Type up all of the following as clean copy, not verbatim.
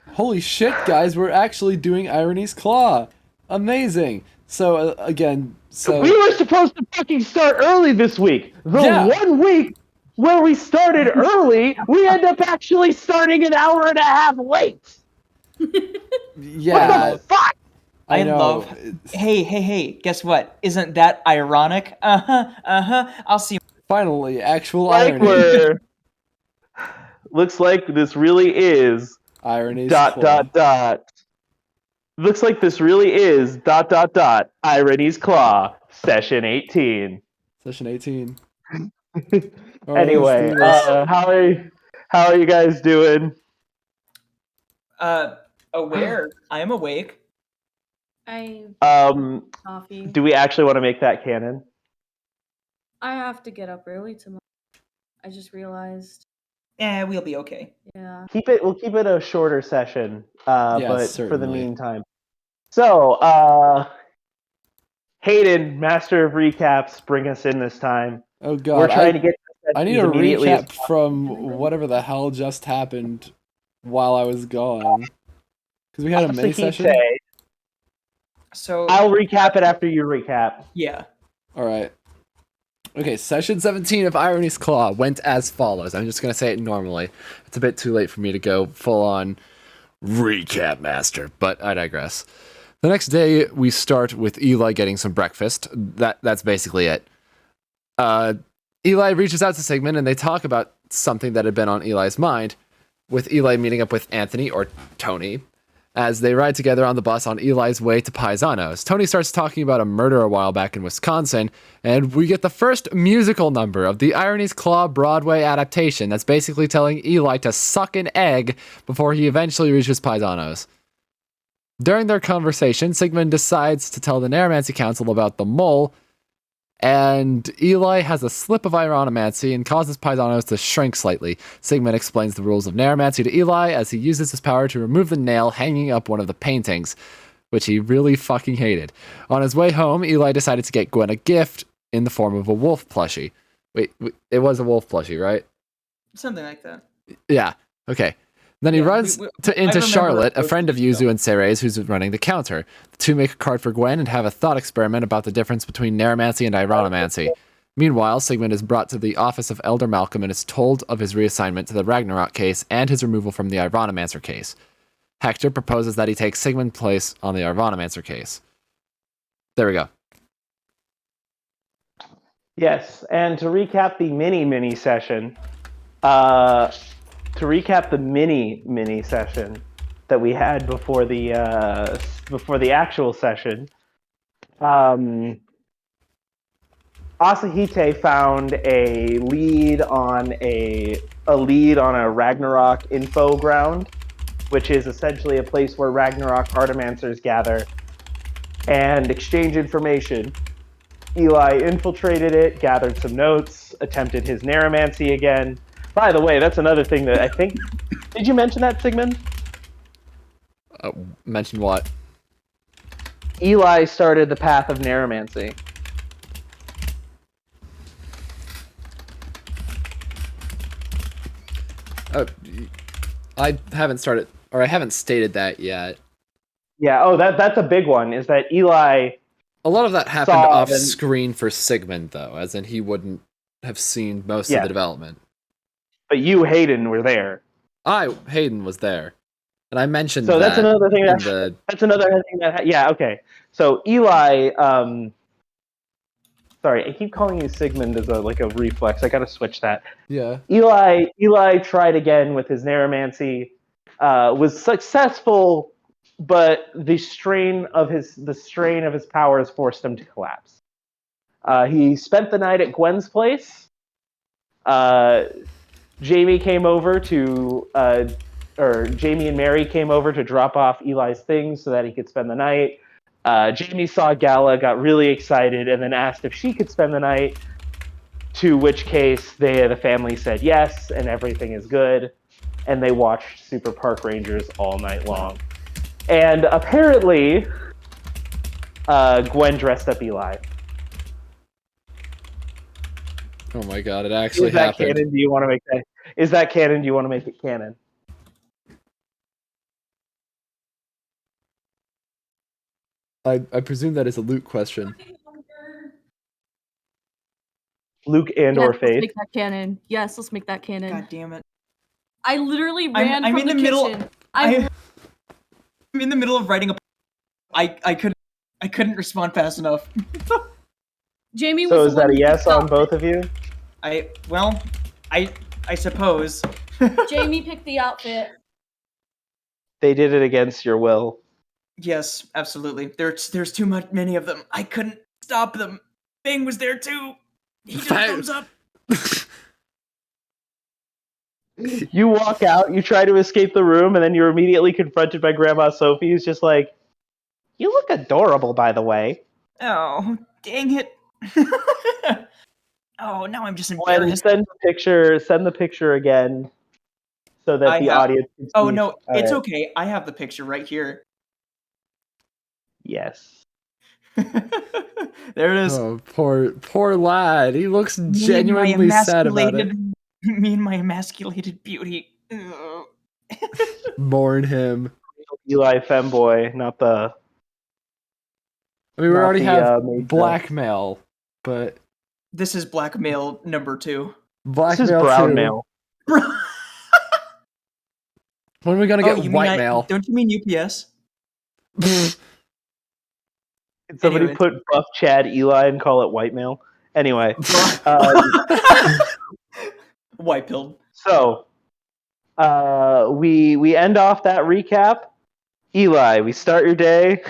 Holy shit, guys, we're actually doing Irony's Claw. Amazing. So, again, We were supposed to fucking start early this week. The Yeah. 1 week where we started early, we end up actually starting an hour and a half late. Yeah. What the fuck? I know. love. Hey! Guess what? Isn't that ironic? I'll see. Finally, actual Like irony. looks like this really is Irony's dot Claw. dot dot. Looks like this really is dot dot dot. Irony's Claw, session 18. Session 18. Anyway, how are you guys doing? Aware. I am awake. Coffee. Do we actually want to make that canon? I have to get up early tomorrow. I just realized. We'll be okay. Yeah. We'll keep it a shorter session, but certainly. for the meantime. So, Hayden, master of recaps, bring us in this time. Oh god. We're trying to get I need a recap from whatever the hell just happened while I was gone. Because we had a mini session. So I'll recap it after you recap. Yeah. Alright. Okay, session 17 of Irony's Claw went as follows. I'm just going to say it normally. It's a bit too late for me to go full on recap master, but I digress. The next day, we start with Eli getting some breakfast. That's basically it. Eli reaches out to Sigmund, and they talk about something that had been on Eli's mind, with Eli meeting up with Anthony, or Tony, as they ride together on the bus on Eli's way to Paisanos. Tony starts talking about a murder a while back in Wisconsin, and we get the first musical number of the Irony's Claw Broadway adaptation that's basically telling Eli to suck an egg before he eventually reaches Paisanos. During their conversation, Sigmund decides to tell the Narramancy Council about the mole, and Eli has a slip of ironimancy and causes Paisanos to shrink slightly. Sigmund explains the rules of Narramancy to Eli as he uses his power to remove the nail hanging up one of the paintings, which he really fucking hated. On his way home, Eli decided to get Gwen a gift in the form of a wolf plushie. Wait, it was a wolf plushie, right? Something like that. Yeah, okay. Then he runs into Charlotte, a friend of Yuzu and Ceres, who's running the counter. The two make a card for Gwen and have a thought experiment about the difference between Narramancy and ironimancy. Meanwhile, Sigmund is brought to the office of Elder Malcolm and is told of his reassignment to the Ragnarok case and his removal from the Ironimancer case. Hector proposes that he takes Sigmund's place on the Ironimancer case. There we go. Yes, and to recap the mini session, mini session that we had before the actual session, Asahite found a lead on a Ragnarok InfoGround, which is essentially a place where Ragnarok artimancers gather and exchange information. Eli infiltrated it, gathered some notes, attempted his Narramancy again. By the way, that's another thing that I think... Did you mention that, Sigmund? Mention what? Eli started the path of Narramancy. I haven't started, or I haven't stated that yet. Yeah, that's a big one, is that Eli... A lot of that happened off screen for Sigmund, though, as in he wouldn't have seen most of the development. But you, Hayden, were there. Hayden was there. And I mentioned so that's another thing yeah, okay. So Eli, sorry, I keep calling you Sigmund as a reflex. I gotta switch that. Yeah. Eli tried again with his Narramancy, was successful, but the strain of his powers forced him to collapse. He spent the night at Gwen's place. Jamie and Mary came over to drop off Eli's things so that he could spend the night. Jamie saw Galla, got really excited, and then asked if she could spend the night, to which case the family said yes, and everything is good, and they watched Super Park Rangers all night long. And apparently, Gwen dressed up Eli. Oh my god, it actually happened. Is that canon? Do you want to make that? Is that canon? Do you want to make it canon? I presume that is a Luke question. Luke and Yes, or let's Faith. make that canon. Yes, let's make that canon. God damn it. I literally ran I'm from in the the middle. kitchen. I'm in the middle of writing a. I couldn't respond fast enough. Jamie was So the is that one a who yes picked on up. both of you? I suppose. Jamie picked the outfit. They did it against your will. Yes, absolutely. There's too many of them. I couldn't stop them. Bing was there too. He did a thumbs up. You walk out, you try to escape the room, and then you're immediately confronted by Grandma Sophie, who's just like, "You look adorable, by the way." Oh, dang it. Oh, now I'm just Gwen, embarrassed. send the picture again, so that the audience can see. Oh no, it's right. okay. I have the picture right here. Yes. There it is. Oh, poor lad. He looks genuinely sad about it. Me and my emasculated beauty. Ugh. Mourn him. Eli femboy, not the. I mean, we Not already the, have Mesa. blackmail, but This is blackmail number 2. This is blackmail brown too. mail. When are we gonna get white mail? Don't you mean UPS? Can somebody Anyways. put buff Chad Eli and call it white mail? Anyway. White pilled. So, we end off that recap. Eli, we start your day.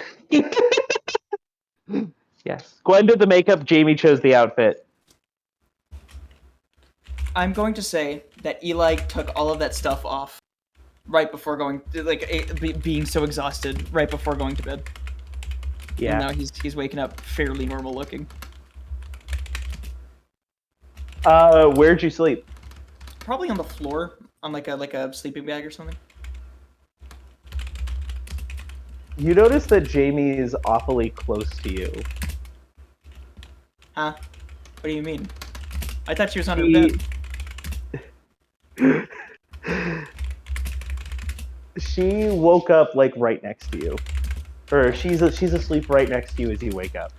Yes. Gwen did the makeup, Jamie chose the outfit. I'm going to say that Eli took all of that stuff off right before going, being so exhausted right before going to bed. Yeah. And now he's waking up fairly normal looking. Where'd you sleep? Probably on the floor, on like a sleeping bag or something. You notice that Jamie is awfully close to you. Huh? What do you mean? I thought she was on her bed. She woke up like right next to you, or she's asleep right next to you as you wake up.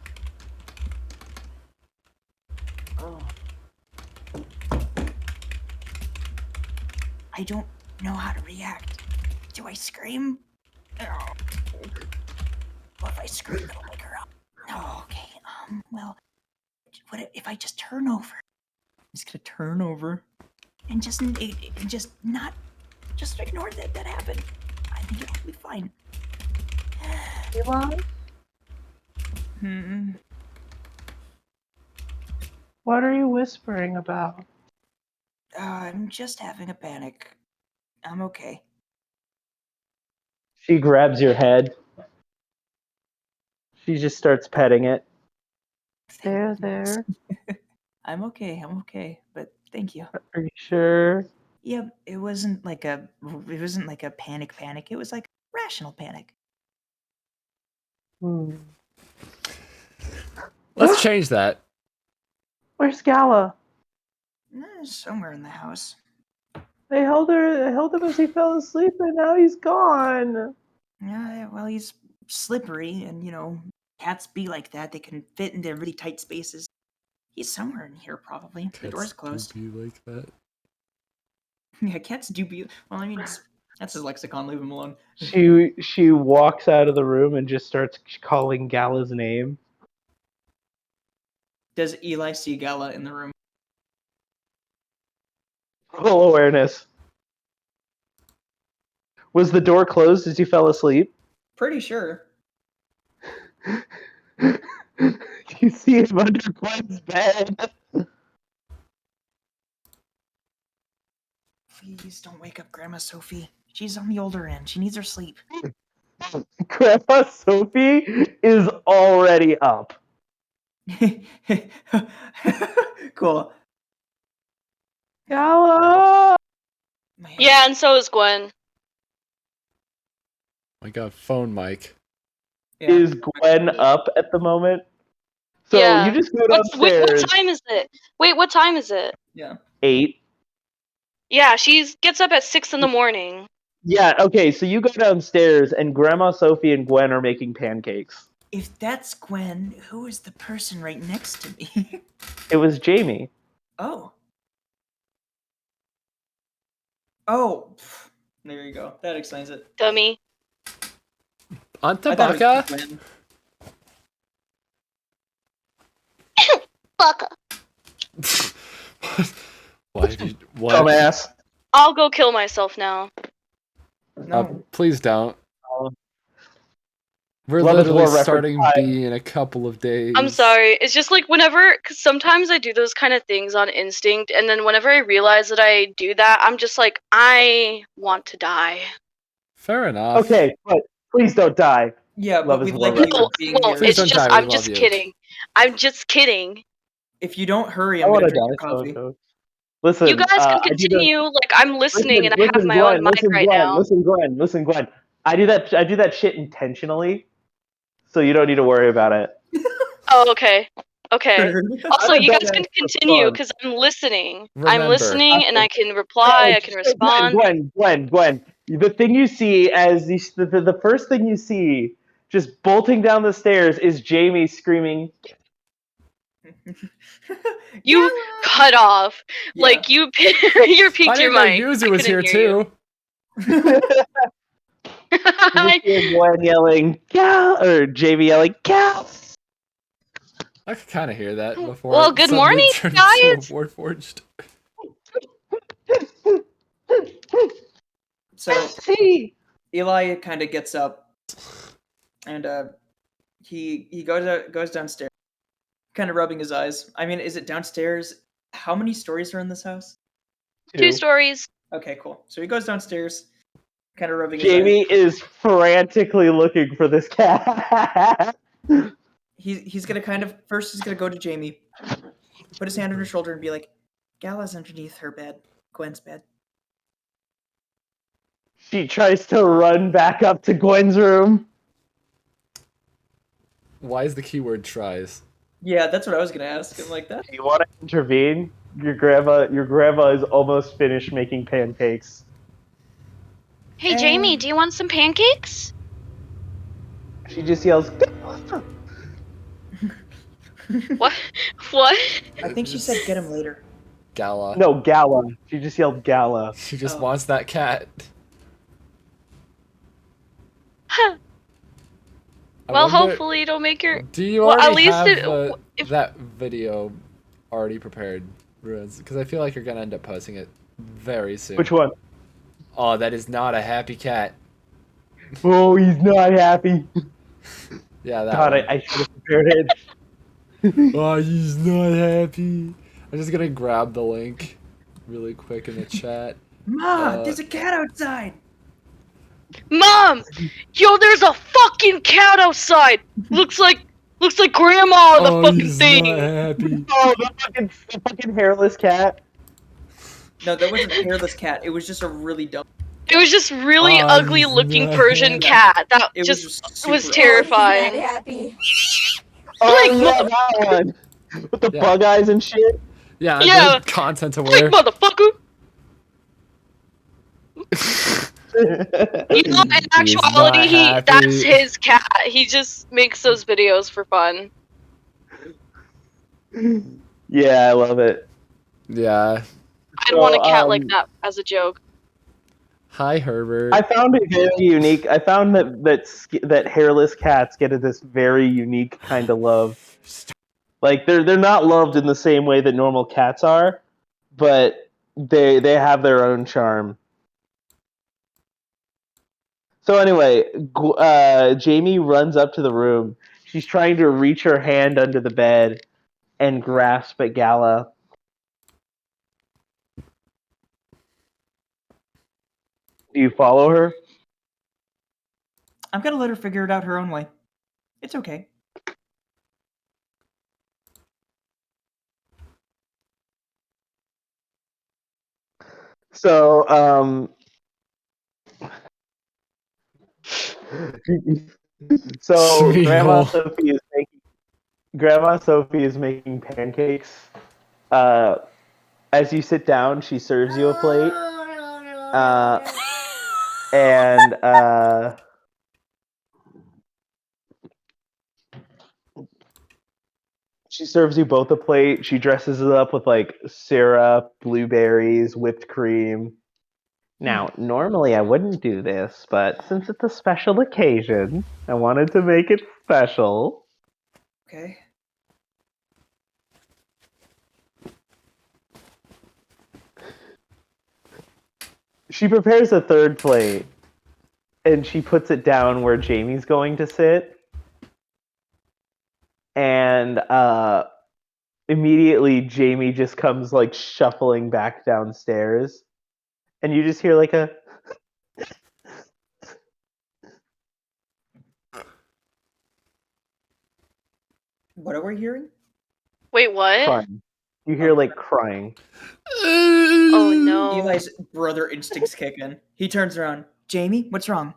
Oh. I don't know how to react. Do I scream? Oh. What if I scream? It'll wake her up. Oh, okay. Well, what if I just turn over? I'm just gonna turn over and just ignore that happened. I think it'll be fine. Eli? Hmm. What are you whispering about? I'm just having a panic. I'm okay. She grabs your head. She just starts petting it. There. I'm okay, but thank you. Are you sure? Yeah, it wasn't like a panic. It was like a rational panic. Let's change that. Where's Galla? Somewhere in the house. They held him as he fell asleep, and now he's gone. Yeah, well, he's slippery, and cats be like that. They can fit into really tight spaces. He's somewhere in here, probably. The door's closed. Do you like that? Yeah, cats do be. Well, I mean, that's his lexicon. Leave him alone. She walks out of the room and just starts calling Galla's name. Does Eli see Galla in the room? Full awareness. Was the door closed as you fell asleep? Pretty sure. You see him under Gwen's bed. Please don't wake up Grandma Sophie. She's on the older end. She needs her sleep. Grandma Sophie is already up. Cool. Galla! Yeah, and so is Gwen. I got phone mic. Yeah. Is Gwen up at the moment? So Yeah. you just go Wait, downstairs. what time is it? Wait, what time is it? Yeah. 8. Yeah, she gets up at 6 in the morning. Yeah, okay, so you go downstairs and Grandma Sophie and Gwen are making pancakes. If that's Gwen, who is the person right next to me? It was Jamie. Oh. Oh. There you go. That explains it. Dummy. Aunt I thought it Tabaka? was Gwen. Fuck. Why did you, what? Dumbass. I'll go kill myself now. No. Please don't. Um, We're Love is literally War reference starting time. B in a couple of days. I'm sorry. It's just like whenever, cause sometimes I do those kind of things on instinct, and then whenever I realize that I do that, I'm just like, I want to die. Fair enough. Okay, but please don't die. Yeah, Love but is we War like you reference. being Well, here. Please it's don't just, die, we I'm love just you. kidding. I'm just kidding. If you don't hurry, I I'm want gonna to drink die. your coffee. So. Listen, You guys can I do the- continue. Like, I'm listening and I have my Gwen, own mic right now. Listen, Gwen. I do that shit intentionally, so you don't need to worry about it. Oh, okay. Okay. Also, I'm a you guys dumbass can for continue fun. because I'm listening. I'm Remember. listening and I can reply, I can respond. Gwen. The thing you see as the first thing you see, just bolting down the stairs, is Jamie screaming. You cut off. Yeah. Like, you you I peeked your didn't know mic. Yuzu I was here couldn't hear you. too. You just hear Gwen yelling, "Gal!" or Jamie yelling, "Gal!" I could kind of hear that before. Well, it good suddenly morning, turned into a guys. Warforged. So See. Eli kind of gets up, and he goes downstairs, kind of rubbing his eyes. I mean, is it downstairs? How many stories are in this house? 2 stories. Okay, cool. So he goes downstairs, kind of rubbing his eyes. Jamie is frantically looking for this cat. He's gonna kind of first. He's gonna go to Jamie, put his hand on her shoulder, and be like, "Galla's underneath her bed, Gwen's bed." She tries to run back up to Gwen's room. Why is the keyword tries? Yeah, that's what I was gonna ask. I'm like that. Do you want to intervene? Your grandma is almost finished making pancakes. Hey, Jamie, do you want some pancakes? She just yells, What? What? I think she said get him later. Galla. no, Galla. She just yelled Galla. She just Oh. wants that cat. Huh. I Well, wonder- hopefully it'll make your... Do you Well, already at least have it- if- that video already prepared, Ruins? Because I feel like you're gonna end up posting it very soon. Which one? Oh, that is not a happy cat. Oh, he's not happy. Yeah, that God, one. I should have prepared it. Oh, he's not happy. I'm just gonna grab the link really quick in the chat. Ma, there's a cat outside. Mom! Yo, there's a fucking cat outside! Looks like Grandma on the Oh, fucking he's thing! not happy. Oh, the fucking hairless cat. No, that wasn't a hairless cat. It was just a really dumb. It was just really Oh, ugly he's looking not Persian happy. cat. That It just was was super terrifying. happy. Oh, Like, yeah, that one. With the Yeah. bug eyes and shit. Yeah, Yeah. the content Like, aware. motherfucker! You know, in He's actuality, not that's happy. his cat. He just makes those videos for fun. Yeah, I love it. Yeah. I'd want a cat like um, that as a joke. Hi, Herbert. I found it very unique. I found that hairless cats get this very unique kind of love. Like they're not loved in the same way that normal cats are, but they have their own charm. So anyway, Jamie runs up to the room. She's trying to reach her hand under the bed and grasp at Galla. Do you follow her? I'm gonna let her figure it out her own way. It's okay. So, so Sweet Grandma hole. Sophie is making pancakes. As you sit down, she serves you a plate. And She serves you both a plate. She dresses it up with like syrup, blueberries, whipped cream. Now, normally I wouldn't do this, but since it's a special occasion, I wanted to make it special. Okay. She prepares a third plate, and she puts it down where Jamie's going to sit. And immediately Jamie just comes like shuffling back downstairs. And you just hear like a What are we hearing? Wait, what? crying. You hear like crying. Oh no. Eli's brother instincts kick in. He turns around. Jamie, what's wrong?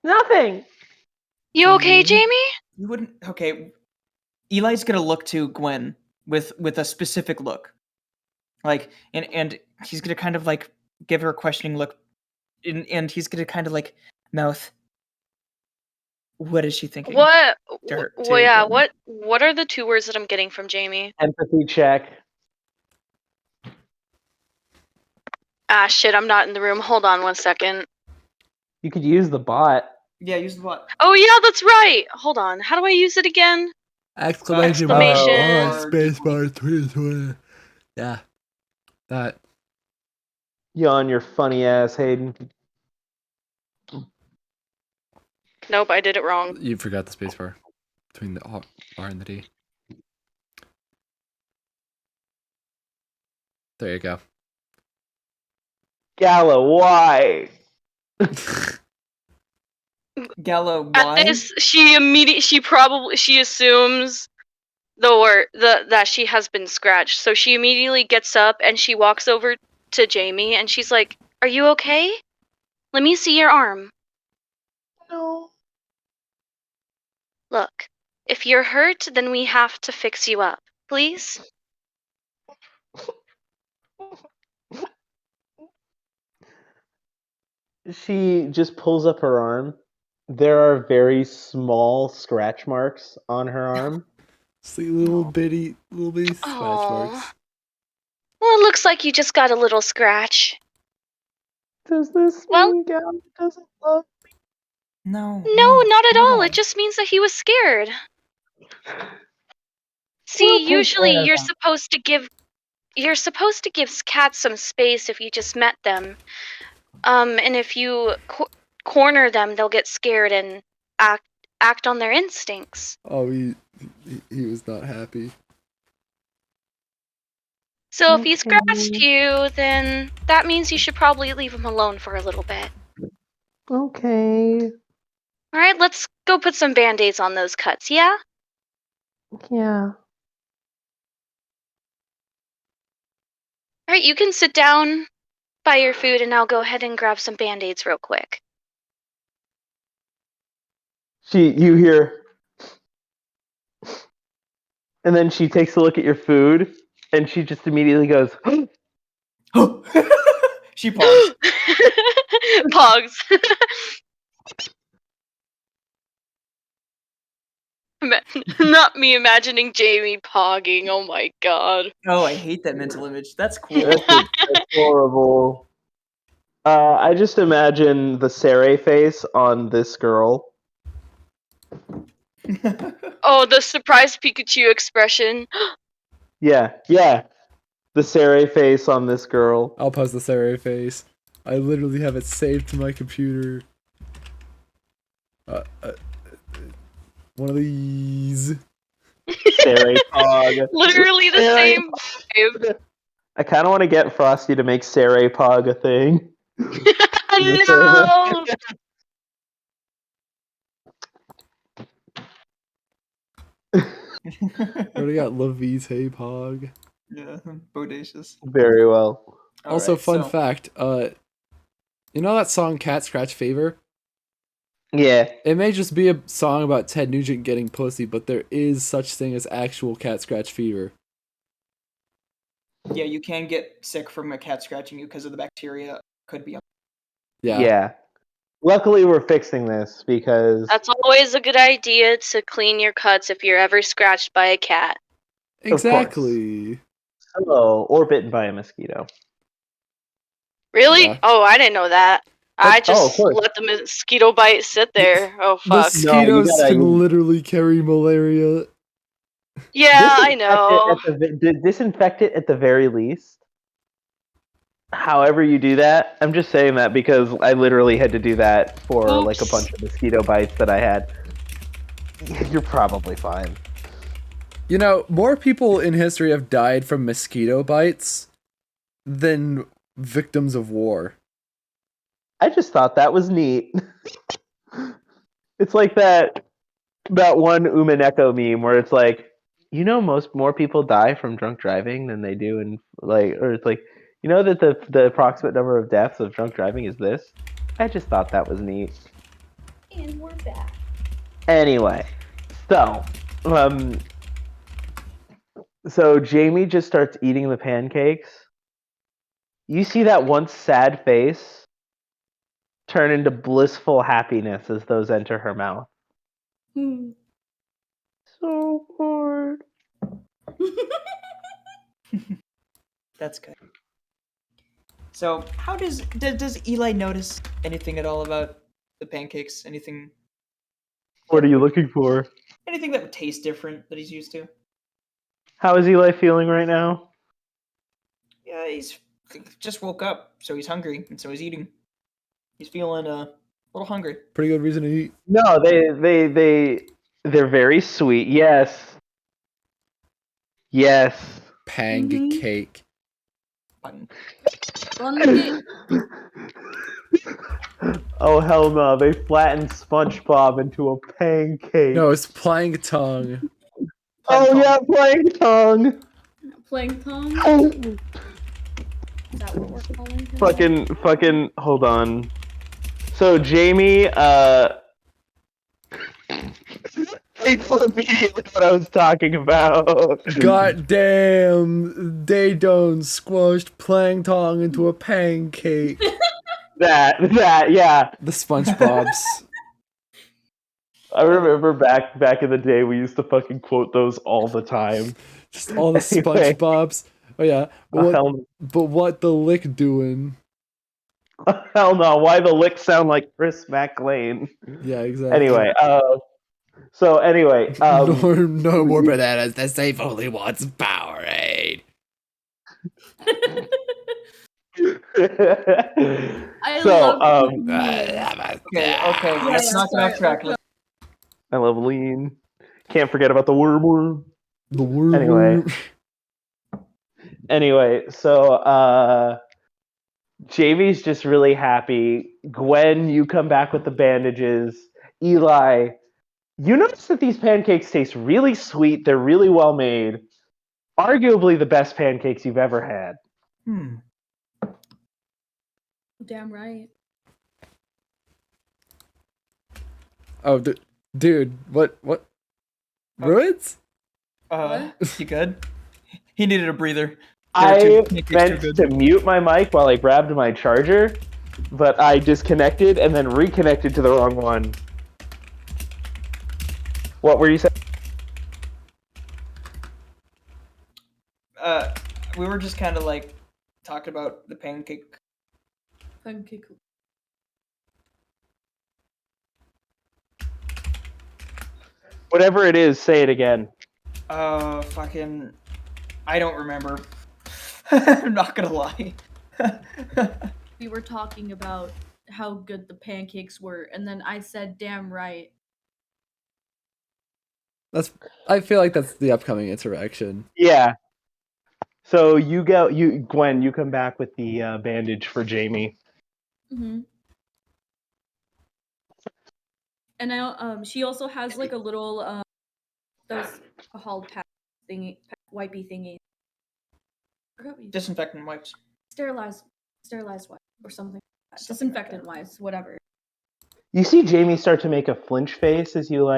Nothing. You okay, Jamie? You wouldn't. Okay. Eli's gonna look to Gwen with a specific look, like, and he's gonna kind of like give her a questioning look, and he's gonna kind of like mouth. What is she thinking? What? To Well, yeah. Gwen. What are the 2 words that I'm getting from Jamie? Empathy check. Ah, shit. I'm not in the room. Hold on 1 second. You could use the bot. Yeah, use the what? Oh yeah, that's right. Hold on. How do I use it again? Exclamation Exclamation. mark. Spacebar 2020. Yeah. That. Yawn your funny ass, Hayden. Nope, I did it wrong. You forgot the spacebar between the R and the D. There you go. Galla, why? Galla, At why? this, she assumes that she has been scratched. So she immediately gets up and she walks over to Jamie and she's like, "Are you okay? Let me see your arm." No. Look, if you're hurt, then we have to fix you up. Please? She just pulls up her arm. There are very small scratch marks on her arm. See little bitty scratch Aw. marks. Well, it looks like you just got a little scratch. Does this Well- mean Galla doesn't love No. No, not at all. no. It just means that he was scared. We'll See, take usually care of you're that. supposed to give cats some space if you just met them. And if you corner them, they'll get scared and act on their instincts. Oh, he was not happy. So if he Okay. scratched you, then that means you should probably leave him alone for a little bit. Okay. All right, let's go put some band-aids on those cuts, yeah? Yeah. All right, you can sit down by your food and I'll go ahead and grab some band-aids real quick. You hear, and then she takes a look at your food, and she just immediately goes, She paused. Pogs. Not me imagining Jamie pogging. Oh my god. Oh, I hate that mental image. That's cool. that's horrible. I just imagine the Saray face on this girl. Oh, the surprised Pikachu expression. Yeah. The Saray face on this girl. I'll post the Sarah face. I literally have it saved to my computer. One of these. Saray Pog. Literally the Saray same vibe. I kind of want to get Frosty to make Saray Pog a thing. No! Already got Lavite Pog. Yeah, bodacious. Very well. Also, Alright, fun so- fact, you know that song Cat Scratch Fever? Yeah. It may just be a song about Ted Nugent getting pussy, but there is such thing as actual cat scratch fever. Yeah, you can get sick from a cat scratching you because of the bacteria. Could be. Yeah. Luckily, we're fixing this because That's always a good idea to clean your cuts if you're ever scratched by a cat. Exactly. Hello, or bitten by a mosquito. Really? Yeah. Oh, I didn't know that. I of just course. let the mosquito bite sit there. Oh fuck. Mosquitoes gotta- can literally carry malaria. Yeah, I know. Disinfect it at the very least. However you do that, I'm just saying that because I literally had to do that for like a Oops. bunch of mosquito bites that I had. You're probably fine. You know, more people in history have died from mosquito bites than victims of war. I just thought that was neat. It's like that one Umineko meme where it's like, you know, more people die from drunk driving than they do in like, or it's like, you know that the approximate number of deaths of drunk driving is this. I just thought that was neat. And we're back. Anyway, so so Jamie just starts eating the pancakes. You see that once sad face turn into blissful happiness as those enter her mouth. Hmm. So hard. That's good. So, how does Eli notice anything at all about the pancakes? Anything What are you looking for? that would taste different that he's used to? How is Eli feeling right now? Yeah, he's just woke up, so he's hungry, and so he's eating. He's feeling a little hungry. Pretty good reason to eat. No, they're very sweet. Yes. Yes. Pancake. Fun. On the Oh hell no! They flattened SpongeBob into a pancake. No, it's plankton. Oh yeah, plankton. plankton. Is that what we're calling him? Fucking. Hold on. So Jamie, I know immediately what I was talking about. God damn, they done squashed plankton into a pancake. That, yeah. The SpongeBob's. I remember back in the day, we used to fucking quote those all the time. Just all the Anyway. SpongeBob's. Oh yeah. But what the lick doing? Hell no! Why the lick sound like Chris McLean? Yeah, exactly. Anyway, no more bananas. The safe only wants Powerade. I So, love Okay, let's not get off track. I love lean. Can't forget about the worm. The word. Anyway, so Jamie's just really happy. Gwen, you come back with the bandages. Eli, you notice that these pancakes taste really sweet. They're really well made. Arguably the best pancakes you've ever had. Damn right. Oh, dude, what? Ruins? You good? He needed a breather. I meant to mute my mic while I grabbed my charger, but I disconnected and then reconnected to the wrong one. What were you saying? We were just kind of like talking about the pancake. Pancake. Whatever it is, say it again. Fucking, I don't remember. I'm not gonna lie. We were talking about how good the pancakes were, and then I said, "Damn right." I feel like that's the upcoming interaction. Yeah. So Gwen, you come back with the bandage for Jamie. Mm-hmm. And now, she also has like a little those called thingy, wipey thingy. Disinfectant wipes. Sterilized wipe or something. Disinfectant wipes, whatever. You see Jamie start to make a flinch face as you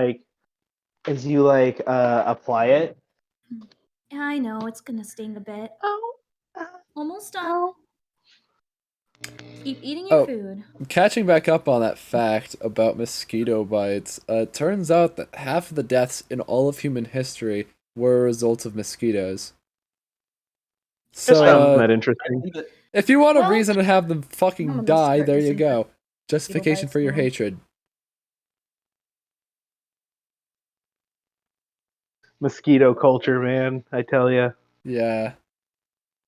apply it. I know, it's gonna sting a bit. Almost done. Keep eating your food. Catching back up on that fact about mosquito bites, turns out that half of the deaths in all of human history were a result of mosquitoes. This So, sounds that I interesting. believe it. if you want a Well, reason to have them I'm fucking gonna die, start there you using go. that Justification bites for your now. hatred. Mosquito culture, man, I tell you. Yeah.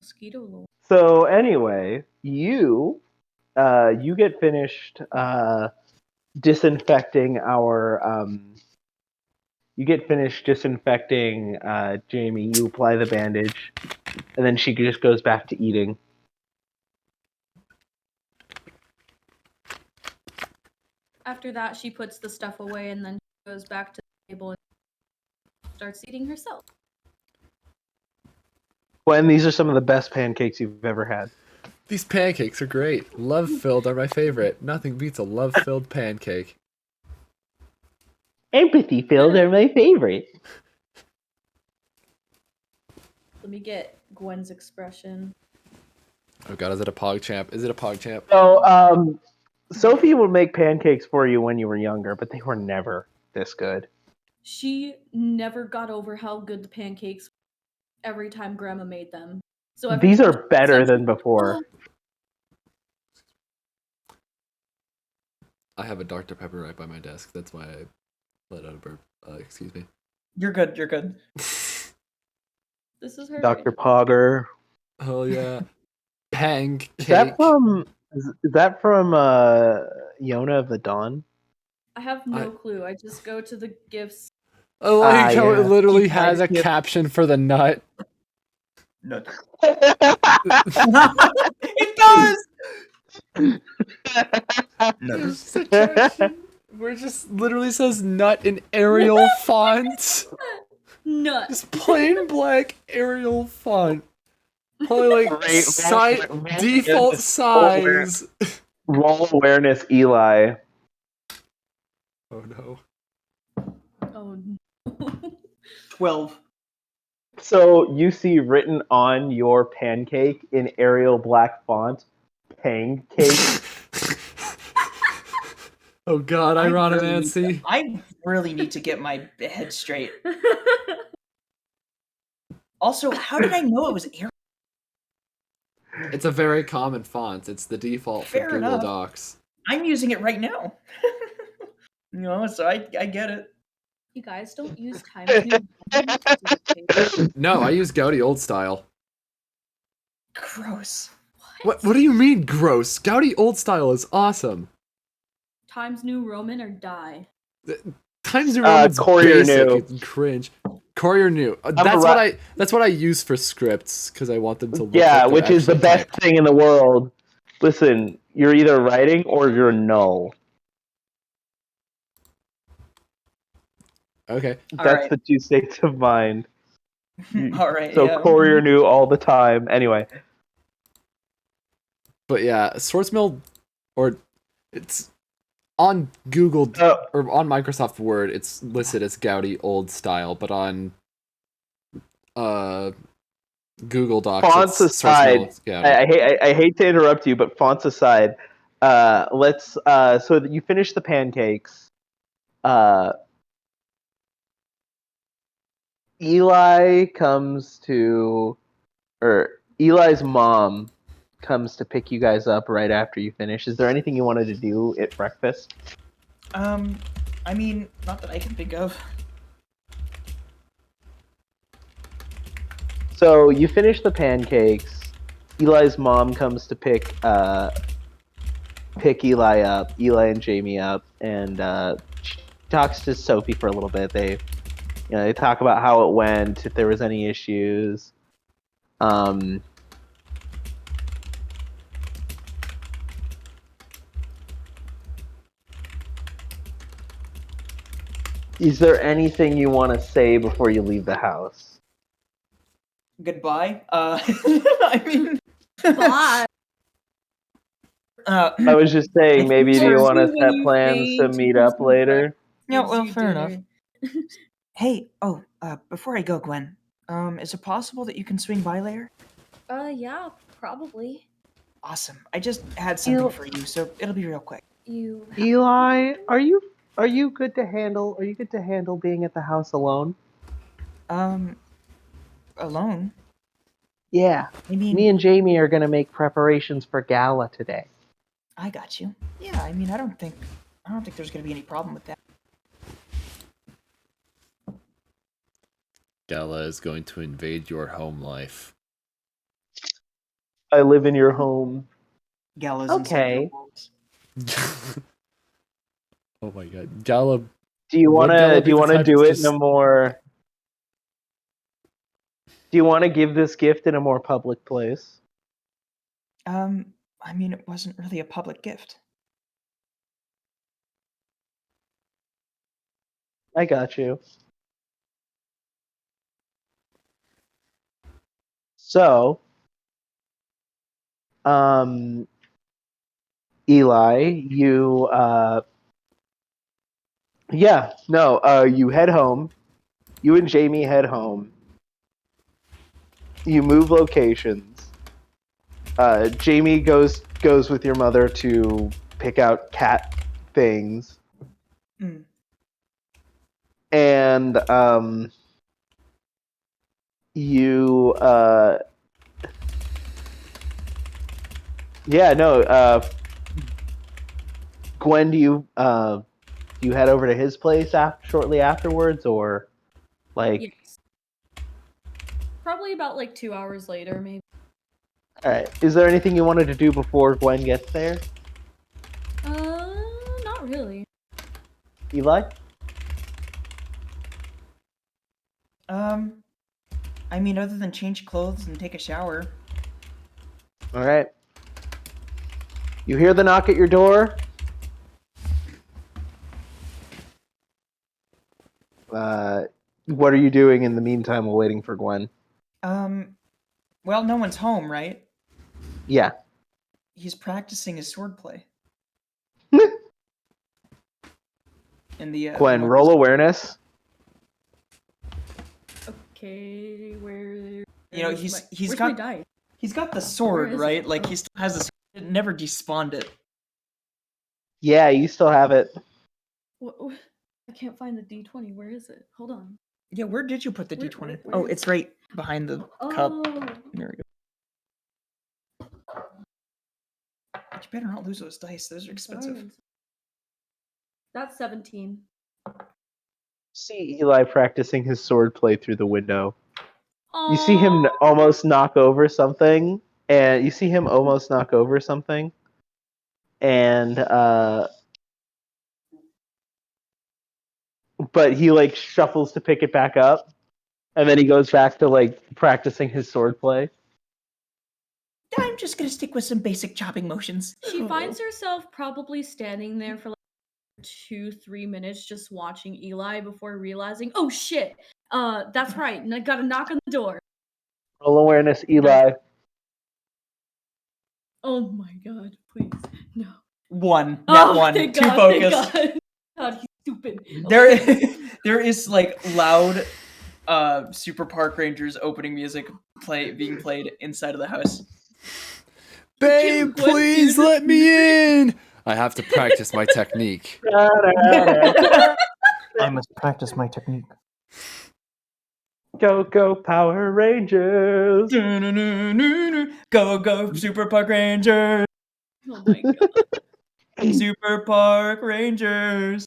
Mosquito lore. So anyway, you get finished disinfecting our you get finished disinfecting Jamie. You apply the bandage, and then she just goes back to eating. After that, she puts the stuff away and then goes back to the table and starts eating herself. Gwen, these are some of the best pancakes you've ever had. These pancakes are great. Love-filled are my favorite. Nothing beats a love-filled pancake. Empathy filled are my favorite. Let me get Gwen's expression. Oh god, is it a PogChamp? Is it a PogChamp? So, Sophie would make pancakes for you when you were younger, but they were never this good. She never got over how good the pancakes were every time Grandma made them. So every These time are she better said, than before. "Oh, I have a Dr. Pepper right by my desk. That's why I let out a burp. Excuse me. You're good. You're good. this is her." Dr. Pogger. Oh yeah. Pancake. Is that from Yona of the Dawn? I have no clue. I just go to the gifts. I like how yeah. it literally Keep has a hiding it. caption for the nut. No. It does. No. There's just a caption where it just literally says nut in Arial font. Nut. Just plain black Arial font. Probably like Great. default size. Roll awareness, Eli. Oh no. Oh no. 12. So you see written on your pancake in Arial black font, pancake. Oh god, ironimancy. I really need to get my head straight. Also, how did I know it was Arial? It's a very common font. It's the default Fair for Google enough. Docs. I'm using it right now. So I get it. You guys don't use Times New Roman to do things. No, I use Gaudy Old Style. Gross. What do you mean gross? Gaudy Old Style is awesome. Times New Roman or die. Times New Roman's Courier basic. New. It's cringe. Courier New. That's That's what I use for scripts because I want them to look Yeah, like they're which is the actually best typed. thing in the world. Listen, you're either writing or you're null. Okay. That's Alright. the two states of mind. All right. So yeah. Courier New all the time. Anyway, But yeah, source mill, or it's on Google or on Microsoft Word, it's listed as Gaudy Old Style, but on Google Docs, fonts it's source mill, aside, it's Gaudy. I hate to interrupt you, but fonts aside, let's so that you finish the pancakes. Eli's mom comes to pick you guys up right after you finish. Is there anything you wanted to do at breakfast? I mean, not that I can think of. So you finish the pancakes. Eli's mom comes to pick Eli up, Eli and Jamie up, and she talks to Sophie for a little bit. They talk about how it went, if there was any issues. Is there anything you want to say before you leave the house? Goodbye. I mean, Bye. I was just saying, maybe do you want to When set you plans say to meet up to later? yeah, Gives well, you fair dinner. enough. Hey, before I go, Gwen, is it possible that you can swing by later? Yeah, probably. Awesome. I just had something You- for you, so it'll be real quick. You Eli, are you good to handle? Are you good to handle being at the house alone? alone. Yeah. I mean, Me and Jamie are gonna make preparations for Galla today. I got you. Yeah, I mean, I don't think there's gonna be any problem with that. Galla is going to invade your home life. I live in your home. Galla's Okay. inside your walls. Oh my god. Galla. Do you Would wanna Galla do be you the wanna type do to it just- in a more Do you wanna give this gift in a more public place? I mean, it wasn't really a public gift. I got you. So, Eli, you you head home. You and Jamie head home. You move locations. Jamie goes with your mother to pick out cat things. Mm. And you Gwen, do you head over to his place shortly afterwards, or like? Yes. Probably about like 2 hours later, maybe. All right. Is there anything you wanted to do before Gwen gets there, Not really. Eli? I mean, other than change clothes and take a shower. All right. You hear the knock at your door. What are you doing in the meantime while waiting for Gwen? Well, no one's home, right? Yeah. He's practicing his swordplay. In the Gwen, roll awareness. Okay, where? You know, where's he's my got die? he's got the Where sword, is right? it? Like Oh. he still has the sword. It never despawned it. Yeah, you still have it. I can't find the D20. Where is it? Hold on. Yeah, where did you put the Where- D20? where Oh, is it's right behind the cup. Oh, There we go. But you better not lose those dice. Those are expensive. sorry. That's 17. See Eli practicing his swordplay through the window. You see Aw. him almost knock over something, and but he like shuffles to pick it back up, and then he goes back to like practicing his swordplay. I'm just gonna stick with some basic chopping motions. She finds herself probably standing there for like 2-3 minutes just watching Eli before realizing, oh shit, that's right, and I got a knock on the door. Roll awareness, Eli. Oh my god, please, no. One. Oh, Not one. thank Too God, focused. thank God. God, he's stupid. There, Okay. there is like loud, Super Park Rangers opening music being played inside of the house. Babe, Gwen please music. let me in. I have to practice my technique. I must practice my technique. Go Power Rangers! Go go Super Park Rangers! Oh my god. Super Park Rangers!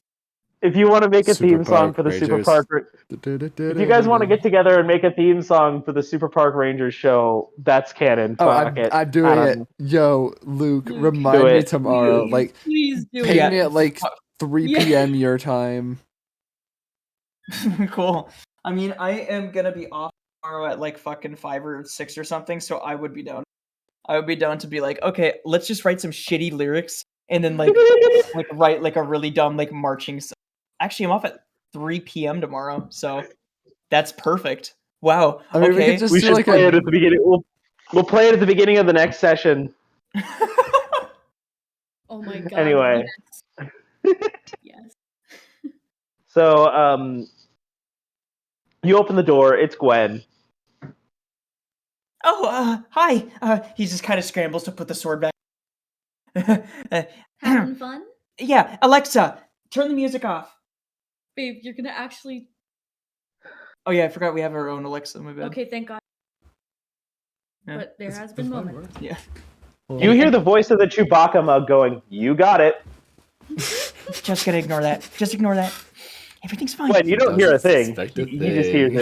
If you want to make a Super theme song Park for the Super Rangers. Park, if you guys want to get together and make a theme song for the Super Park Rangers show, that's canon. Oh, Fuck it. I'm doing it. Yo, Luke, Luke, remind do me it. tomorrow. Please, Like, please do ping it. me at like 3 Yeah. p.m. your time. Cool. I mean, I am gonna be off tomorrow at like fucking 5 or 6 or something, so I would be down. I would be down to be like, okay, let's just write some shitty lyrics and then like write like a really dumb like marching song. Actually, I'm off at 3 p.m. tomorrow, so that's perfect. Wow. I mean, we okay. could just We do should like play a. it at the beginning. We'll play it at the beginning of the next session. Oh my god. Anyway. Yes. Yes. So, you open the door. It's Gwen. Oh, hi. He just kind of scrambles to put the sword back. Having fun? Yeah, Alexa, turn the music off. Babe, you're gonna actually Oh yeah, I forgot we have our own Alexa. My bad. Okay, thank God. Yeah. But there has been moments. Yeah. You hear the voice of the Chewbacca mug going, "You got it." Just gotta ignore that. Just ignore that. Everything's fine. Gwen, you don't hear a thing. Suspect a He just hears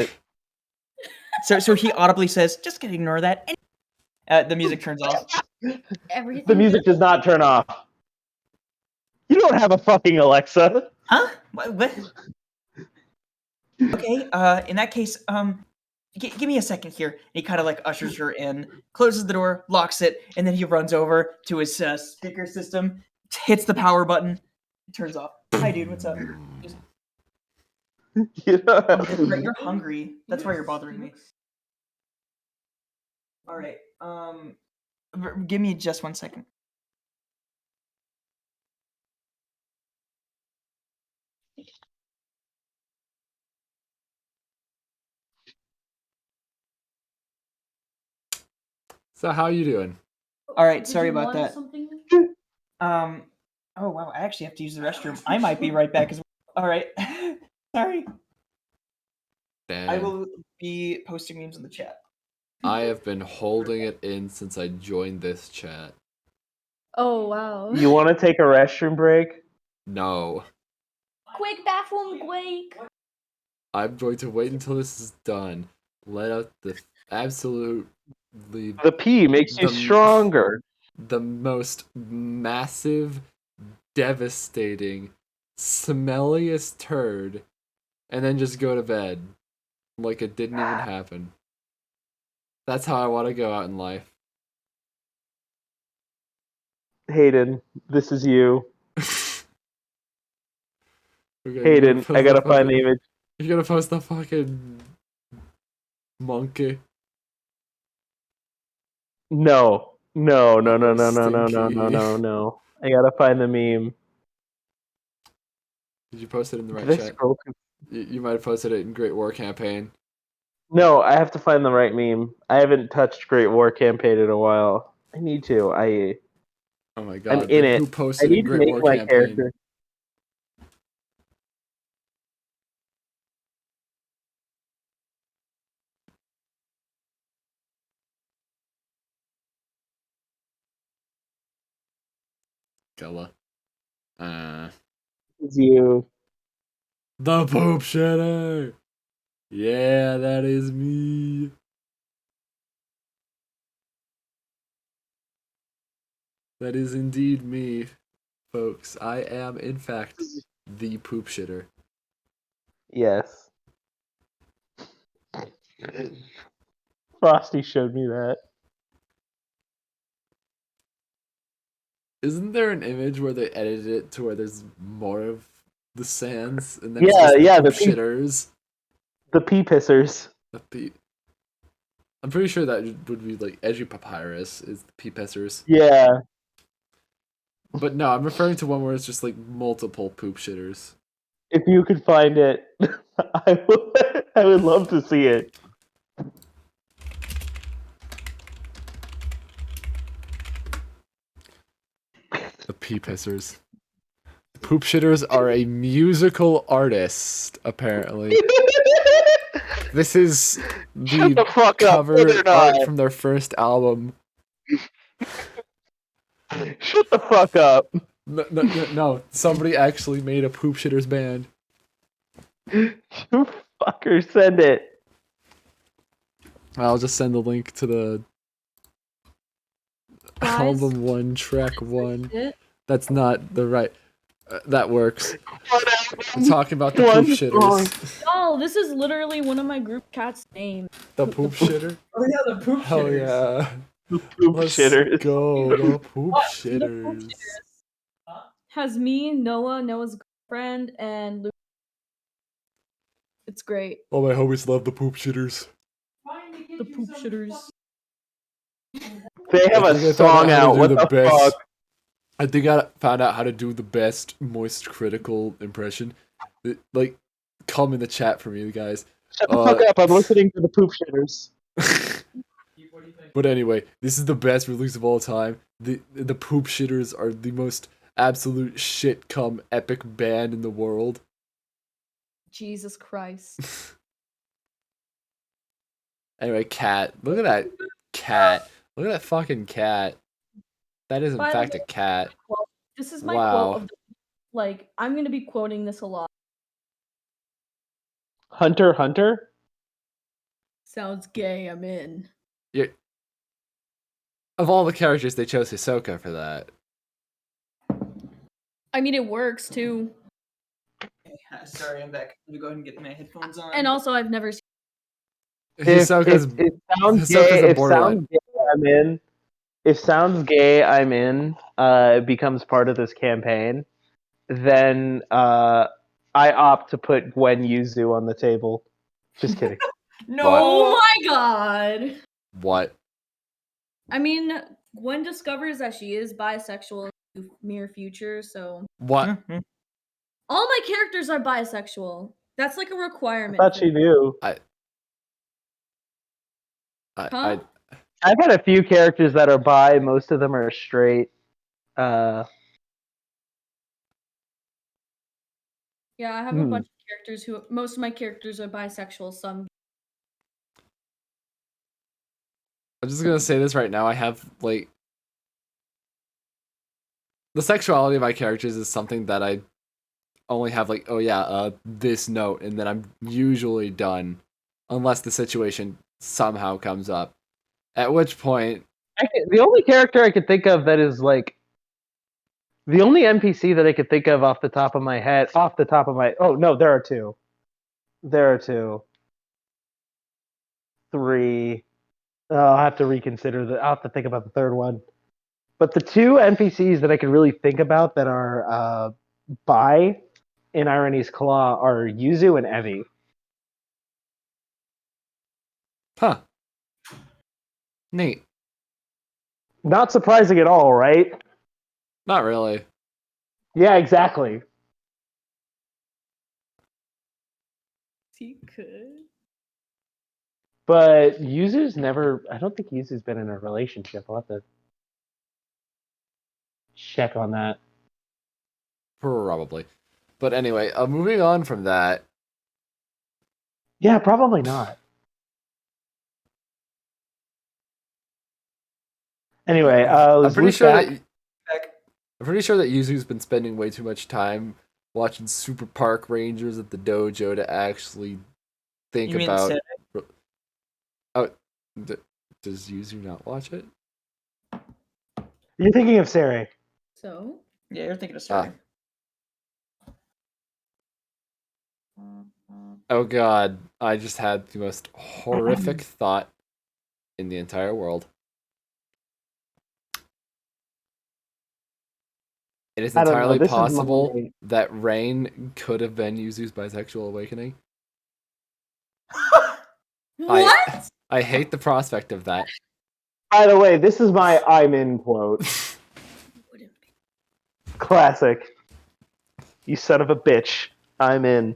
thing. So he audibly says, "Just gonna ignore that." And the music turns off. Everything. The music does not turn off. You don't have a fucking Alexa. Huh? What? Okay. In that case, give me a second here. And he kind of like ushers her in, closes the door, locks it, and then he runs over to his speaker system, hits the power button, turns off. Hi, dude. What's up? Just... You don't have That's right, you're hungry. That's why you're bothering me. All right. Give me just 1 second. So how you doing? All right. Did Sorry you about want that. Something? Oh wow. I actually have to use the restroom. I might be right back as well. All right. Sorry. Damn. I will be posting memes in the chat. I have been holding it in since I joined this chat. Oh wow. You want to take a restroom break? No. Quick bathroom break. I'm going to wait until this is done. Let out the absolutely The pee makes you The- stronger. the most massive, devastating, smelliest turd, and then just go to bed like it didn't even happen. That's how I want to go out in life. Hayden, this is you. Okay, Hayden, I gotta find the image. You're gonna post the fucking monkey. No. No. Oh, stinky. I gotta find the meme. Did you post it in the right Did I chat? scroll? You might have posted it in Great War Campaign. No, I have to find the right meme. I haven't touched Great War Campaign in a while. I need to. Oh my I'm god. in then it. Who I posted need in to Great make War my Campaign? character. Galla. It's you. The poop shitter! Yeah, that is me. That is indeed me, folks. I am, in fact, the poop shitter. Yes. Frosty showed me that. Isn't there an image where they edited it to where there's more of the sands and then Yeah, it's just yeah, the the poop pee- shitters? The pee pissers. The pee. I'm pretty sure that would be like edgy papyrus is the pee pissers. Yeah. But no, I'm referring to one where it's just like multiple poop shitters. If you could find it, I would love to see it. The pee pissers. The poop shitters are a musical artist, apparently. This is Shut the fuck up. cover No, they're art not. from their first album. Shut the fuck up. No, somebody actually made a poop shitters band. You fucker, send it. I'll just send the link to the Guys? album 1, track 1. It? That's not the right. That works. I'm talking about the One poop song. shitters. Oh, this is literally one of my group cats' names. The poop shitter? Oh yeah, the poop Hell shitters. yeah. The poop Let's shitters. go, the poop What? The poop shitters. Has me, Noah's girlfriend, and Luke. It's great. All my homies love the poop shitters. The poop shitters. They have I think I a found song how to out. do What the the best. fuck? I think I found out how to do the best moist critical impression. Like, come in the chat for me, guys. Shut the fuck up. I'm listening to the poop shitters. But anyway, this is the best release of all time. The poop shitters are the most absolute shit cum epic band in the world. Jesus Christ. Anyway, cat. Look at that cat. Look at that fucking cat. That is in By the fact way, a cat. This is my Wow. quote of the like. I'm gonna be quoting this a lot. Hunter, Hunter. Sounds gay. I'm in. Of all the characters, they chose Hisoka for that. I mean, it works too. Sorry, I'm back. Let me go ahead and get my headphones on. And also, I've never seen. Hisoka's If it sounds Hisoka's gay, a if borderline. sounds gay, I'm in. If sounds gay, I'm in. It becomes part of this campaign. Then I opt to put Gwen Yuzu on the table. Just kidding. No. Oh my god! What? I mean, Gwen discovers that she is bisexual in the near future, so What? Mhm. all my characters are bisexual. That's like a I requirement. thought for she me. knew. Huh? I've had a few characters that are bi. Most of them are straight. Yeah, I have a Hmm. bunch of characters who most of my characters are bisexual. Some I'm just gonna say this right now. I have like the sexuality of my characters is something that I only have like, oh yeah, this note, and then I'm usually done, unless the situation somehow comes up. At which point, The only character I could think of that is like the only NPC that I could think of off the top of my head. Oh no, there are two. There are two. Three. Oh, I'll have to reconsider I'll have to think about the third one. But the two NPCs that I could really think about that are bi in Irony's Claw are Yuzu and Evie. huh? Neat. Not surprising at all, right? Not really. Yeah, exactly. he could. But Yuzu's never. I don't think Yuzu's been in a relationship. I'll have to check on that. Probably. But anyway, moving on from that. Yeah, probably not. Anyway, I'm was pretty Luke sure back? that I'm pretty sure that Yuzu's been spending way too much time watching Super Park Rangers at the dojo to actually think You mean about. Sarah? Oh, does Yuzu not watch it? You're thinking of Sari. So Yeah, you're thinking of Sarah. Oh god, I just had the most horrific thought in the entire world. It is I don't know, entirely this is possible my- that Rain could have been Yuzu's bisexual awakening. what? I hate the prospect of that. By the way, this is my I'm in quote. Wouldn't be. Classic. You son of a bitch. I'm in.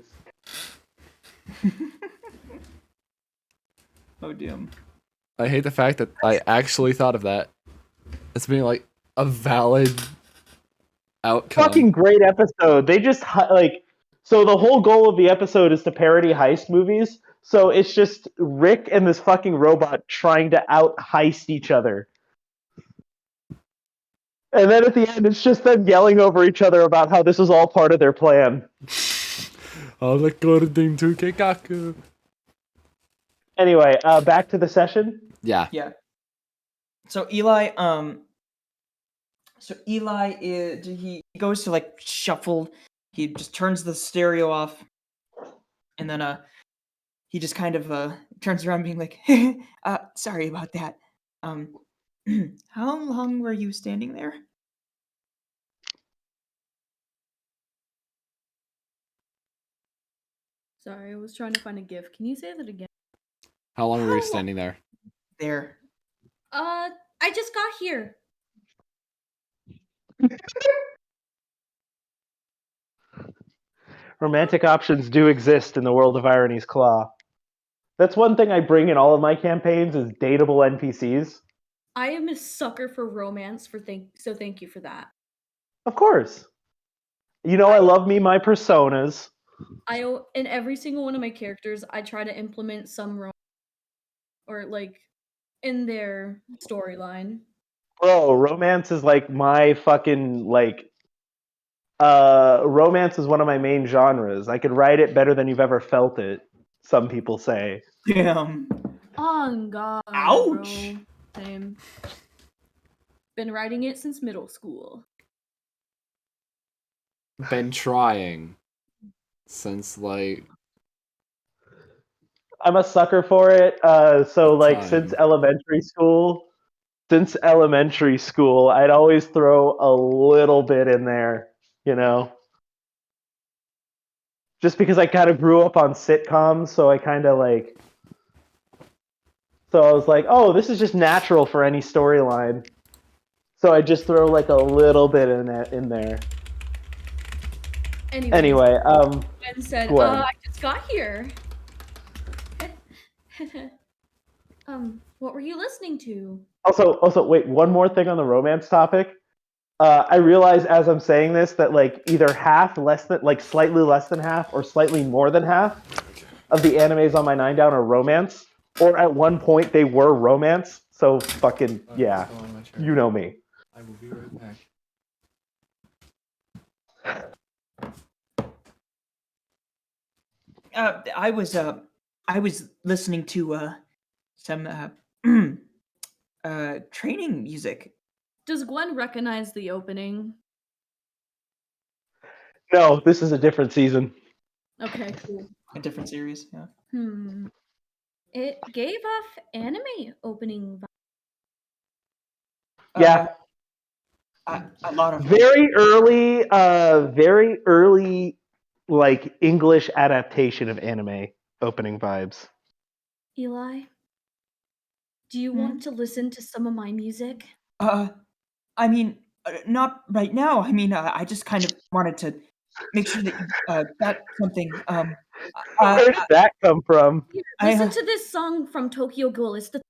Oh damn. I hate the fact that I actually thought of that as being like a valid outcome. Fucking great episode. They just like so the whole goal of the episode is to parody heist movies. So it's just Rick and this fucking robot trying to out heist each other. And then at the end it's just them yelling over each other about how this is all part of their plan. Anyway, back to the session. Yeah. Yeah. So Eli is he goes to like shuffle. He just turns the stereo off, and then he just kind of turns around, being like, "Sorry about that. How long were you standing there?" Sorry, I was trying to find a GIF. Can you say that again? How long were you standing there? There. I just got here. Romantic options do exist in the world of Irony's Claw. That's one thing I bring in all of my campaigns is dateable NPCs. I am a sucker for romance. So thank you for that. Of course. You know I love me my personas. In every single one of my characters, I try to implement some romance. or like in their storyline. Bro, romance is like my fucking like. Romance is one of my main genres. I could write it better than you've ever felt it. Some people say. Damn. Oh god, Ouch. bro. Same. Been writing it since middle school. Been trying since like I'm a sucker for it. So like time. since elementary school, I'd always throw a little bit in there, you know. Just because I kind of grew up on sitcoms, so I kind of like so I was like, "Oh, this is just natural for any storyline." So I just throw like a little bit in there. Anyway, Gwen said, Gwen. I just got here. What were you listening to? Also, wait, one more thing on the romance topic. I realize as I'm saying this that like either half, less than, like slightly less than half, or slightly more than half of the animes on my 9 down are romance, or at one point they were romance. So fucking yeah, you know me. I will be right back. I was listening to some training music. Does Gwen recognize the opening? No, this is a different season. Okay, cool. A different series, yeah. It gave off anime opening vibes. Yeah, A lot of very early, like English adaptation of anime opening vibes. Eli, do you want to listen to some of my music? I mean, not right now. I mean, I just kind of wanted to make sure that you got something. Where did that come from? Here, I, listen to this song from Tokyo Ghoul. It's the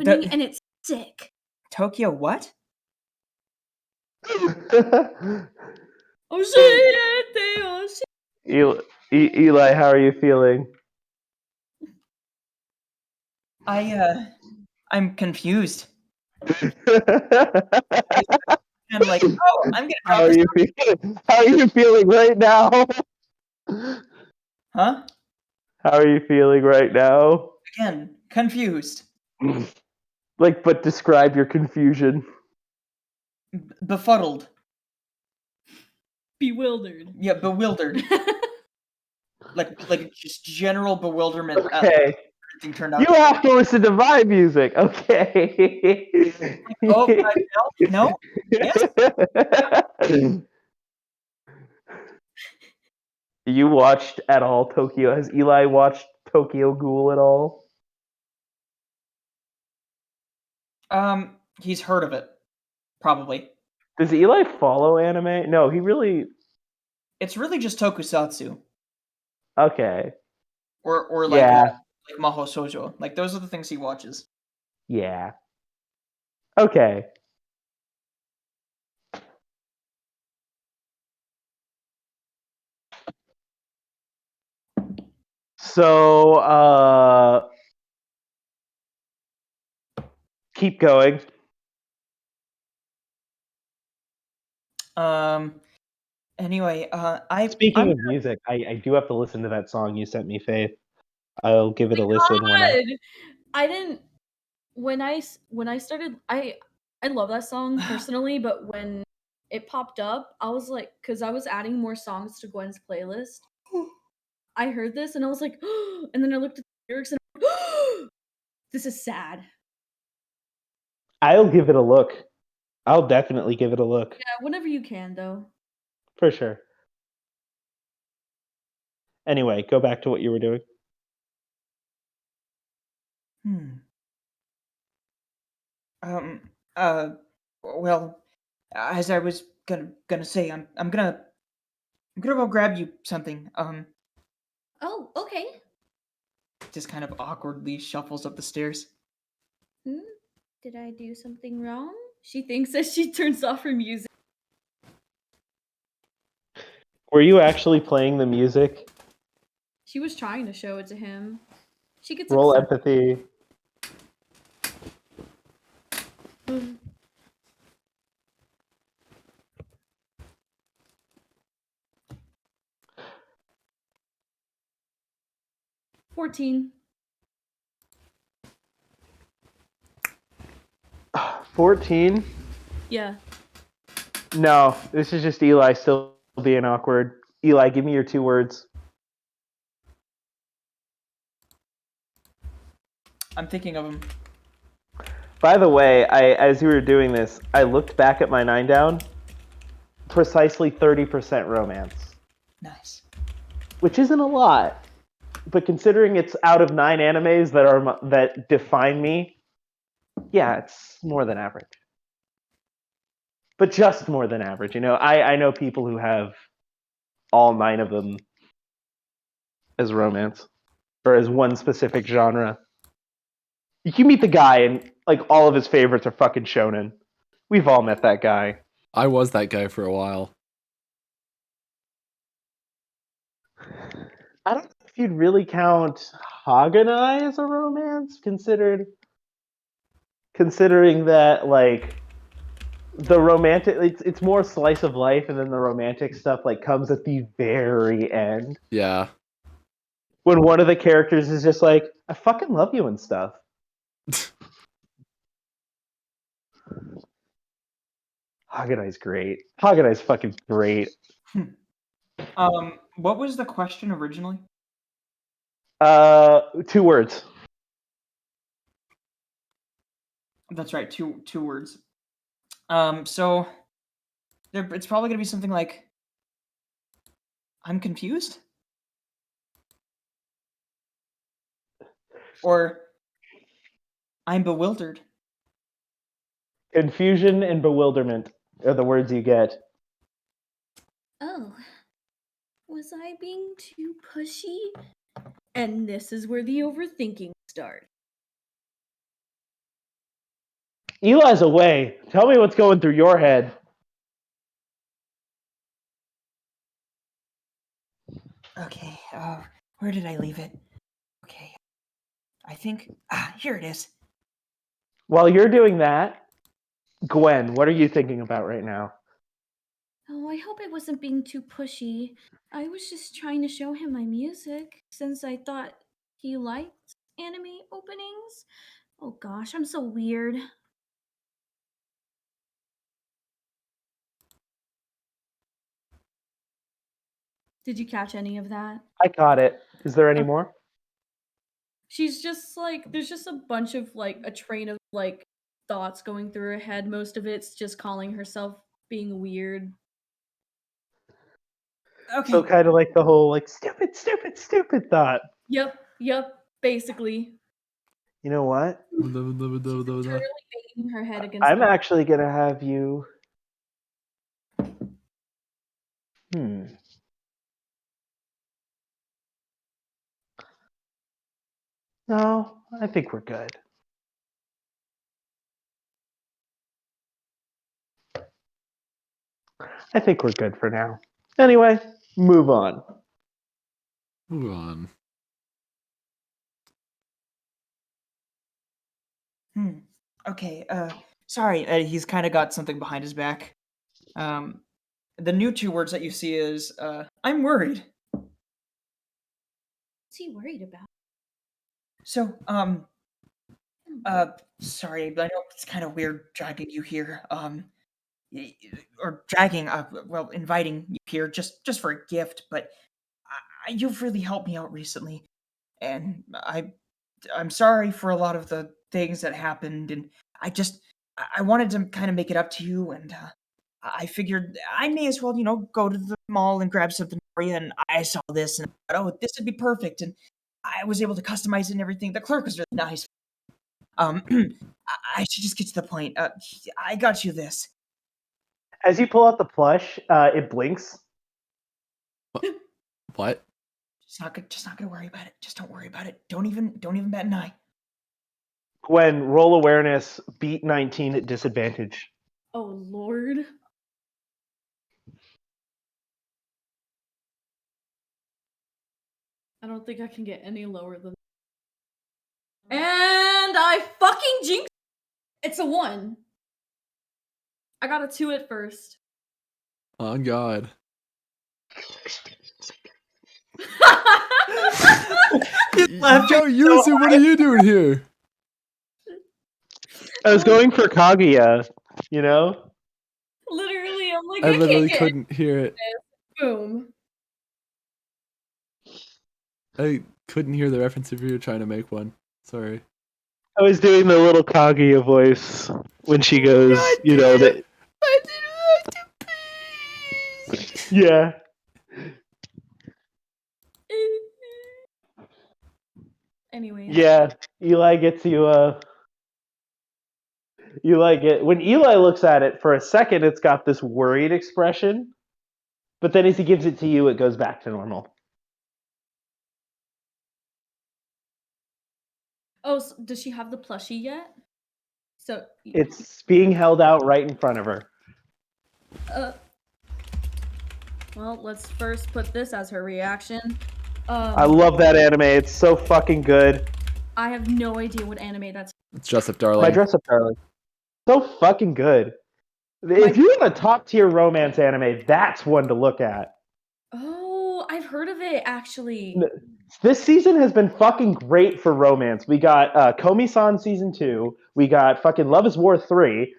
opening, and it's sick. Tokyo what? Oh shit! Eli, how are you feeling? I'm confused. And like, oh, I'm gonna How drop are this. you feeling? How are you feeling right now? Huh? How are you feeling right now? Again, confused. Like, but describe your confusion. Befuddled. Bewildered. Yeah, bewildered. like just general bewilderment. Okay. Everything turned out. You have to listen to my music, okay? Oh, no? Yes? You watched at all Tokyo? Has Eli watched Tokyo Ghoul at all? He's heard of it. Probably. Does Eli follow anime? No, he really. It's really just tokusatsu. Okay. Or like Yeah. like Maho Shoujo. Like those are the things he watches. Yeah. Okay. So, keep going. Anyway, Speaking of music, I do have to listen to that song you sent me, Faith. I'll give it a listen when I didn't when I started I love that song personally, but when it popped up, I was like, because I was adding more songs to Gwen's playlist. I heard this and I was like, and then I looked at the lyrics and I'm like, this is sad. I'll give it a look. I'll definitely give it a look. Yeah, whenever you can, though. For sure. Anyway, go back to what you were doing. Well, as I was gonna say, I'm gonna go grab you something. Oh, okay. Just kind of awkwardly shuffles up the stairs. Did I do something wrong? She thinks as she turns off her music. Were you actually playing the music? She was trying to show it to him. She gets Roll upset. empathy. 14. 14? Yeah. No, this is just Eli still being awkward. Eli, give me your 2 words. I'm thinking of him. By the way, as you were doing this, I looked back at my 9 down. Precisely 30% romance, Nice. which isn't a lot, but considering it's out of 9 animes that define me, yeah, it's more than average. But just more than average. You know, I know people who have all 9 of them as romance or as one specific genre. You can meet the guy and like all of his favorites are fucking shonen. We've all met that guy. I was that guy for a while. I don't know if you'd really count Haganai as a romance, considering that like the romantic it's more slice of life, and then the romantic stuff like comes at the very end Yeah. when one of the characters is just like, I fucking love you and stuff. Haganai's great. Haganai's fucking great. What was the question originally? 2 words. That's right, two words. So it's probably gonna be something like, I'm confused, or I'm bewildered. Confusion and bewilderment are the words you get. Oh, was I being too pushy? And this is where the overthinking starts. Eli's away. Tell me what's going through your head. Okay, where did I leave it? Okay, I think, here it is. While you're doing that, Gwen, what are you thinking about right now? Oh, I hope I wasn't being too pushy. I was just trying to show him my music, since I thought he liked anime openings. Oh gosh, I'm so weird. Did you catch any of that? I caught it. Is there any Okay. more? She's just like, there's just a bunch of like a train of like thoughts going through her head. Most of it's just calling herself being weird. Okay. So kind of like the whole like stupid, stupid, stupid thought. Yep, basically. You know what? Totally banging her head against I'm the actually gonna have you. No, I think we're good. I think we're good for now. Anyway, move on. Move on. Okay, sorry, he's kind of got something behind his back. The new 2 words that you see is, I'm worried. What's he worried about? So, sorry, I know it's kind of weird dragging you here, or dragging, well, inviting you here just for a gift, but you've really helped me out recently, and I'm sorry for a lot of the things that happened, and I wanted to kind of make it up to you, and I figured I may as well, go to the mall and grab something for you, and I saw this, and I thought, oh, this would be perfect, and I was able to customize it and everything. The clerk was really nice. I should just get to the point. I got you this. As you pull out the plush, it blinks. What? Just not gonna worry about it. Just don't worry about it. Don't even bat an eye. Gwen, roll awareness, beat 19 at disadvantage. Oh lord. I don't think I can get any lower than. And I fucking jinxed. It's a 1. I got a 2 at first. Oh God. Yo, Yuzu, what are you doing here? I was going for Kaguya, you know? Literally, I'm like, I I literally can't get couldn't hear it. boom. I couldn't hear the reference if you were trying to make one. Sorry. I was doing the little Kaguya voice when she goes, you know, that. I didn't like to pee. Yeah. Anyways. Yeah. Eli gets you, Eli when Eli looks at it, for a second, it's got this worried expression. But then as he gives it to you, it goes back to normal. Oh, so does she have the plushie yet? So It's being held out right in front of her. Well, let's first put this as her reaction. I love that anime. It's so fucking good. I have no idea what anime that's. It's Dress Up Darling. My Dress Up Darling. So fucking good. If you want a top tier romance anime, that's one to look at. Oh, I've heard of it actually. This season has been fucking great for romance. We got Komi-san season 2. We got fucking Love is War 3.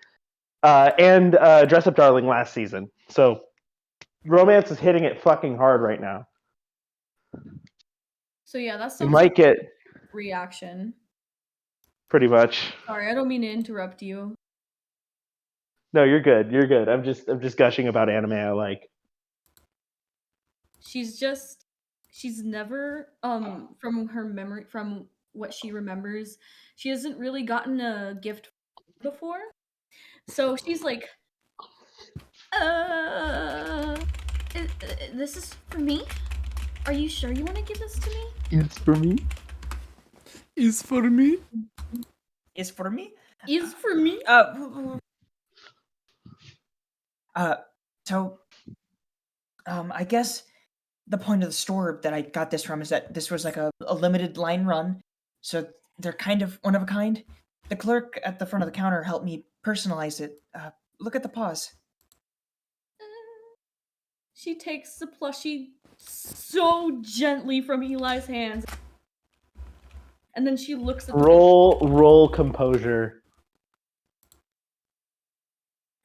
And Dress Up Darling last season. So romance is hitting it fucking hard right now. So yeah, that's You might get reaction. pretty much. Sorry, I don't mean to interrupt you. No, you're good. You're good. I'm just gushing about anime I like. She's never from her memory, from what she remembers, she hasn't really gotten a gift before. So she's like, this is for me? Are you sure you want to give this to me? It's for me. Is for me. Is for me? Is for me? So, I guess the point of the store that I got this from is that this was like a limited line run, so they're kind of one of a kind. The clerk at the front of the counter helped me personalize it. Look at the paws. She takes the plushie so gently from Eli's hands, and then she looks at the Roll composure.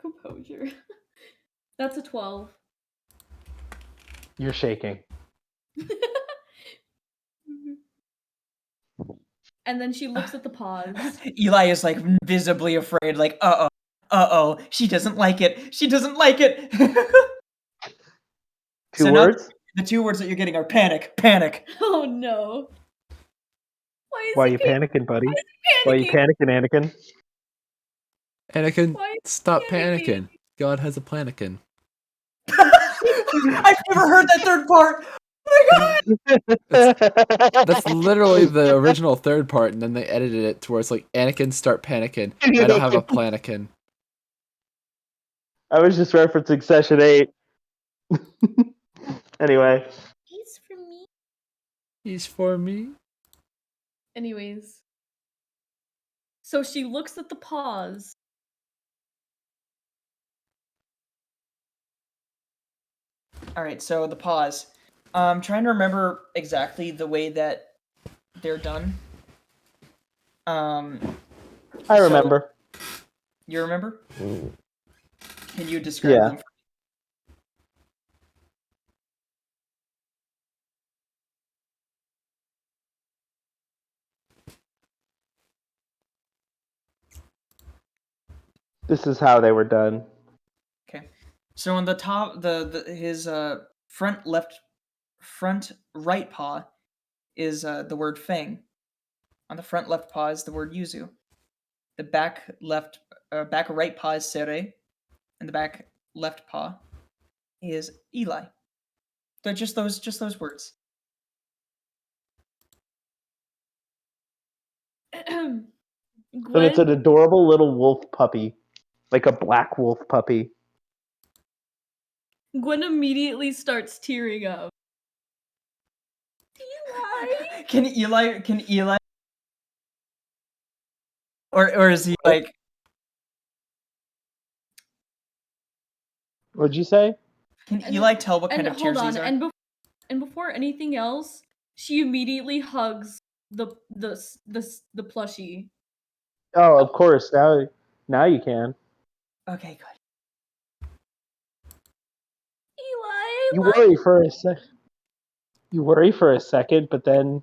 composure. That's a 12. You're shaking. And then she looks at the paws. Eli is like visibly afraid, like, uh-oh, she doesn't like it. She doesn't like it. Two words? The 2 words that you're getting are panic, panic. Oh no. Why are you panicking, buddy? Why are you panicking, Anakin? Anakin, stop panicking. God has a planikin. I've never heard that third part. Oh my god! That's literally the original third part, and then they edited it to where it's like, Anakin, start panicking. I don't have a planikin. I was just referencing session 8. Anyway. He's for me. He's for me. Anyways. So she looks at the paws. Alright, so the paws. I'm trying to remember exactly the way that they're done. I remember. You remember? Can you describe them? This is how they were done. Okay. So on the top, his front right paw is the word fang. On the front left paw is the word yuzu. The back right paw is sere, and the back left paw is Eli. So just those words. And it's an adorable little wolf puppy. Like a black wolf puppy. Gwen immediately starts tearing up. Eli? Can Eli or is he like What'd you say? Can And Eli then- tell what kind of tears these are? And before anything else, she immediately hugs the plushie. Oh, of course. Now you can. Okay, good. Eli, You worry for a sec. You worry for a second, but then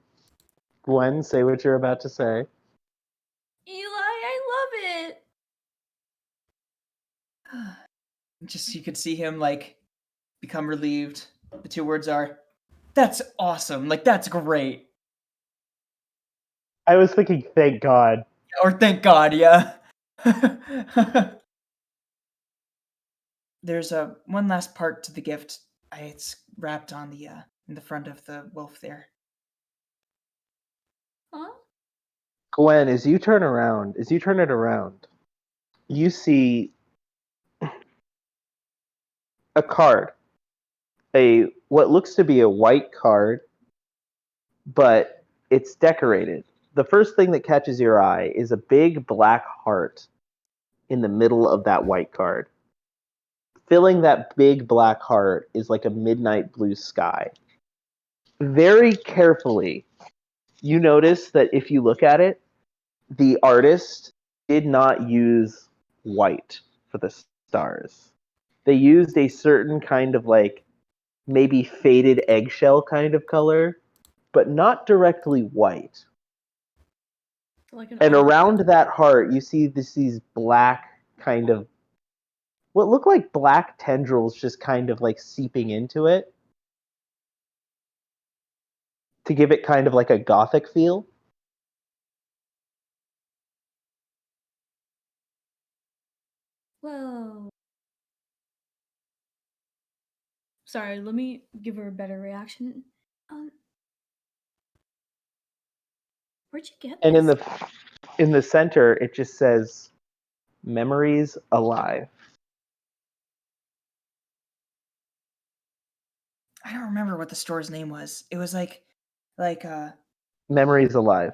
Gwen, say what you're about to say. Eli, I love it. Just you could see him like become relieved. The two words are, "That's awesome!" Like that's great. I was thinking, thank God. Or thank God, yeah. There's one last part to the gift. It's wrapped on the in the front of the wolf there. Huh? Gwen, as you turn it around, you see a card. What looks to be a white card, but it's decorated. The first thing that catches your eye is a big black heart in the middle of that white card. Filling that big black heart is like a midnight blue sky. Very carefully, you notice that if you look at it, the artist did not use white for the stars. They used a certain kind of like maybe faded eggshell kind of color, but not directly white. Like an And ivory. around that heart, you see these black kind of what look like black tendrils just kind of like seeping into it to give it kind of like a gothic feel. Whoa. Sorry, let me give her a better reaction. Where'd you get And this? in the center, it just says "Memories Alive." I don't remember what the store's name was. It was like Memories Alive.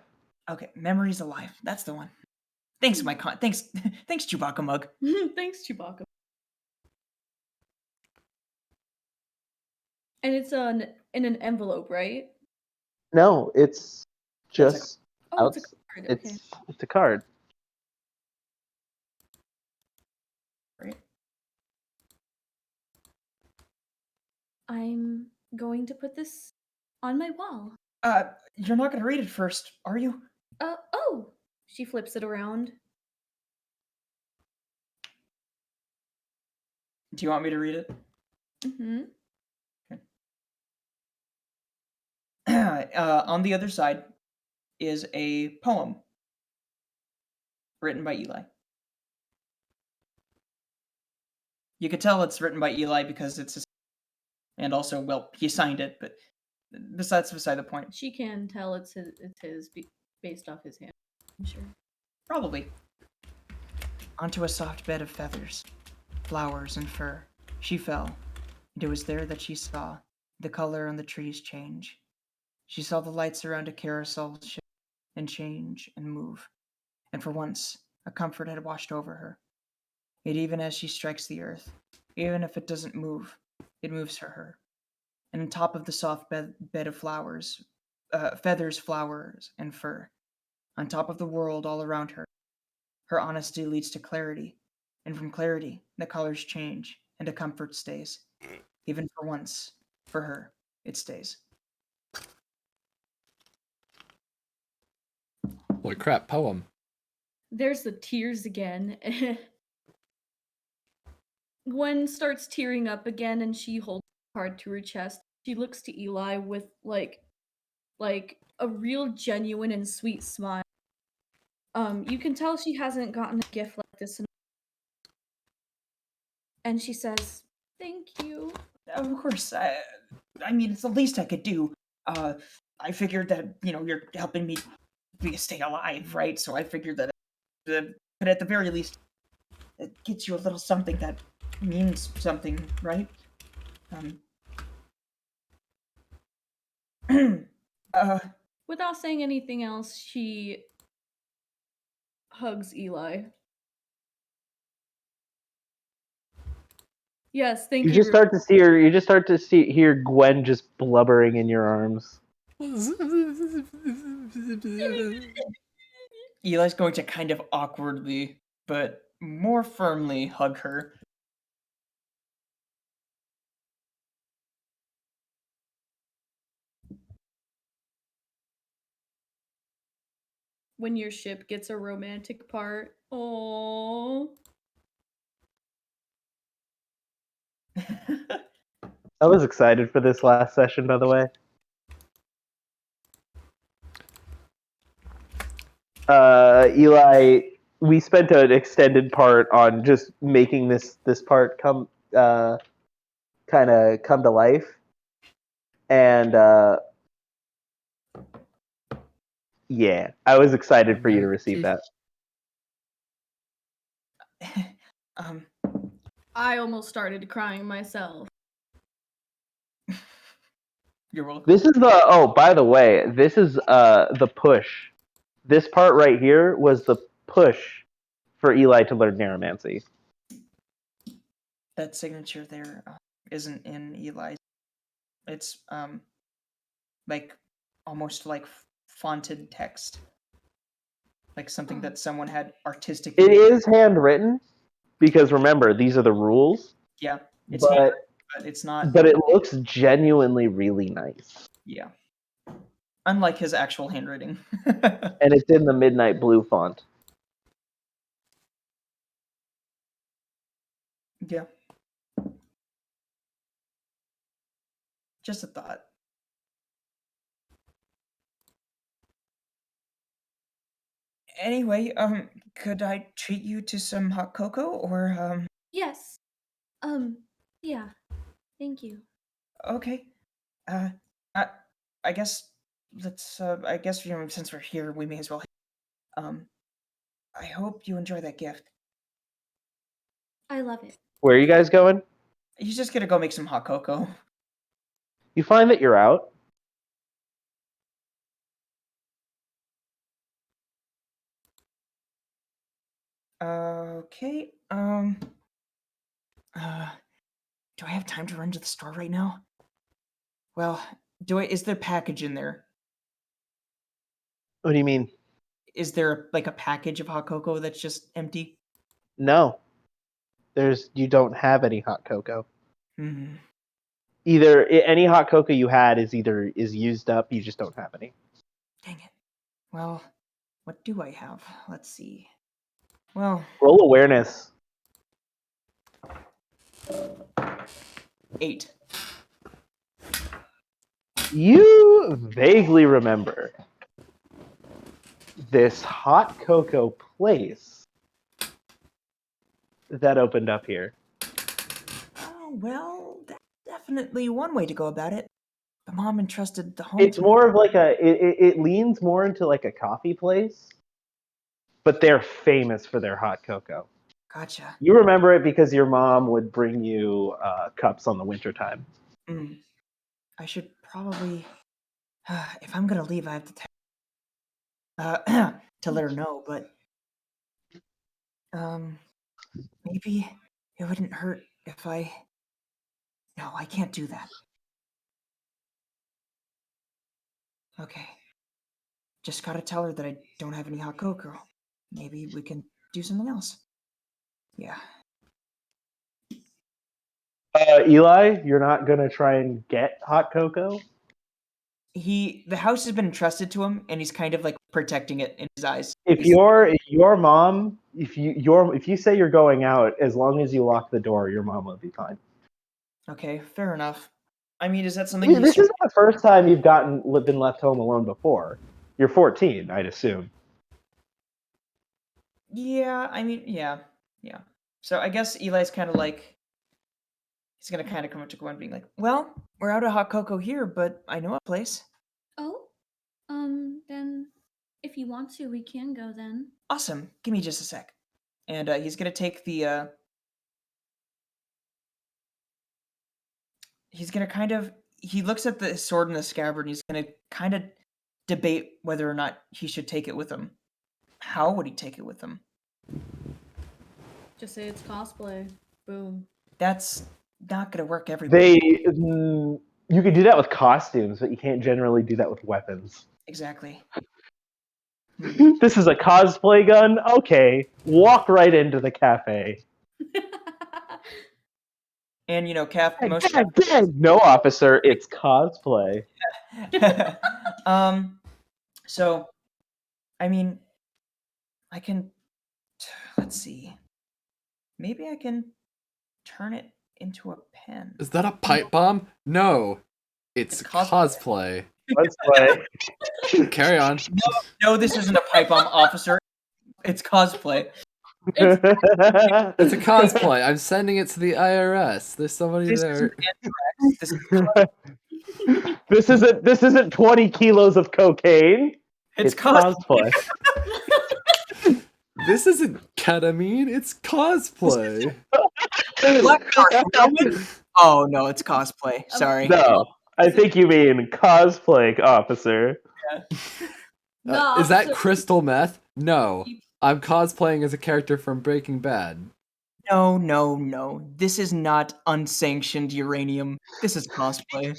okay, Memories Alive. That's the one. Thanks, thanks Chewbacca mug. Thanks, Chewbacca. And it's in an envelope, right? No, it's just Oh, it's a card. Okay. it's a card. Right. I'm going to put this on my wall. You're not gonna read it first, are you? Oh. She flips it around. Do you want me to read it? Mm-hmm. On the other side is a poem written by Eli. You could tell it's written by Eli because it's his, and also, well, he signed it, but that's beside the point. She can tell it's his based off his hand. I'm sure. Probably. Onto a soft bed of feathers, flowers, and fur, she fell, and it was there that she saw the color on the trees change. She saw the lights around a carousel shift and change and move, and for once, a comfort had washed over her. Yet even as she strikes the earth, even if it doesn't move, it moves for her. And on top of the soft bed of flowers, feathers, flowers, and fur, on top of the world all around her, her honesty leads to clarity, and from clarity, the colors change, and a comfort stays. Even for once, for her, it stays. Holy crap, poem. There's the tears again. Gwen starts tearing up again and she holds the card to her chest. She looks to Eli with like a real genuine and sweet smile. You can tell she hasn't gotten a gift like this and she says, "Thank you." Of course, I mean, it's the least I could do. I figured that, you're helping me stay alive, right? So I figured that, but at the very least, it gets you a little something that means something, right? Without saying anything else, she hugs Eli. Yes, thank You you. just start to see her. You just start to hear Gwen just blubbering in your arms. Eli's going to kind of awkwardly, but more firmly hug her. When your ship gets a romantic part. Oh. I was excited for this last session, by the way. Eli, we spent an extended part on just making this part come kind of come to life, and yeah, I was excited for you to receive that. um, I almost started crying myself. you're welcome. This is by the way, this is the push. This part right here was the push for Eli to learn Narramancy. That signature there isn't in Eli's. It's like almost like fonted text, like something that someone had artistically. It is handwritten because remember these are the rules. Yeah, it's but handwritten, but it's not. But it looks genuinely really nice. Yeah, unlike his actual handwriting. And it's in the midnight blue font. Yeah. Just a thought. Anyway, could I treat you to some hot cocoa or Yes. Yeah. Thank you. okay. I I guess let's I guess since we're here we may as well I hope you enjoy that gift. I love it. Where are you guys going? He's just gonna go make some hot cocoa. You find that you're out. Okay. Do I have time to run to the store right now? Well, is there package in there? What do you mean? Is there like a package of hot cocoa that's just empty? No. You don't have any hot cocoa. Hmm. Either any hot cocoa you had is used up, you just don't have any. Dang it. Well, what do I have? Let's see. Well, Roll awareness. 8. You vaguely remember this hot cocoa place that opened up here. Oh, well, that's definitely one way to go about it. The mom entrusted the home It's to more of like it leans more into like a coffee place, but they're famous for their hot cocoa. Gotcha. You remember it because your mom would bring you cups on the wintertime. I should probably, if I'm gonna leave, I have to to let her know. But maybe it wouldn't hurt if I. No, I can't do that. Okay. Just gotta tell her that I don't have any hot cocoa. Maybe we can do something else. Yeah. Eli, you're not gonna try and get hot cocoa? The house has been entrusted to him, and he's kind of like protecting it in his eyes. If your mom, if you say you're going out, as long as you lock the door, your mom will be fine. Okay, fair enough. I mean, is that something? This isn't the first time you've been left home alone before. You're 14, I'd assume. Yeah, I mean, yeah. So I guess Eli's kind of like, he's gonna kind of come up to Gwen, being like, "Well, we're out of hot cocoa here, but I know a place." Oh? Then if you want to, we can go then. Awesome. Give me just a sec. And he's gonna take the. He's gonna kind of. He looks at the sword in the scabbard, and he's gonna kind of debate whether or not he should take it with him. How would he take it with him? Just say it's cosplay. Boom. That's not gonna work everywhere. You could do that with costumes, but you can't generally do that with weapons. Exactly. This is a cosplay gun? Okay. Walk right into the cafe. And most No, officer, it's cosplay. So, I mean, I can. Let's see. Maybe I can turn it into a pen. Is that a pipe bomb? No. It's It's cosplay. cosplay. Cosplay. Carry on. No, this isn't a pipe bomb, officer. It's cosplay. It's a cosplay. I'm sending it to the IRS. There's somebody This there. isn't anthrax. This isn't 20 kilos of cocaine. It's cosplay. This isn't ketamine. It's cosplay. Oh no, it's cosplay. Sorry. No, I think you mean cosplay, officer. No, Is that so- crystal meth? No. I'm cosplaying as a character from Breaking Bad. No. This is not unsanctioned uranium. This is cosplay.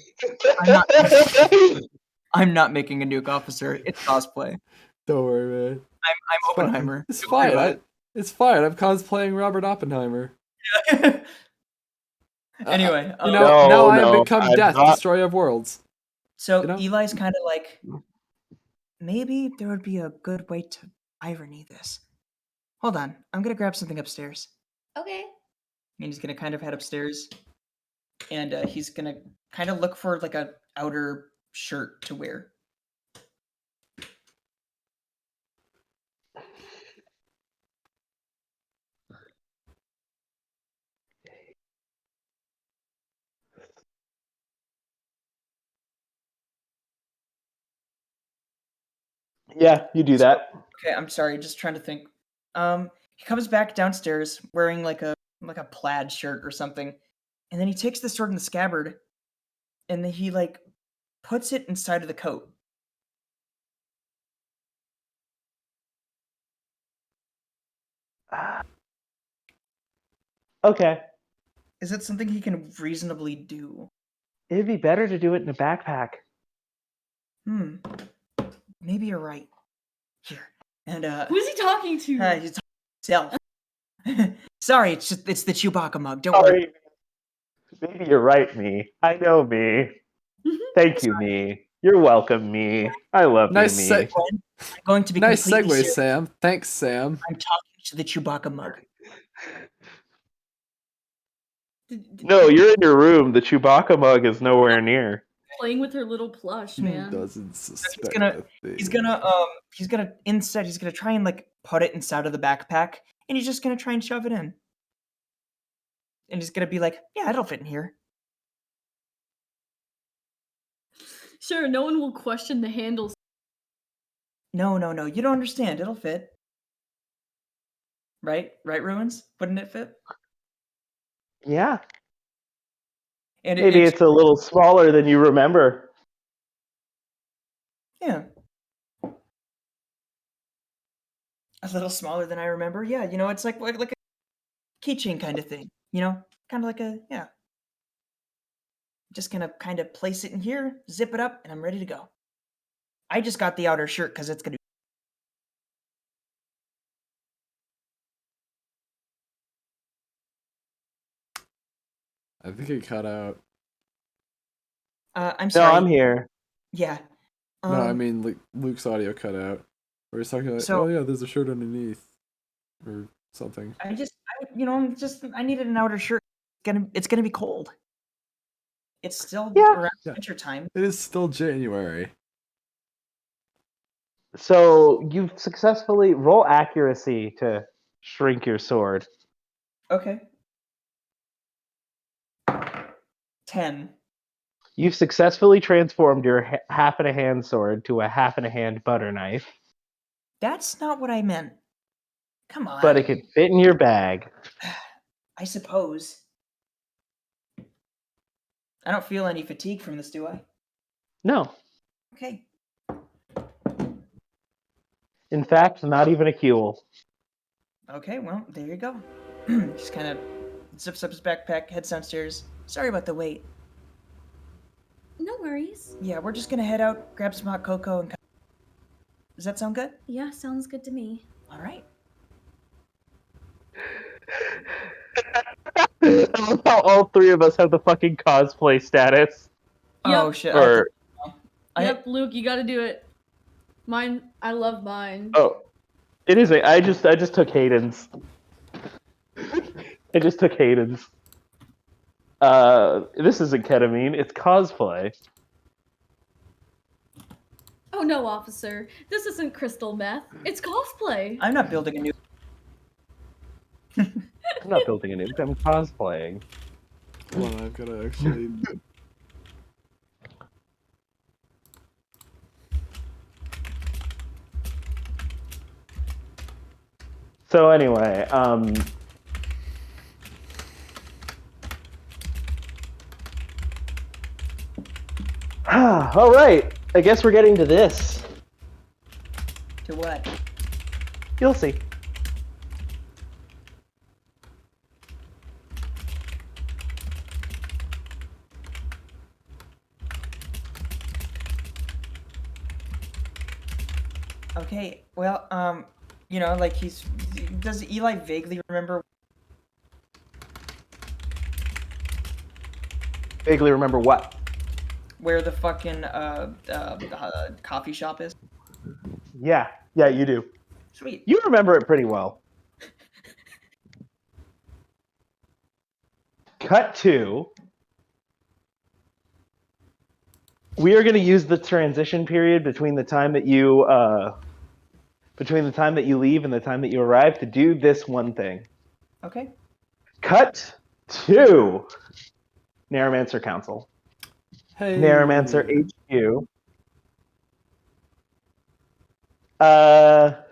I'm not making a nuke, officer. It's cosplay. Don't worry, man. I'm Oppenheimer. It's fine. It's fine. I'm cosplaying Robert Oppenheimer. Anyway, now I have no, become I'm Death, not. Destroyer of Worlds. so you know? Eli's kind of like, maybe there would be a good way to irony this. Hold on, I'm gonna grab something upstairs. Okay. And he's gonna kind of head upstairs, and he's gonna kind of look for like a outer shirt to wear. Yeah, you do that. Okay, I'm sorry, just trying to think. He comes back downstairs wearing like a plaid shirt or something, and then he takes the sword in the scabbard, and then he like puts it inside of the coat. Okay. Is it something he can reasonably do? It'd be better to do it in a backpack. Maybe you're right. Here. And Who's he talking to? he's talking to himself. Sorry, it's the Chewbacca mug. Don't worry. Sorry. Maybe you're right, me. I know me. Thank you, me. You're welcome, me. I love Nice you, me. I'm going to be Nice completely segue, serious. Sam. Thanks, Sam. I'm talking to the Chewbacca mug. No, you're in your room. The Chewbacca mug is nowhere near. Playing with her little plush, man. Doesn't suspect gonna- a thing. He's gonna try and like put it inside of the backpack, and he's just gonna try and shove it in. And he's gonna be like, yeah, it'll fit in here. Sure, no one will question the handles. No, you don't understand. It'll fit. Right, Ruins? Wouldn't it fit? Yeah. And Maybe it's a little smaller than you remember. yeah. A little smaller than I remember. Yeah, it's like a keychain kind of thing. Kind of like yeah. Just gonna kind of place it in here, zip it up, and I'm ready to go. I just got the outer shirt because it's gonna. I think it cut out. I'm No, sorry. I'm here. Yeah. No, I mean like Luke's audio cut out. Where he's talking like, So- oh yeah, there's a shirt underneath, or something. I needed an outer shirt. It's gonna be cold. It's still around Yeah. winter time. It is still January. So you've successfully roll accuracy to shrink your sword. Okay. 10. You've successfully transformed your half and a hand sword to a half and a hand butter knife, That's not what I meant. Come on. but it could fit in your bag. I suppose. I don't feel any fatigue from this, do I? No, Okay. in fact, not even a Huel. Okay, well, there you go. Just kind of zips up his backpack, heads downstairs, Sorry about the wait. No worries. Yeah, we're just gonna head out, grab some hot cocoa, and. Does that sound good? Yeah, sounds good to me. All right. I love how all three of us have the fucking cosplay status. Oh Yep. shit. Or Yep, Luke, you gotta do it. Mine, I love mine. oh, it is. I just took Hayden's. I just took Hayden's. This isn't ketamine. It's cosplay. Oh no, officer. This isn't crystal meth. It's cosplay. I'm not building a new. I'm not building a nuke. I'm cosplaying. Hold on, I've got to actually. So anyway, all right. I guess we're getting to this. To what? You'll see. Okay. Well, like does Eli vaguely remember Vaguely remember what? where the fucking coffee shop is? Yeah, you do. Sweet. You remember it pretty well. Cut to. We are going to use the transition period between the time that you leave and the time that you arrive to do this one thing. Okay. Cut to Narramancy Council. Hey. Narramancer HQ.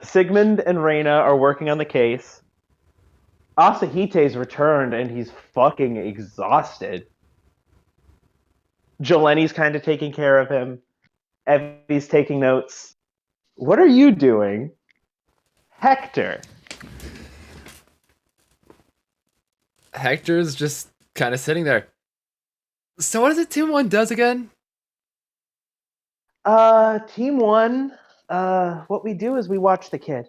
Sigmund and Reyna are working on the case. Asahite's returned and he's fucking exhausted. Jeleni's kind of taking care of him. Evie's taking notes. What are you doing? Hector. Hector's just kind of sitting there. So what is it Team 1 does again? Team 1, what we do is we watch the kid.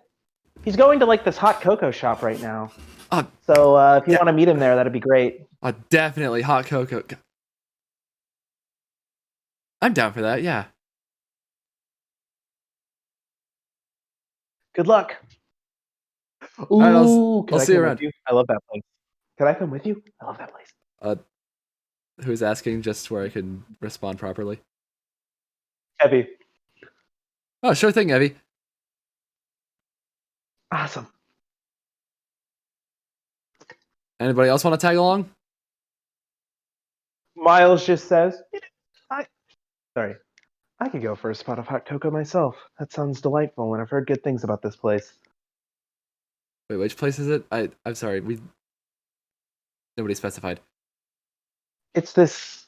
He's going to like this hot cocoa shop right now. So if you want to meet him there, that'd be great. Definitely hot cocoa. I'm down for that, yeah. Good luck. Ooh, right, I'll can I see you come around. with you? I love that place. Can I come with you? I love that place. Who's asking just where I can respond properly? Evie. Oh, sure thing, Evie. Awesome. Anybody else want to tag along? Miles just says, I could go for a spot of hot cocoa myself. That sounds delightful, and I've heard good things about this place. Wait, which place is it? I'm sorry, nobody specified. It's this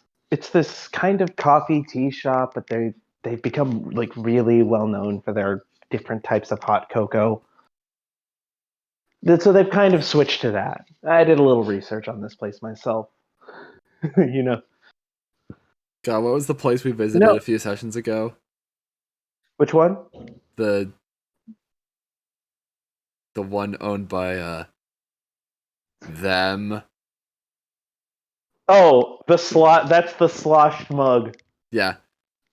kind of coffee tea shop, but they've become like really well known for their different types of hot cocoa. So they've kind of switched to that. I did a little research on this place myself. You know. God, what was the place we visited a few sessions ago? Which one? The one owned by them. Oh, that's the sloshed mug. Yeah.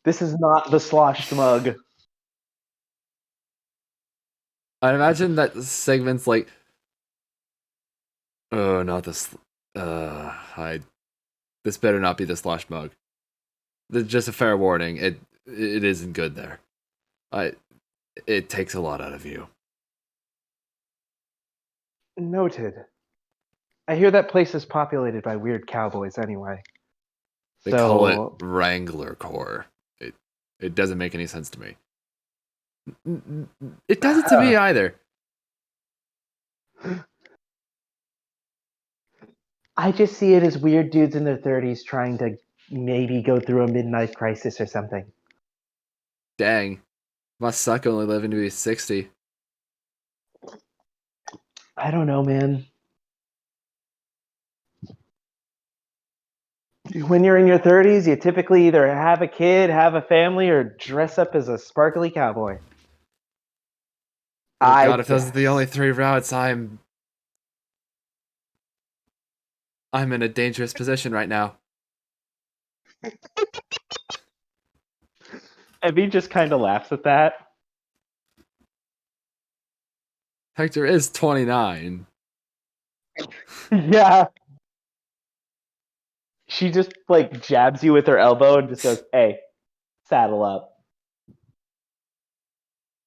This is not the sloshed mug. I imagine that segment's like, oh, not this. This better not be the slosh mug. Just a fair warning. It isn't good there. It takes a lot out of you. Noted. I hear that place is populated by weird cowboys anyway. They call it Wrangler Corps. It doesn't make any sense to me. It doesn't to me either. I just see it as weird dudes in their 30s trying to maybe go through a midlife crisis or something. Dang. Must suck only living to be 60. I don't know, man. When you're in your 30s, you typically either have a kid, have a family, or dress up as a sparkly cowboy. Oh I god, if those are the guess. only 3 routes, I'm in a dangerous position right now. Evie just kind of laughs at that. Hector is 29. Yeah. She just like jabs you with her elbow and just goes, "Hey, saddle up."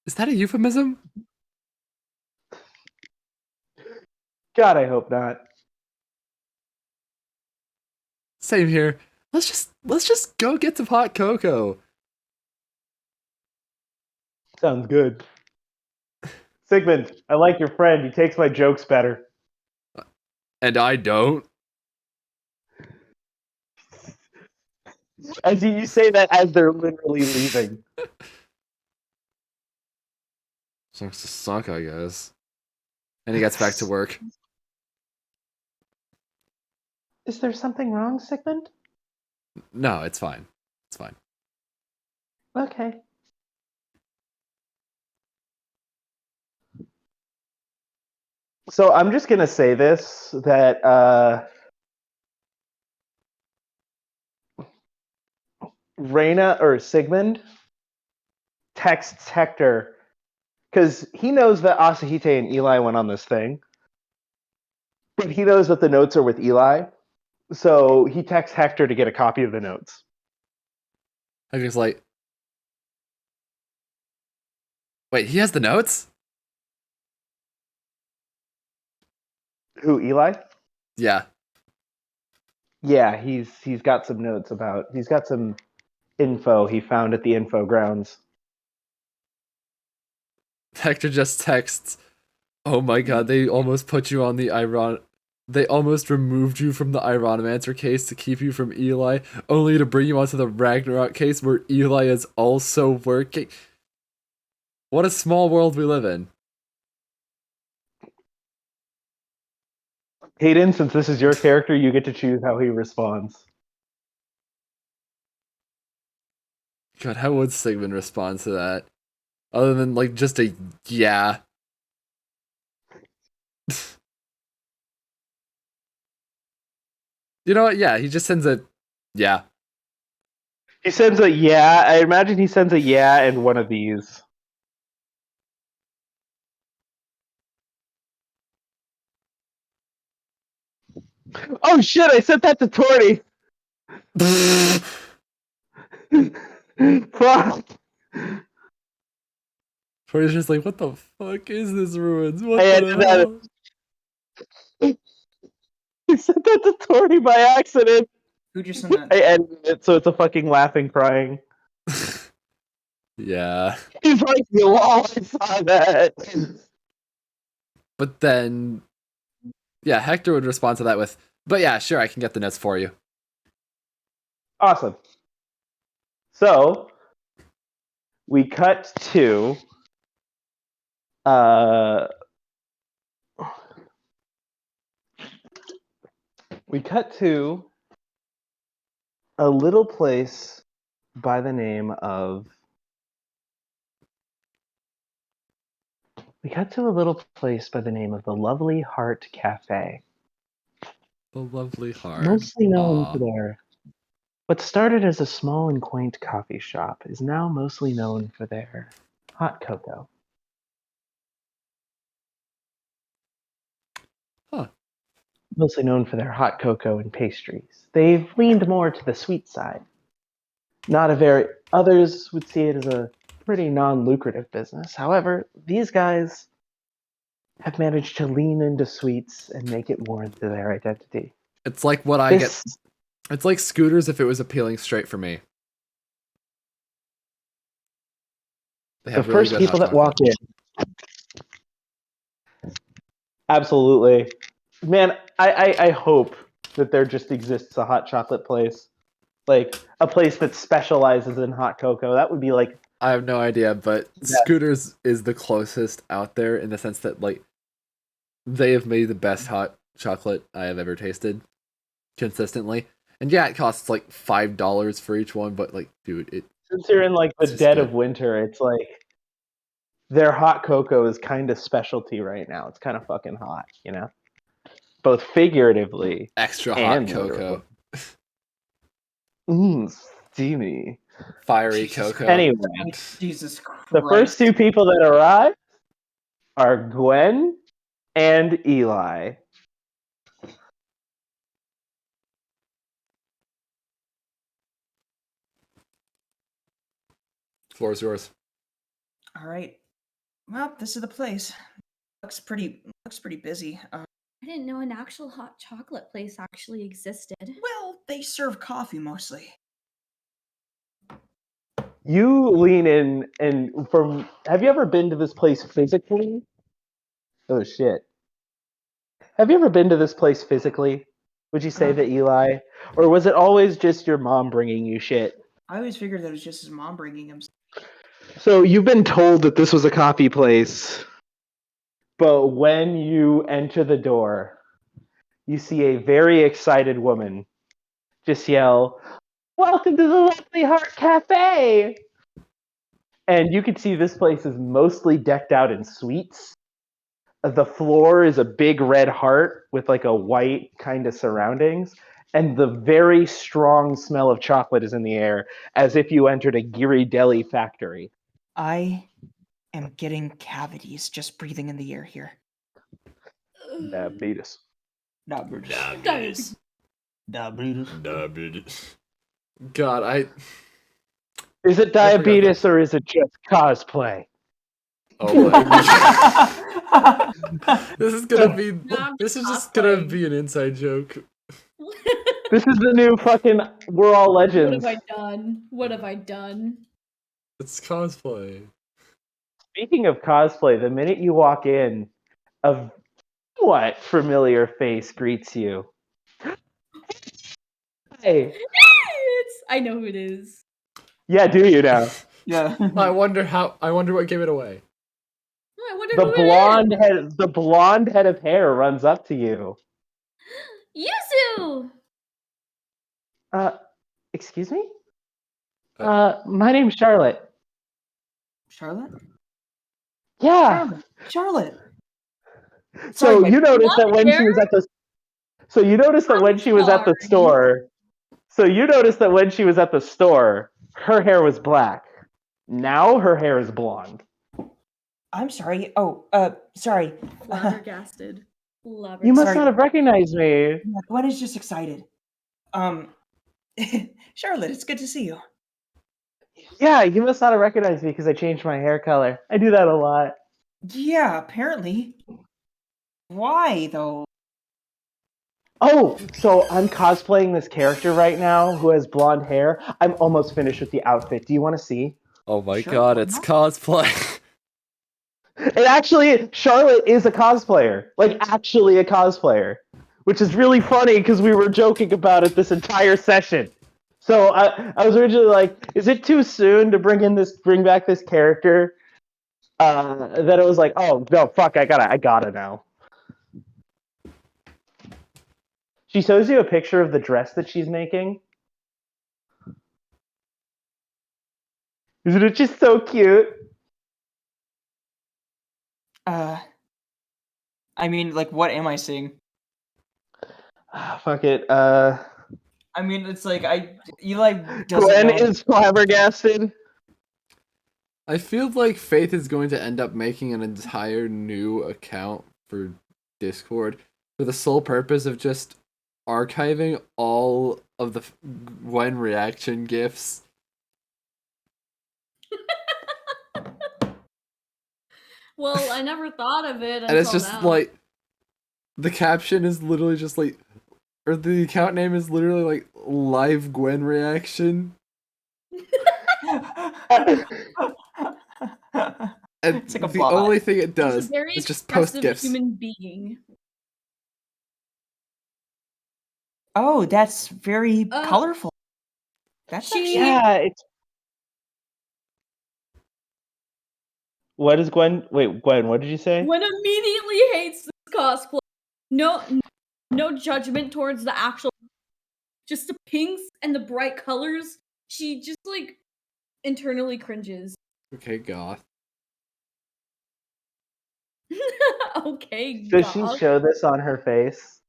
Is that a euphemism? God, I hope not. Same here. Let's just go get some hot cocoa. Sounds good. Sigmund, I like your friend. He takes my jokes better. And I don't. As you say that as they're literally leaving. Sucks to suck, I guess. And he gets back to work. Is there something wrong, Sigmund? No, it's fine. It's fine. Okay. So I'm just gonna say this that Reyna or Sigmund texts Hector because he knows that Asahite and Eli went on this thing, but he knows that the notes are with Eli, so he texts Hector to get a copy of the notes. Hector's like, wait, he has the notes? Who, Eli? Yeah. Yeah, he's got some notes about. He's got some info he found at the info grounds. Hector just texts, oh my god, they almost put you on the they almost removed you from the Ironimancer case to keep you from Eli, only to bring you onto the Ragnarok case where Eli is also working. What a small world we live in. Hayden, since this is your character, you get to choose how he responds. God, how would Sigmund respond to that? Other than, like, just a yeah. You know what? Yeah, he just sends a yeah. He sends a yeah. I imagine he sends a yeah and one of these. Oh shit! I sent that to Torty. Fuck. Tori's just like, what the fuck is this ruins? What I the edited that. hell? I sent that to Torty by accident. Who just sent that? I edited it so it's a fucking laughing crying. Yeah. He's like, yo, I saw that. But then, yeah, Hector would respond to that with, but yeah, sure, I can get the notes for you. Awesome. So we cut to a little place by the name of the Lovely Heart Cafe. The Lovely Heart. Mostly known Aw. for their what started as a small and quaint coffee shop is now mostly known for their hot cocoa. Huh. Mostly known for their hot cocoa and pastries. They've leaned more to the sweet side. Others would see it as a pretty non-lucrative business. However, these guys have managed to lean into sweets and make it more into their identity. It's like what I get. It's like Scooters if it was appealing straight for me. They The have really first good people hot that walk chocolate. in. Absolutely. Man, I hope that there just exists a hot chocolate place. Like, a place that specializes in hot cocoa. That would be like... I have no idea, but Yeah. Scooters is the closest out there in the sense that, like, they have made the best hot chocolate I have ever tasted consistently. And yeah, it costs like $5 for each one, but like, dude, Since you're in like the It's just dead good. of winter, it's like their hot cocoa is kind of specialty right now. It's kind of fucking hot, you know, both figuratively extra hot and cocoa, steamy. fiery Jesus cocoa. Anyway, Jesus Christ. the first two people that arrive are Gwen and Eli. Floor is yours. All right. Well, this is the place. Looks pretty busy. I didn't know an actual hot chocolate place actually existed. Well, they serve coffee mostly. You lean in, and have you ever been to this place physically? Oh shit. Have you ever been to this place physically? Would you say that, Eli? Or was it always just your mom bringing you shit? I always figured that it was just his mom bringing him. So you've been told that this was a coffee place, but when you enter the door, you see a very excited woman just yell, "Welcome to the Lovely Heart Cafe!" And you can see this place is mostly decked out in sweets. The floor is a big red heart with like a white kind of surroundings. And the very strong smell of chocolate is in the air, as if you entered a Giri Deli factory. I am getting cavities just breathing in the air here. Diabetes. Diabetes. God, Is it diabetes or is it just cosplay? oh my god. This is just gonna Cosplaying. be an inside joke. This is the new fucking We're All What Legends. have I done? What have I done? It's cosplay. Speaking of cosplay, the minute you walk in, a somewhat familiar face greets you. Hey. I know who it is. Yeah, do you now? Yeah. I wonder what gave it away. I wonder The who blonde head of hair runs up to you. it is. Yuzu! Excuse me? My name's Charlotte. Charlotte? Yeah. Charlotte. So Sorry, you noticed that when hair? she was at the So you noticed that when she was at the store. So you noticed that when she was at the store, her hair was black. Now her hair is blonde. I'm sorry. Oh, sorry. Flabbergasted. You must Sorry. not have recognized me. Gwen is just excited. Charlotte, it's good to see you. Yeah, you must not have recognized me because I changed my hair color. I do that a lot. Yeah, apparently. Why, though? Oh, so I'm cosplaying this character right now who has blonde hair. I'm almost finished with the outfit. Do you want to see? Oh my Sure, god, why it's not? cosplay. And actually, Charlotte is a cosplayer. Like, actually a cosplayer. Which is really funny because we were joking about it this entire session. So I was originally like, is it too soon to bring back this character? That it was like, oh no, fuck, I gotta now. She shows you a picture of the dress that she's making. Isn't it just so cute? I mean, like, what am I seeing? Fuck it. I mean, it's like, Eli doesn't Gwen know. is flabbergasted. I feel like Faith is going to end up making an entire new account for Discord for the sole purpose of just archiving all of the Gwen reaction gifs. Well, I never thought of it. And it's until just now. like the caption is literally just like, or the account name is literally like live Gwen reaction. And It's like a the plot. only thing it He's does a very is just post expressive gifs. human being. Oh, that's very colorful. That's she- actually... Yeah, it's. What is Gwen? Wait, Gwen, what did you say? Gwen immediately hates this cosplay. No judgment towards the actual. just the pinks and the bright colors, she just like internally cringes. Okay, goth. Okay, Does she goth. show this on her face?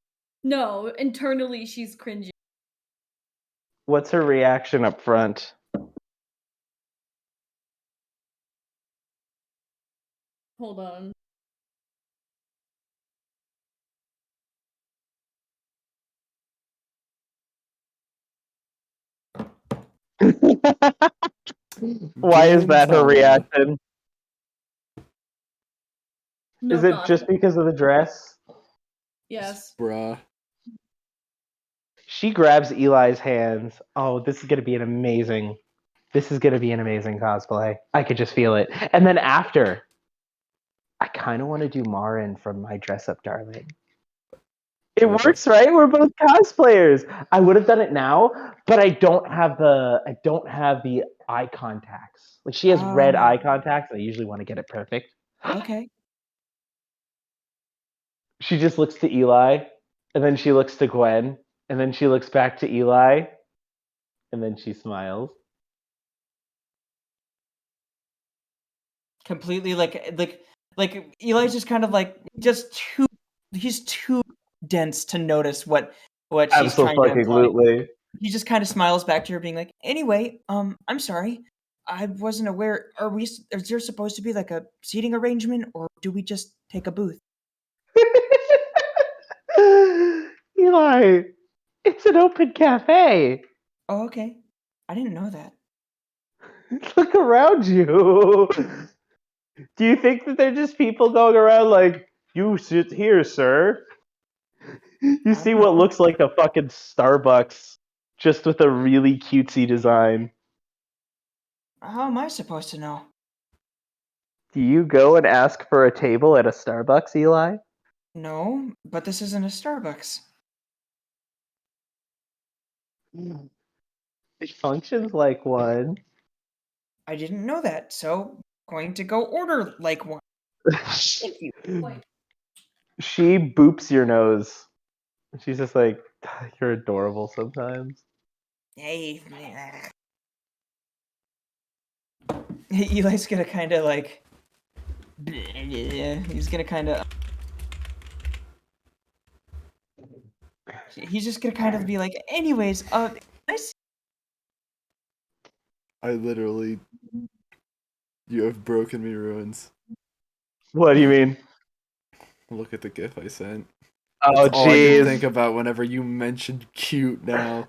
No, internally she's cringing. What's her reaction up front? Hold on. Why is that her Gonzalo. reaction? No, Is it goth. just because of the dress? Yes. Bruh. She grabs Eli's hands. Oh, this is gonna be an amazing. This is gonna be an amazing cosplay. I could just feel it. And then after, I kind of want to do Marin from My Dress Up Darling. It works, right? We're both cosplayers. I would have done it now, but I don't have the eye contacts. Like she has red eye contacts. I usually want to get it perfect. Okay. She just looks to Eli, and then she looks to Gwen, and then she looks back to Eli, and then she smiles. Completely like Eli's just kind of like he's too dense to notice what she's trying to imply. Absolutely. He just kind of smiles back to her, being like, "Anyway, I'm sorry, I wasn't aware. Is there supposed to be like a seating arrangement, or do we just take a booth?" Eli, it's an open cafe. Oh, okay. I didn't know that. Look around you. Do you think that they're just people going around like, you sit here, sir? You see what looks like a fucking Starbucks, just with a really cutesy design. How am I supposed to know? Do you go and ask for a table at a Starbucks, Eli? No, but this isn't a Starbucks. It functions like one. I didn't know that, so going to go order like one. Thank you. She boops your nose. She's just like, you're adorable sometimes. Hey. Eli's gonna kind of like. He's gonna kind of. He's just gonna kind of be like, anyways, nice. I literally. You have broken me, Ruins. What do you mean? Look at the gif I sent. Oh, That's all I can jeez. think about whenever you mentioned cute now.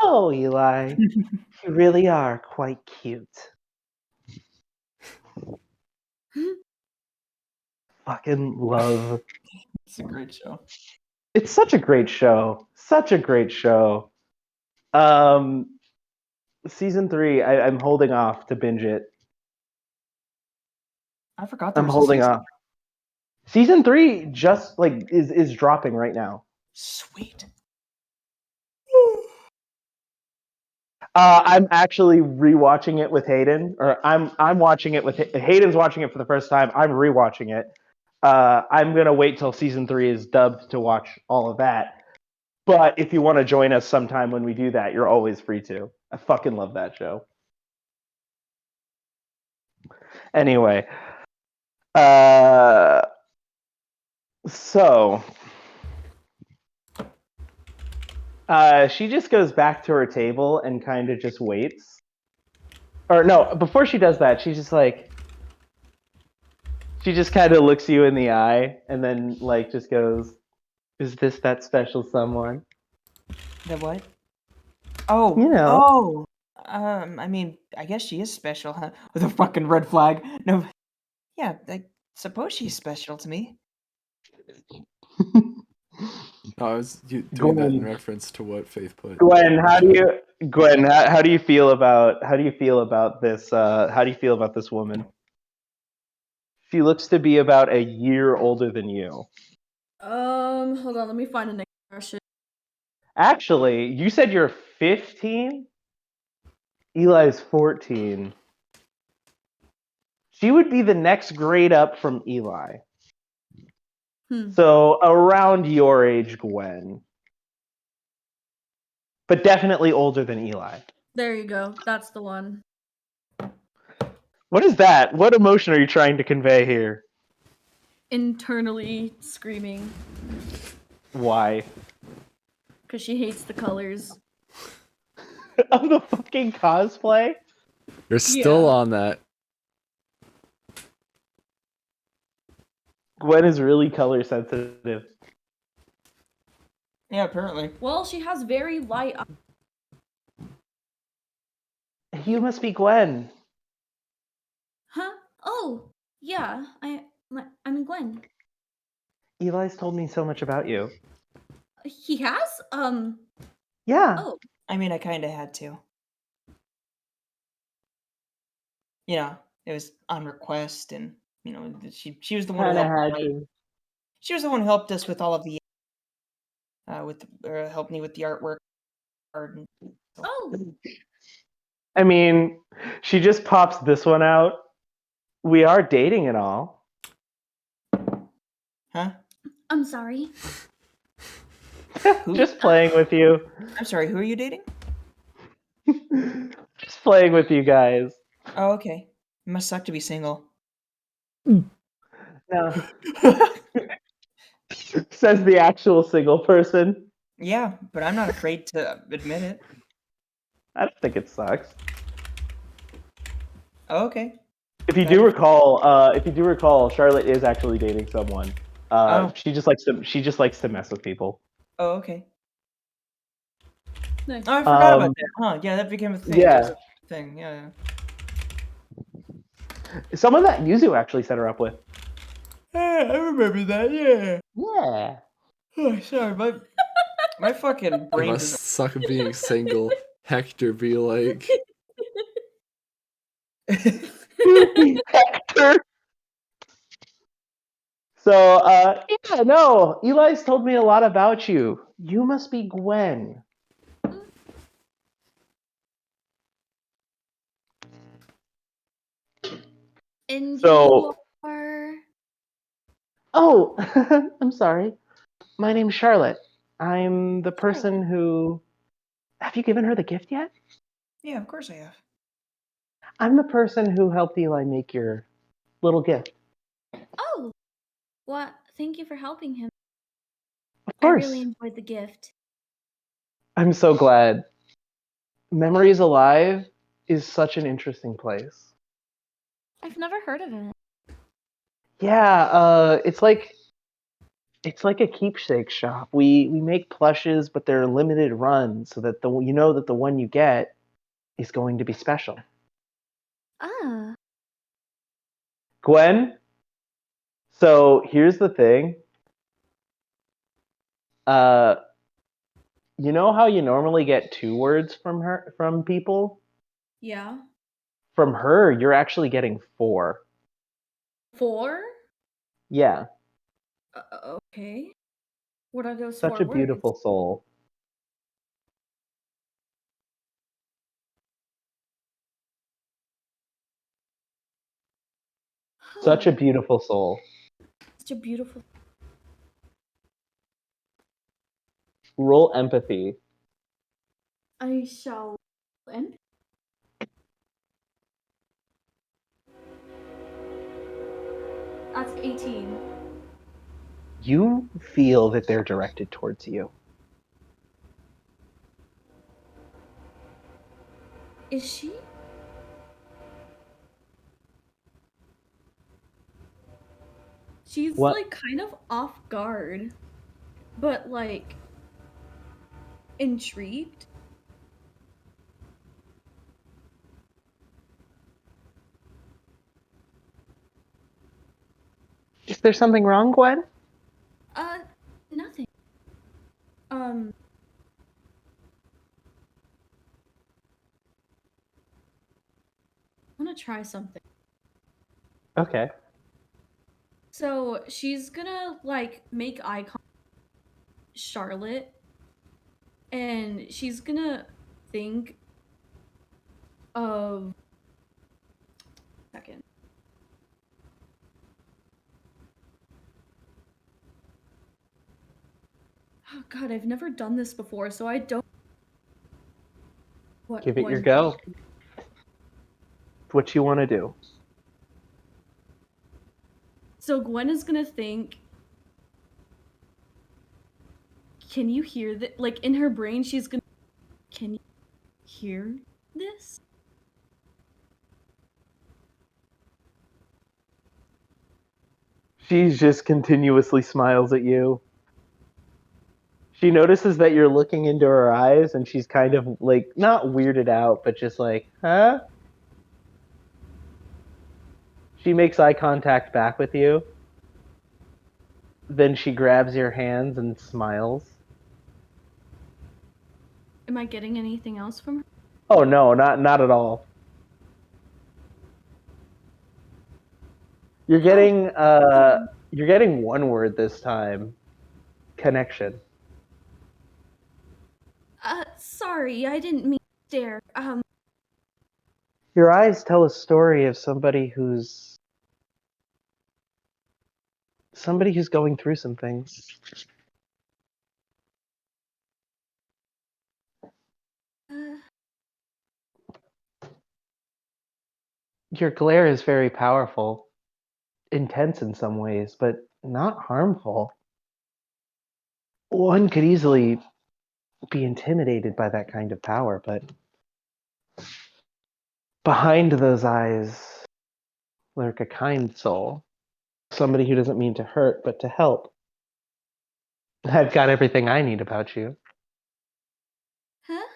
Oh, Eli. You really are quite cute. Fucking love. It's a great show. It's such a great show. Such a great show. Season 3, I'm holding off to binge it. I forgot there I'm was a holding season. off. Season 3 just like is dropping right now. Sweet. I'm actually rewatching it with Hayden, or I'm watching it with Hayden's watching it for the first time. I'm rewatching it. I'm gonna wait till season 3 is dubbed to watch all of that. But if you want to join us sometime when we do that, you're always free to. I fucking love that show. Anyway, so she just goes back to her table and kind of just waits. Or no, before she does that, she's just like, she just kind of looks you in the eye and then like just goes, "Is this that special someone?" The what? Oh, You know. Oh. I mean, I guess she is special, huh? With a fucking red flag. No. Yeah, I suppose she's special to me. I was doing that in Gwen. reference to what Faith put. Gwen, how do you feel about this? How do you feel about this woman? She looks to be about a year older than you. Hold on, let me find an expression. Actually, you said you're 15? Eli's 14. She would be the next grade up from Eli. So around your age, Gwen. but definitely older than Eli. There you go. That's the one. What is that? What emotion are you trying to convey here? Internally screaming Why? because she hates the colors. Of the fucking cosplay? You're still Yeah. on that. Gwen is really color sensitive. Yeah, apparently. Well, she has very light eyes. You must be Gwen. Huh? Oh, yeah. I'm Gwen. Eli's told me so much about you. He has? Yeah. Oh. I mean, I kind of had to. You know, it was on request, and you know, she was the one who Kinda helped. had to. She was the one who helped us with all of the helped me with the artwork. Oh. I mean, she just pops this one out. We are dating and all. Huh? I'm sorry. Just playing with you. I'm sorry. Who are you dating? Just playing with you guys. Oh, okay. It must suck to be single. No. Says the actual single person. Yeah, but I'm not afraid to admit it. I don't think it sucks. Oh, okay. If you do recall, Charlotte is actually dating someone. Oh. She just likes to mess with people. Oh, okay. Nice. Oh, I forgot about that. Huh? Yeah, that became a thing. Yeah. That was a thing. Yeah. Someone that Yuzu actually set her up with. Yeah, I remember that. Yeah. Yeah. Oh, sorry, my fucking It brain must is. suck being single. Hector be like, Hector. So, yeah, no. Eli's told me a lot about you. You must be Gwen. And So- you are... Oh, I'm sorry. My name's Charlotte. I'm the person who. Have you given her the gift yet? Yeah, of course I have. I'm the person who helped Eli make your little gift. Oh. Well, thank you for helping him. Of I course. really enjoyed the gift. I'm so glad. Memories Alive is such an interesting place. I've never heard of it. Yeah, it's like a keepsake shop. We make plushes, but they're limited run, so that the one you get is going to be special. Ah. Gwen. So here's the thing. You know how you normally get 2 words from people? Yeah. From her, you're actually getting 4. 4? Yeah, Okay. What are those such 4 a beautiful soul. words? Such a beautiful soul. Such a beautiful... Roll empathy. I shall end. That's 18. You feel that they're directed towards you. Is she? She's What? like kind of off guard, but like intrigued. Is there something wrong, Gwen? Nothing. I want to try something. Okay. So she's gonna like make eye contact with Charlotte, and she's gonna think of second. Oh God, I've never done this before, so I don't. Give it your go. What you want to do. So Gwen is gonna think, can you hear that? Like, in her brain, she's gonna, can you hear this? She just continuously smiles at you. She notices that you're looking into her eyes, and she's kind of like, not weirded out, but just like, huh? She makes eye contact back with you. Then she grabs your hands and smiles. Am I getting anything else from her? Oh no, not at all. You're getting one word this time. Connection. Sorry, I didn't mean to stare. Your eyes tell a story of somebody who's going through some things. Your glare is very powerful, intense in some ways, but not harmful. One could easily be intimidated by that kind of power, but behind those eyes lurk a kind soul. Somebody who doesn't mean to hurt, but to help. I've got everything I need about you. Huh?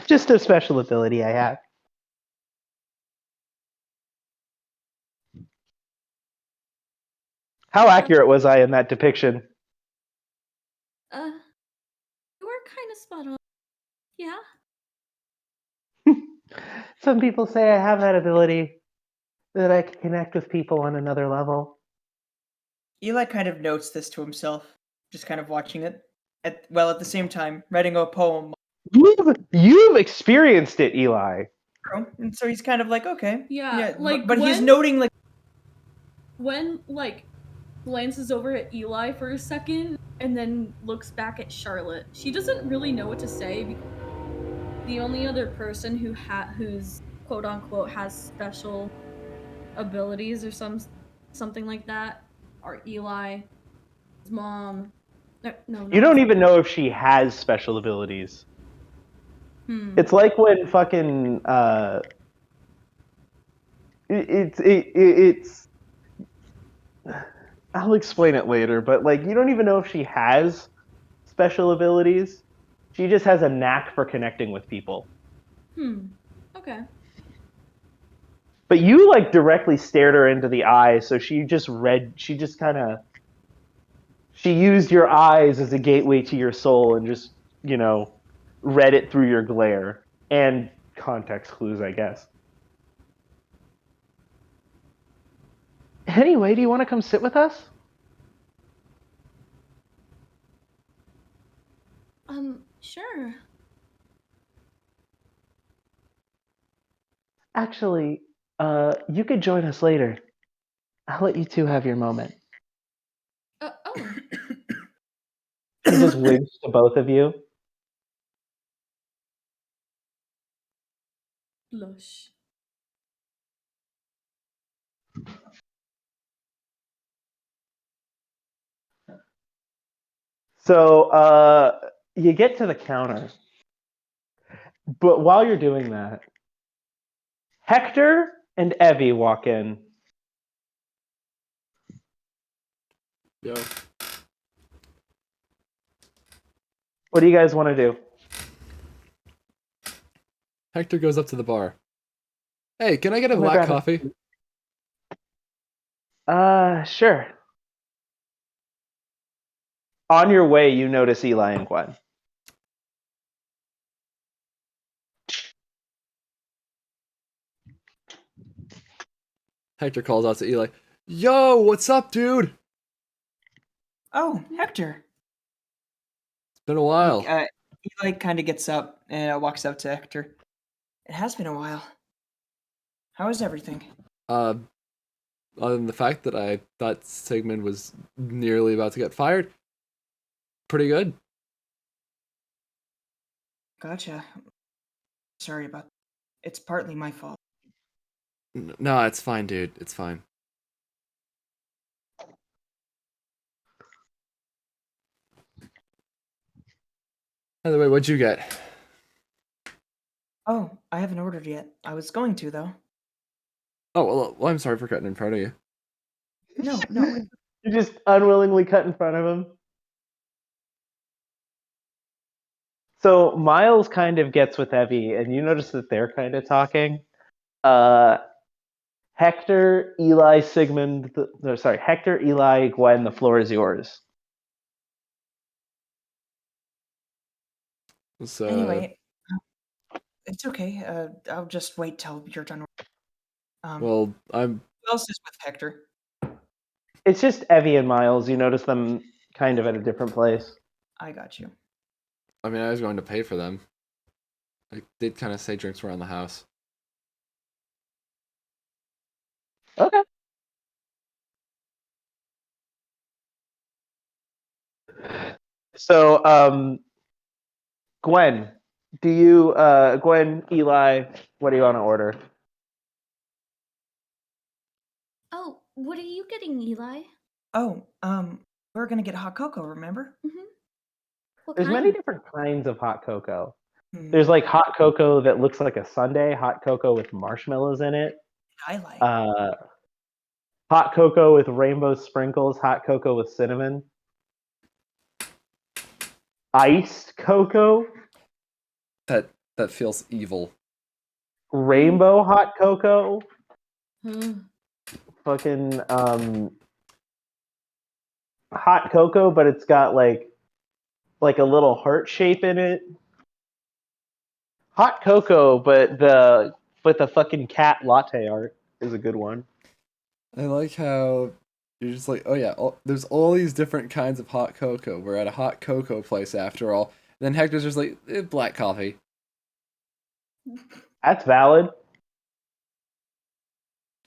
Just a special ability I have. How accurate was I in that depiction? You were kind of spot on. Yeah? Some people say I have that ability, that I can connect with people on another level. Eli kind of notes this to himself, just kind of watching it. At the same time, writing a poem. You've experienced it, Eli. And so he's kind of like, okay. Yeah, like, but he's Gwen- noting, like, Gwen, like, glances over at Eli for a second and then looks back at Charlotte. She doesn't really know what to say because the only other person who's quote unquote has special abilities or something like that are Eli, his mom. No, You don't even know if she has special abilities. It's like when fucking it's I'll explain it later, but like you don't even know if she has special abilities. She just has a knack for connecting with people. Okay. But you like directly stared her into the eye, so she used your eyes as a gateway to your soul and just, read it through your glare and context clues, I guess. Anyway, do you want to come sit with us? Sure. Actually, you could join us later. I'll let you two have your moment. Oh. He just winks to both of you. Blush. So, you get to the counter. But while you're doing that, Hector and Evie walk in. Yo. What do you guys want to do? Hector goes up to the bar. Hey, can I get a I'm gonna black grab coffee? Sure. On your way, you notice Eli and Gwen. Hector calls out to Eli. Yo, what's up, dude? oh, Hector. It's been a while. Eli kind of gets up and walks up to Hector. It has been a while. How is everything? Other than the fact that I thought Sigmund was nearly about to get fired, pretty good. Gotcha. Sorry about that. It's partly my fault. No, it's fine, dude. It's fine. By the way, what'd you get? Oh, I haven't ordered yet. I was going to, though. Oh, well, I'm sorry for cutting in front of you. No. You just unwillingly cut in front of him. So Miles kind of gets with Evie, and you notice that they're kind of talking. Hector, Eli, Hector, Eli, Gwen, the floor is yours. So, Anyway, it's okay. I'll just wait till you're done. well, Who else is with Hector? It's just Evie and Miles. You notice them kind of at a different place. I got you. I mean, I was going to pay for them. I did kind of say drinks were on the house. Okay. So, Gwen, Gwen, Eli, what do you want to order? Oh, what are you getting, Eli? Oh, we're gonna get hot cocoa, remember? What There's kind? many different kinds of hot cocoa. Hmm, There's like hot cocoa that looks like a sundae, hot cocoa with marshmallows in it, I like. hot cocoa with rainbow sprinkles, hot cocoa with cinnamon, iced cocoa, That feels evil. rainbow hot cocoa, Huh. fucking hot cocoa, but it's got like a little heart shape in it. Hot cocoa, but the fucking cat latte art is a good one. I like how you're just like, oh yeah, there's all these different kinds of hot cocoa. We're at a hot cocoa place after all. And then Hector's just like, black coffee. That's valid.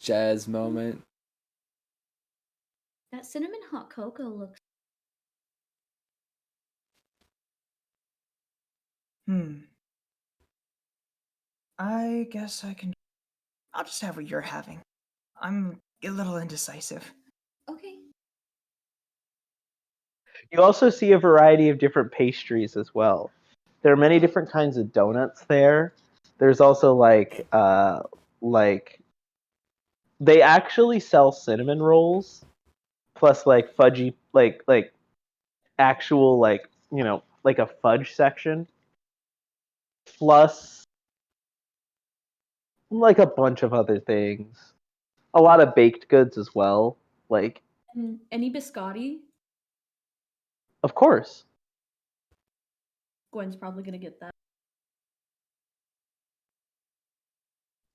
Jazz moment. That cinnamon hot cocoa looks. I guess I'll just have what you're having. I'm a little indecisive. Okay. You also see a variety of different pastries as well. There are many different kinds of donuts there. There's also like they actually sell cinnamon rolls plus like fudgy like actual like like a fudge section plus like a bunch of other things. A lot of baked goods as well. Like, Any biscotti? of course. Gwen's probably gonna get that.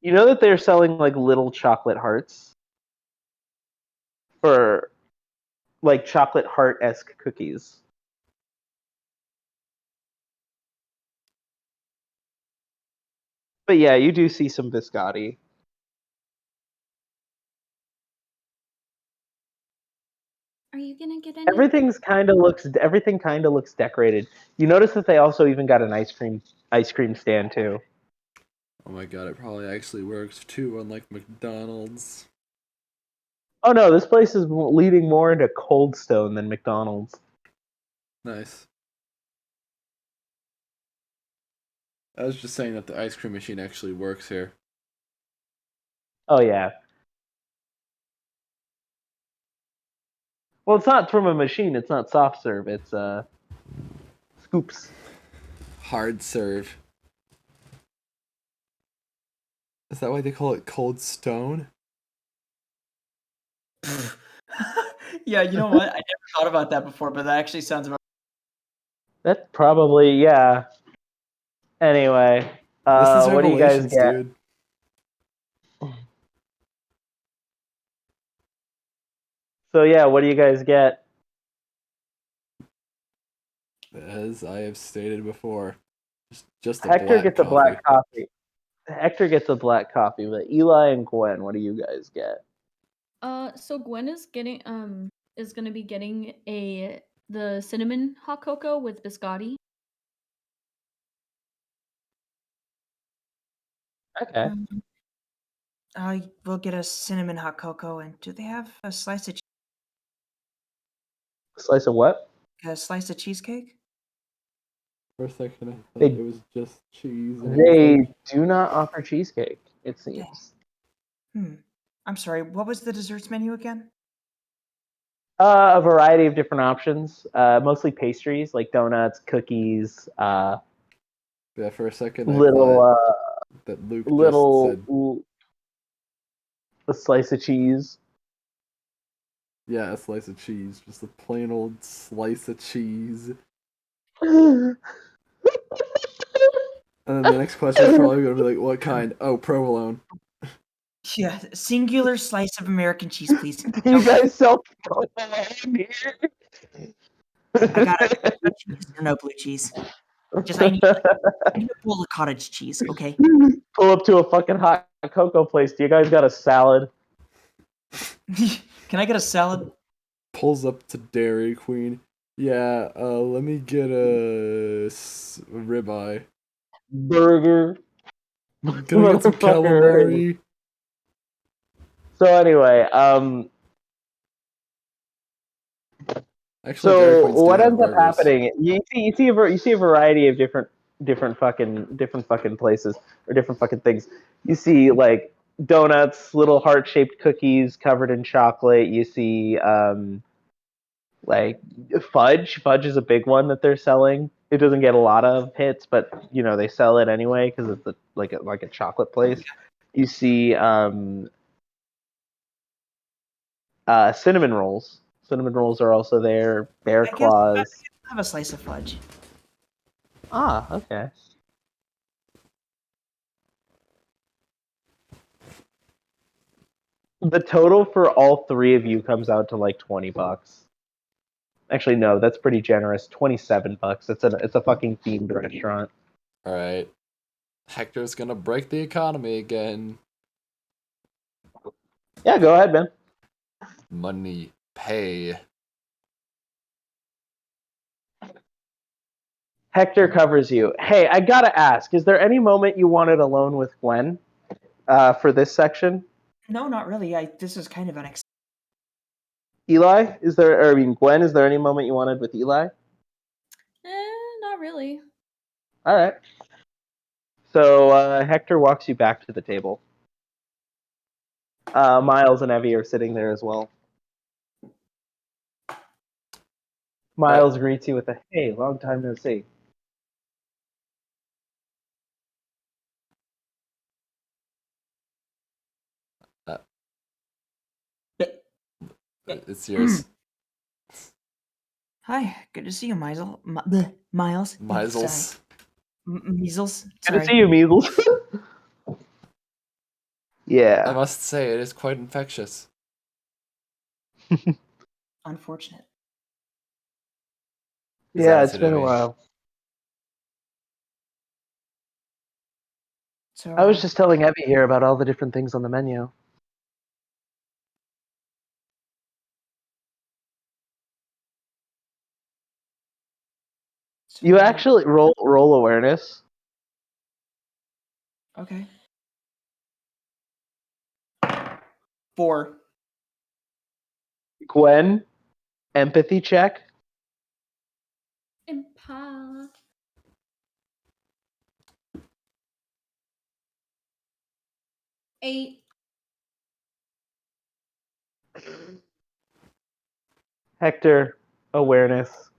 You know that they're selling like little chocolate hearts for like chocolate heart-esque cookies. But yeah, you do see some biscotti. Are you gonna get any? Everything kind of looks decorated. You notice that they also even got an ice cream stand too. Oh my god, it probably actually works too, unlike McDonald's. Oh no, this place is leading more into Cold Stone than McDonald's. Nice. I was just saying that the ice cream machine actually works here. Oh yeah. Well, it's not from a machine. It's not soft serve. It's scoops. Hard serve. Is that why they call it Cold Stone? Yeah, you know what? I never thought about that before, but that actually sounds about. That's probably yeah. Anyway, This is what do you guys Revelations, get? dude. So yeah, what do you guys get? As I have stated before, just a Hector black gets coffee. a black coffee. Hector gets a black coffee, but Eli and Gwen, what do you guys get? So Gwen is getting is gonna be getting the cinnamon hot cocoa with biscotti. Okay. We'll get a cinnamon hot cocoa, and do they have a slice of Slice of what? cheesecake? For a second, I thought They- it was just cheese. And They it was do not offer cheesecake, it seems. I'm sorry. What was the desserts menu again? A variety of different options, mostly pastries like donuts, cookies, yeah, for a second, I little, thought that Luke just said, a slice of cheese. yeah, a slice of cheese. Just a plain old slice of cheese. And then the next question is probably going to be like, what kind? Oh, provolone. Yeah, singular slice of American cheese, please. Do you guys sell provolone here? I got it. No cheese or no blue cheese. I need a bowl of cottage cheese, okay? Pull up to a fucking hot cocoa place. Do you guys got a salad? Can I get a salad? Pulls up to Dairy Queen. Yeah, let me get a ribeye. Burger. Can I get some calamari? So anyway, Actually, Dairy so Queens do what have ends up burgers. happening? You see a variety of different fucking places or different fucking things. You see like donuts, little heart-shaped cookies covered in chocolate. You see like fudge. Fudge is a big one that they're selling. It doesn't get a lot of hits, but you know they sell it anyway because it's like a chocolate place. You see cinnamon rolls. Cinnamon rolls are also there. Bear I guess claws. I have a slice of fudge. Ah, okay. The total for all three of you comes out to like $20. Actually, no, that's pretty generous. $27. It's a fucking themed restaurant. All right. Hector's gonna break the economy again. Yeah, go ahead, man. Money, pay. Hector covers you. Hey, I gotta ask: is there any moment you wanted alone with Gwen for this section? No, not really. This is kind of unexpected. Eli, is there? Or, I mean, Gwen, is there any moment you wanted with Eli? Not really. All right. So Hector walks you back to the table. Miles and Evie are sitting there as well. Miles greets you with a "Hey, long time no see." It's yours. Hi, good to see you, Miles. Miles. Measles. Measles. Good Sorry. to see you, Measles. I Yeah. must say, it is quite infectious. Unfortunate. Yeah, it's been a while. So I was just telling Evie here about all the different things on the menu. You actually roll awareness. Okay. 4. Gwen, empathy check. Impala. 8. Hector, awareness.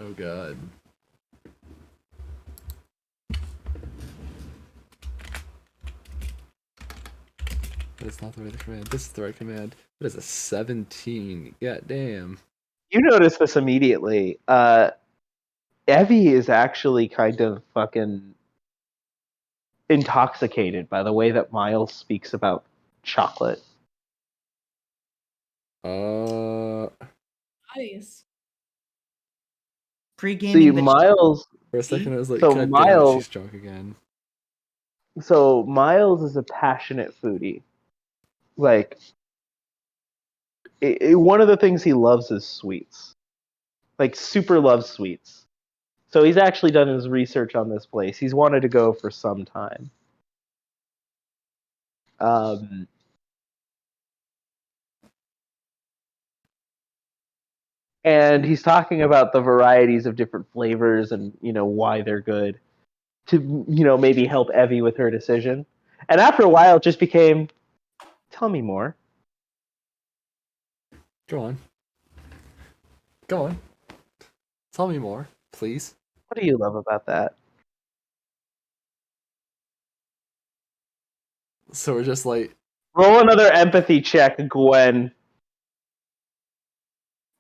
Oh god. That's not the right command. This is the right command. What is a 17? God damn. You notice this immediately. Evie is actually kind of fucking intoxicated by the way that Miles speaks about chocolate. Nice. Pre-gaming See, the Miles. For a second I was like, So god damn it, Miles- she's drunk again. So Miles is a passionate foodie. Like, one of the things he loves is sweets. Like, super loves sweets. So he's actually done his research on this place. He's wanted to go for some time. Um, and he's talking about the varieties of different flavors and why they're good to maybe help Evie with her decision. And after a while, it just became, tell me more. Go on. Go on. Tell me more, please. What do you love about that? So we're just like, Roll another empathy check, Gwen.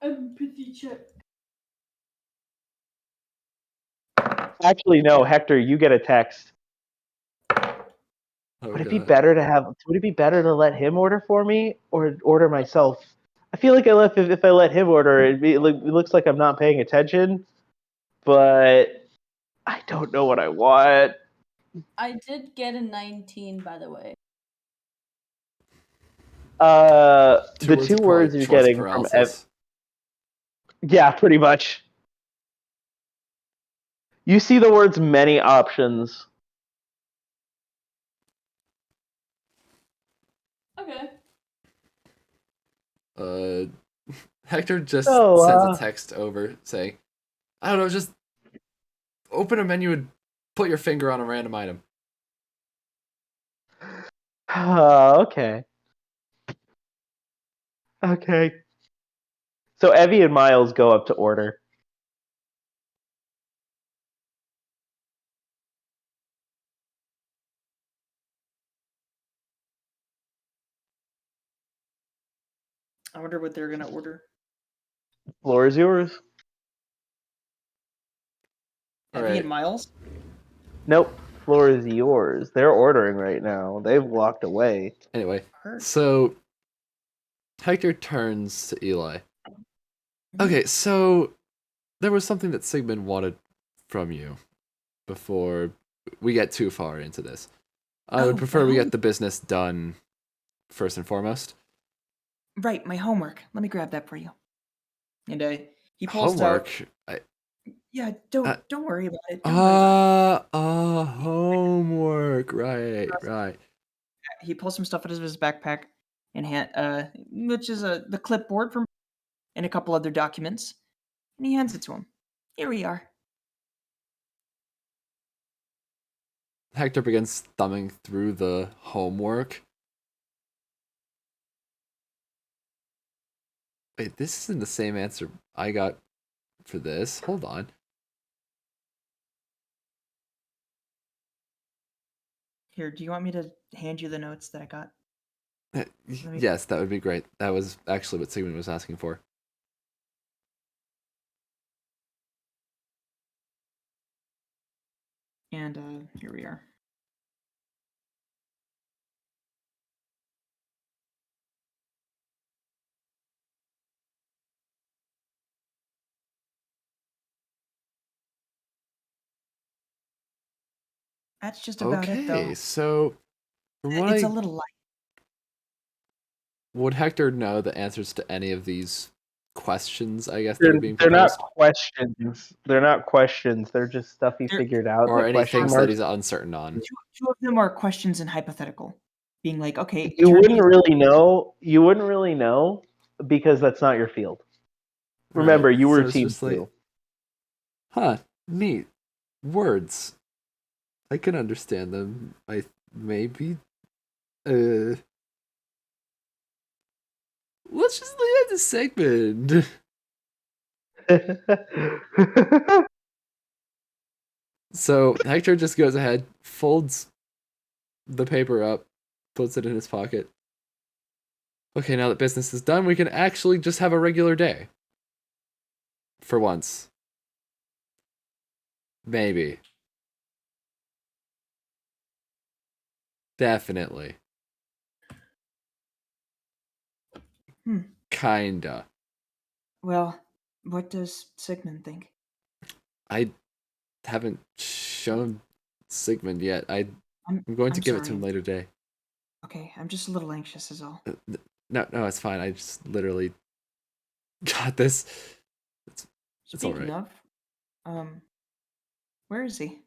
Empathy check. Actually, no, Hector, you get a text. oh Would it be god. better to have? Would it be better to let him order for me or order myself? I feel like if I let him order, it looks like I'm not paying attention, but I don't know what I want. I did get a 19, by the way. The two are probably words you're choice getting from paralysis. yeah, pretty much. You see the words "many options." Okay. Hector just So, sends a text over saying, I don't know, just open a menu and put your finger on a random item. Okay. Okay. So Evie and Miles go up to order. I wonder what they're gonna order. Floor is yours. Evie Alright. and Miles. Nope. Floor is yours. They're ordering right now. They've walked away. Anyway, Her. so Hector turns to Eli. Mhm. Okay, so there was something that Sigmund wanted from you before we get too far into this. I would Oh, prefer we well. get the business done first and foremost. Right, my homework. Let me grab that for you. And he pulls out. Homework? Yeah, Uh, don't worry about it. Don't worry about homework. Right. it. He pulls some stuff out of his backpack and which is the clipboard from and a couple other documents, and he hands it to him. Here we are. Hector begins thumbing through the homework. Wait, this isn't the same answer I got for this. Hold on. Here, do you want me to hand you the notes that I got? Yes, that would be great. That was actually what Sigmund was asking for. And here we are. That's just about it, though. Okay, so from what It's I a little light. would Hector know the answers to any of these questions, I guess, that are being They're not proposed? questions. They're not questions. They're just stuff he They're- figured out. Or The any question things that marks. he's uncertain on? Two of them are questions and hypothetical, being like, okay, You turn wouldn't these- really know. You wouldn't really know because that's not your field. Remember, Right, you were so it's team just like, 2. huh, neat. Words. I can understand them. Maybe. Let's just leave it to Sigmund. So Hector just goes ahead, folds the paper up, puts it in his pocket. Okay, now that business is done, we can actually just have a regular day. For once. Maybe. Definitely. Kinda. Well, what does Sigmund think? I haven't shown Sigmund yet. I'm going to I'm give it to sorry. him later today. Okay, I'm just a little anxious, is all. No, it's fine. I just literally got this. It's Speaking alright. of, where is he?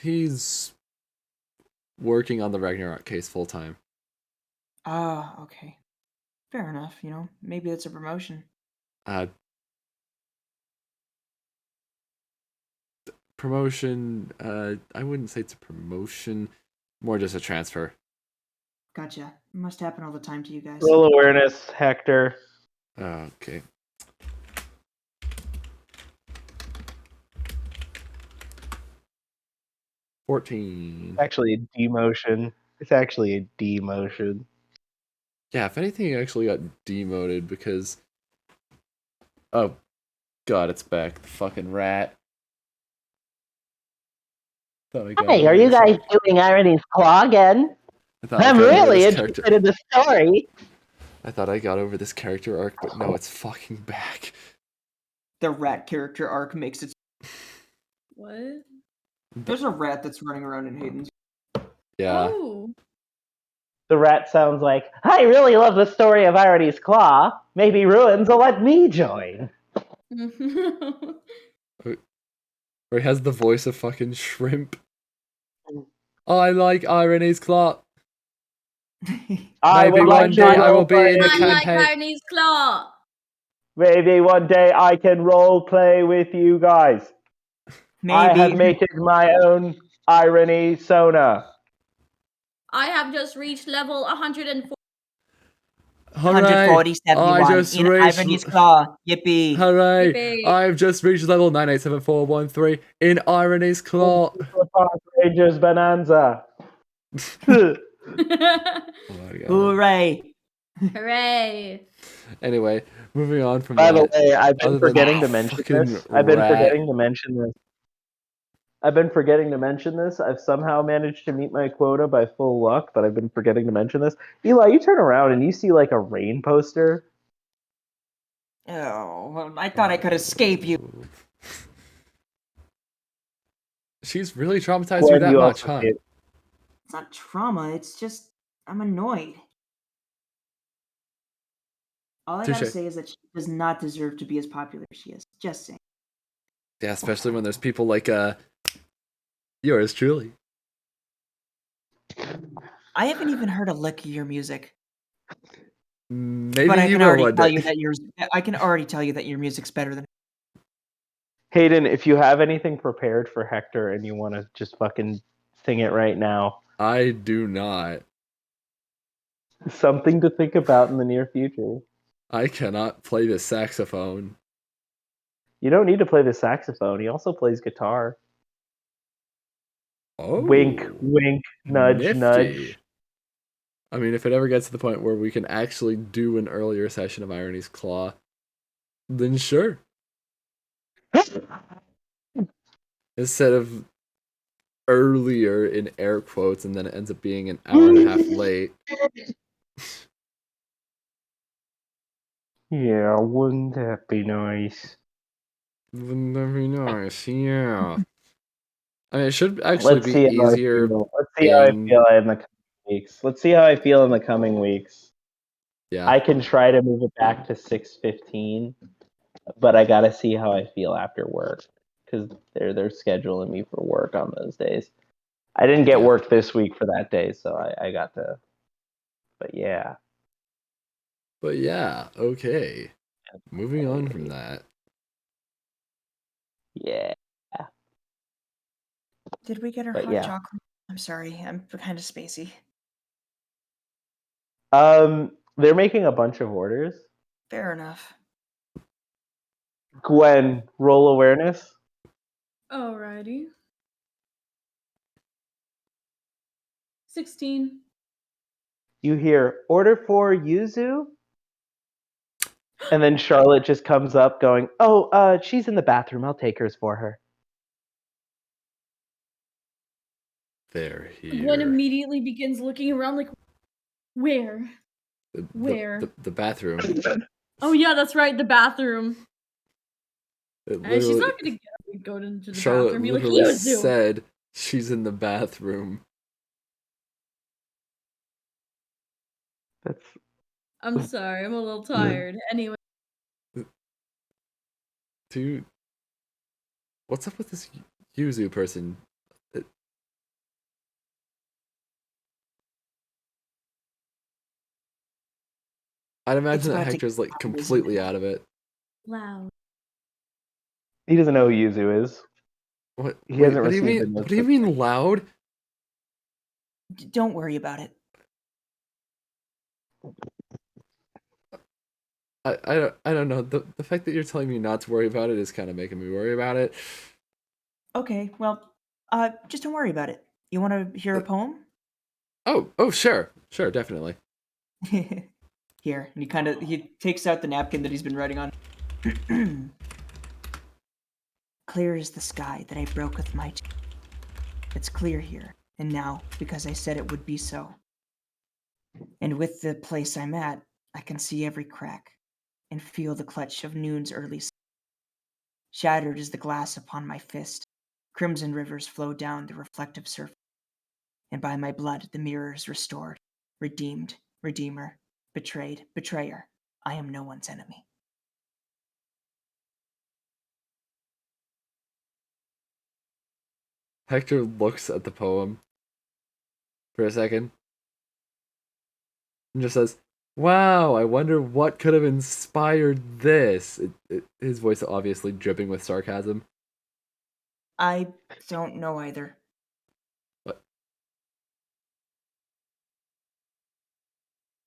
He's working on the Ragnarok case full time. Ah, okay. Fair enough, you know. Maybe it's a promotion. Promotion. I wouldn't say it's a promotion. More just a transfer. Gotcha. Must happen all the time to you guys. Roll awareness, Hector. Okay. $14. Actually, a demotion. It's actually a demotion. Yeah, if anything, it actually got demoted because. Oh, God, it's back. The fucking rat. Hey, are you guys doing Irony's Claw again? I'm really interested in the story. I thought I got over this character arc, but no, it's fucking back. The rat character arc makes it. What? There's a rat that's running around in Hayden's. Yeah. Oh. The rat sounds like, I really love the story of Irony's Claw. Maybe Ruins will let me join. Or he has the voice of fucking Shrimp. I like Irony's Claw. Maybe one day I will be in the I like campaign. Irony's Claw. Maybe one day I can role play with you guys. Maybe. I have made my own Irony Sona. I have just reached level 104. 147 I just in reached. Irony's Claw. Yippee. Hooray! Yippee. I've just reached level 987413 in Irony's Claw. Park Rangers Bonanza. Oh my God. Hooray. Hooray. Anyway, moving on from By that. the way, I've been other than forgetting to that mention fucking this. I've been rat. forgetting to mention this. I've somehow managed to meet my quota by full luck, but I've been forgetting to mention this. Eli, you turn around and you see like a rain poster. Oh, well, I thought I could escape you. She's really traumatized Gwen, you that you much, also huh? see it. It's not trauma, it's just I'm annoyed. All I gotta Touche. say is that she does not deserve to be as popular as she is. Just saying. Yeah, especially when there's people like yours truly. I haven't even heard a lick of your music. Maybe But I you can will already one tell day. you that yours. I can already tell you that your music's better than. Hayden, if you have anything prepared for Hector and you want to just fucking sing it right now, I do not. something to think about in the near future. I cannot play the saxophone. You don't need to play the saxophone. He also plays guitar. Oh, Wink, wink, nudge, nifty. nudge. I mean, if it ever gets to the point where we can actually do an earlier session of Irony's Claw, then sure. Instead of earlier in air quotes, and then it ends up being an hour and a half late. Yeah, wouldn't that be nice? Wouldn't that be nice? Yeah. I mean, it should actually Let's be see how easier. I feel. Let's see how I feel in the coming weeks. Let's see how I feel in the coming weeks. Yeah. I can try to move it back to 6:15, but I gotta see how I feel after work because they're scheduling me for work on those days. I didn't get work this week for that day, so I got to. But yeah. But yeah, okay. Moving on from that. Yeah. Did we get her But hot yeah. chocolate? I'm sorry, I'm kind of spacey. They're making a bunch of orders. Fair enough. Gwen, roll awareness. Alrighty. 16. You hear order for Yuzu, and then Charlotte just comes up going, "Oh, she's in the bathroom. I'll take hers for her." They're here. Gwen immediately begins looking around like, where? The- Where? The bathroom. Oh yeah, that's right, the bathroom. It And she's literally- not gonna go into the Charlotte bathroom and be like, literally Yuzu! said she's in the bathroom. That's I'm sorry, I'm a little tired. Anyway. Dude, what's up with this Yuzu person? I'd It's imagine that about to Hector's like get completely out of it. Loud. He doesn't know who Yuzu is. What? He Wait, hasn't what do you received mean? the What do you notes. mean loud? Don't worry about it. I don't know. The fact that you're telling me not to worry about it is kind of making me worry about it. Okay, well, just don't worry about it. You want to hear a poem? Oh, sure, definitely. Here, and he takes out the napkin that he's been writing on. Clear is the sky that I broke with my teeth. It's clear here and now because I said it would be so. And with the place I'm at, I can see every crack and feel the clutch of noon's early sun. Shattered is the glass upon my fist. Crimson rivers flow down the reflective surface. And by my blood the mirror is restored. Redeemed, redeemer, betrayed, betrayer. I am no one's enemy. Hector looks at the poem for a second and just says, "Wow, I wonder what could have inspired this." His voice obviously dripping with sarcasm. I don't know either. What?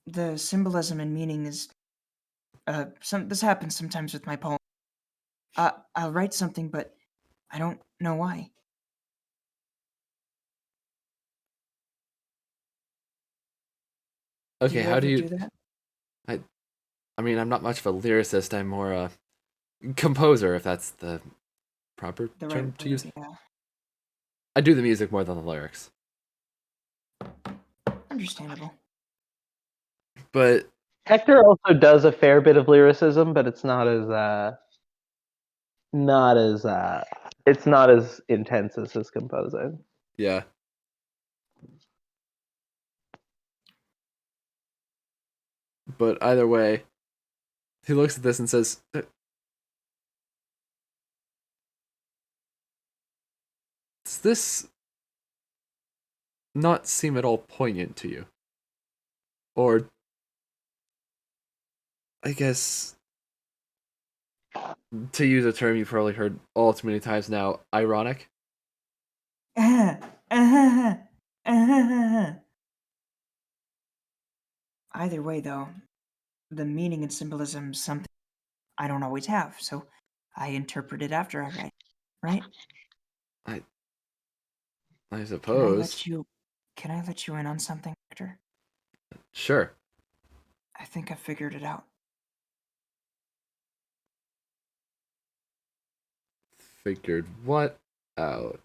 The symbolism and meaning is this happens sometimes with my poem. I'll write something, but I don't know why. Okay, how do ever you? do that? I mean, I'm not much of a lyricist. I'm more a composer, if that's the proper The term right to word, use. yeah. I do the music more than the lyrics. Understandable. But Hector also does a fair bit of lyricism, but it's it's not as intense as his composing. yeah. But either way, he looks at this and says, "Does this not seem at all poignant to you? Or, I guess, to use a term you've probably heard all too many times now, ironic?" Either way, though, the meaning and symbolism is something I don't always have, so I interpret it after I write. Right? I Can I suppose. let you in on something, Hector? Sure. I think I figured it out. Figured what out?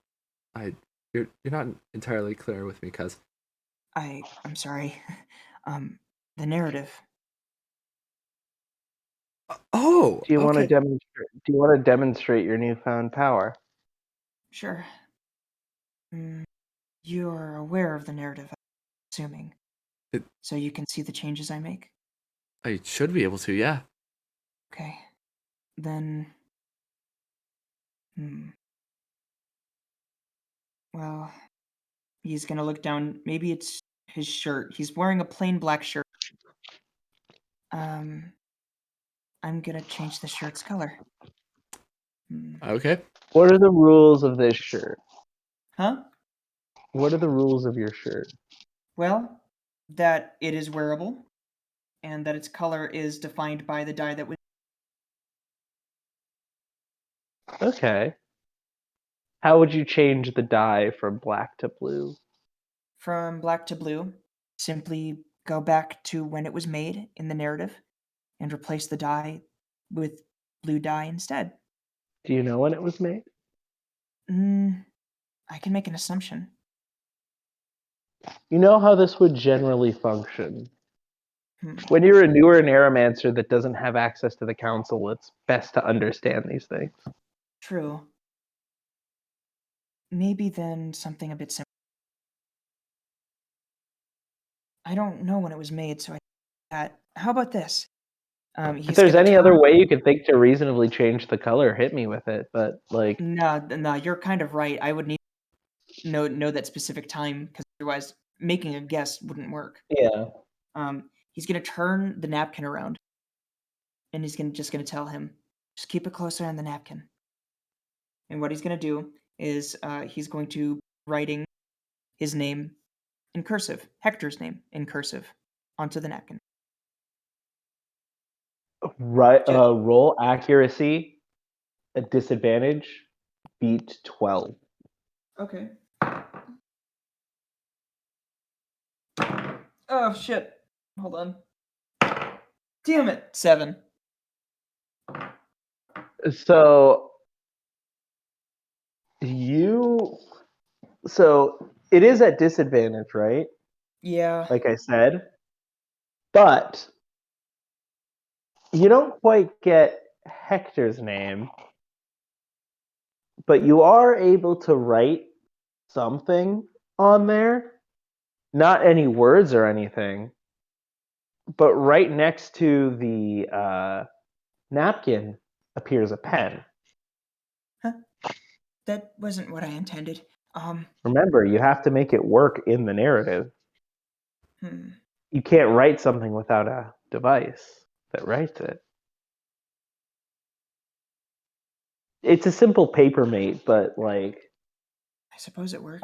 You're not entirely clear with me, cuz. I'm sorry. The narrative. Oh, Do you want to okay. demonstrate? Do you want to demonstrate your newfound power? Sure. You're aware of the narrative, I'm assuming. So you can see the changes I make? I should be able to, yeah. Okay. Then. Well, he's gonna look down. Maybe it's his shirt. He's wearing a plain black shirt. I'm gonna change the shirt's color. Okay. What are the rules of this shirt? Huh? What are the rules of your shirt? Well, that it is wearable, and that its color is defined by the dye that was. Okay. How would you change the dye from black to blue? From black to blue, simply go back to when it was made in the narrative, and replace the dye with blue dye instead. Do you know when it was made? I can make an assumption. You know how this would generally function. When you're a newer Narramancer that doesn't have access to the council, it's best to understand these things. True. Maybe then something a bit simple. I don't know when it was made, so how about this? If there's any other way you could think to reasonably change the color, hit me with it. But like, no, you're kind of right. I would need to know that specific time, because otherwise, making a guess wouldn't work. Yeah. he's gonna turn the napkin around, and he's just gonna tell him, just keep it closer on the napkin. And what he's gonna do is he's going to writing his name in cursive, Hector's name in cursive, onto the napkin. Right. Roll accuracy at disadvantage. Beat 12. Okay. Oh shit! Hold on. Damn it! 7. So it is at disadvantage, right? Yeah. Like I said, but you don't quite get Hector's name, but you are able to write something on there. Not any words or anything, but right next to the napkin appears a pen. Huh? That wasn't what I intended. Remember, you have to make it work in the narrative. Hmm. You can't write something without a device that writes it. It's a simple paper mate, but like I suppose it works.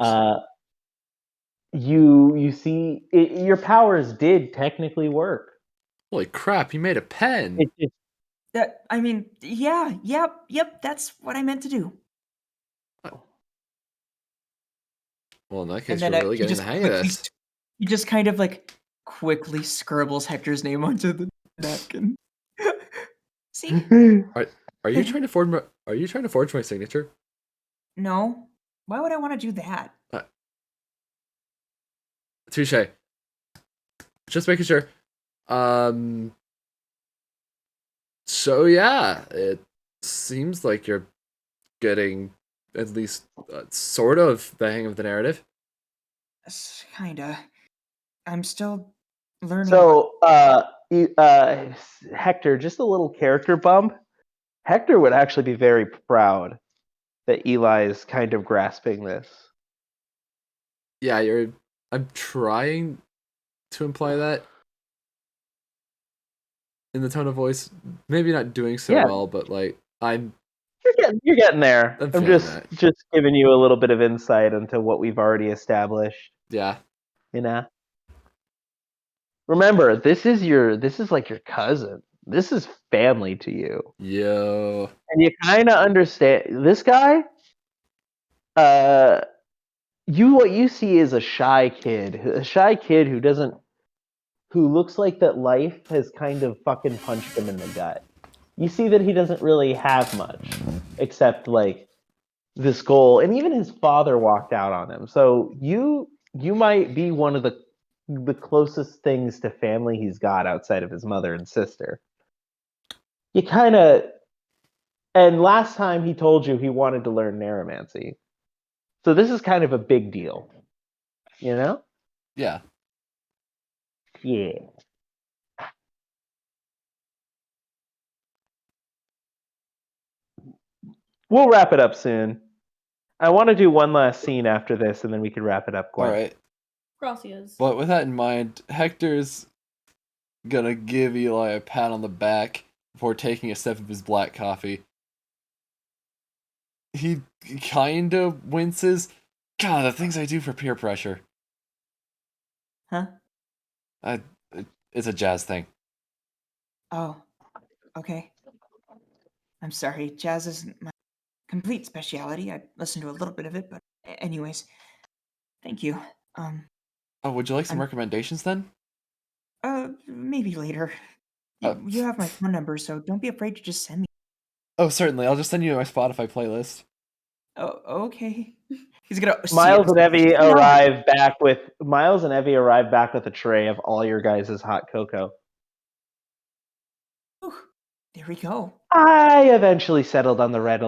you see your powers did technically work. Holy crap! You made a pen. I mean, yeah, yep. That's what I meant to do. Well, in that And case, then you're really he getting just the hang of quickly, this. he just kind of like quickly scribbles Hector's name onto the napkin. See? Are you trying to forge my? Are you trying to forge my signature? No. Why would I want to do that? Touche. Just making sure. So yeah, it seems like you're getting at least sort of the hang of the narrative. Kinda. I'm still learning. So, Hector, just a little character bump. Hector would actually be very proud that Eli is kind of grasping this. Yeah, I'm trying to imply that in the tone of voice. Maybe not doing so Yeah. well, but like You're getting there. I'm I'm feeling just giving you a little bit of insight into what we've already established. yeah. You know. Remember, this is like your cousin. This is family to you. Yo. And you kind of understand this guy. What you see is a shy kid who looks like that life has kind of fucking punched him in the gut. You see that he doesn't really have much except like this goal, and even his father walked out on him. So you might be one of the closest things to family he's got outside of his mother and sister. You kind of, and last time he told you he wanted to learn Narramancy. So this is kind of a big deal. You know? Yeah. Yeah. We'll wrap it up soon. I want to do one last scene after this, and then we can wrap it up, Gwen. All right. Gracias. But with that in mind, Hector's gonna give Eli a pat on the back before taking a sip of his black coffee. He kind of winces. God, the things I do for peer pressure. Huh? It's a jazz thing. Oh. Okay. I'm sorry. Jazz isn't my complete speciality. I listened to a little bit of it, but anyways. Thank you. Oh, would you like some recommendations then? Maybe later. You have my phone number, so don't be afraid to just send me. Oh, certainly. I'll just send you my Spotify playlist. Oh, okay. He's gonna. Miles and Evie arrive back with a tray of all your guys' hot cocoa. Ooh, there we go. I eventually settled on the red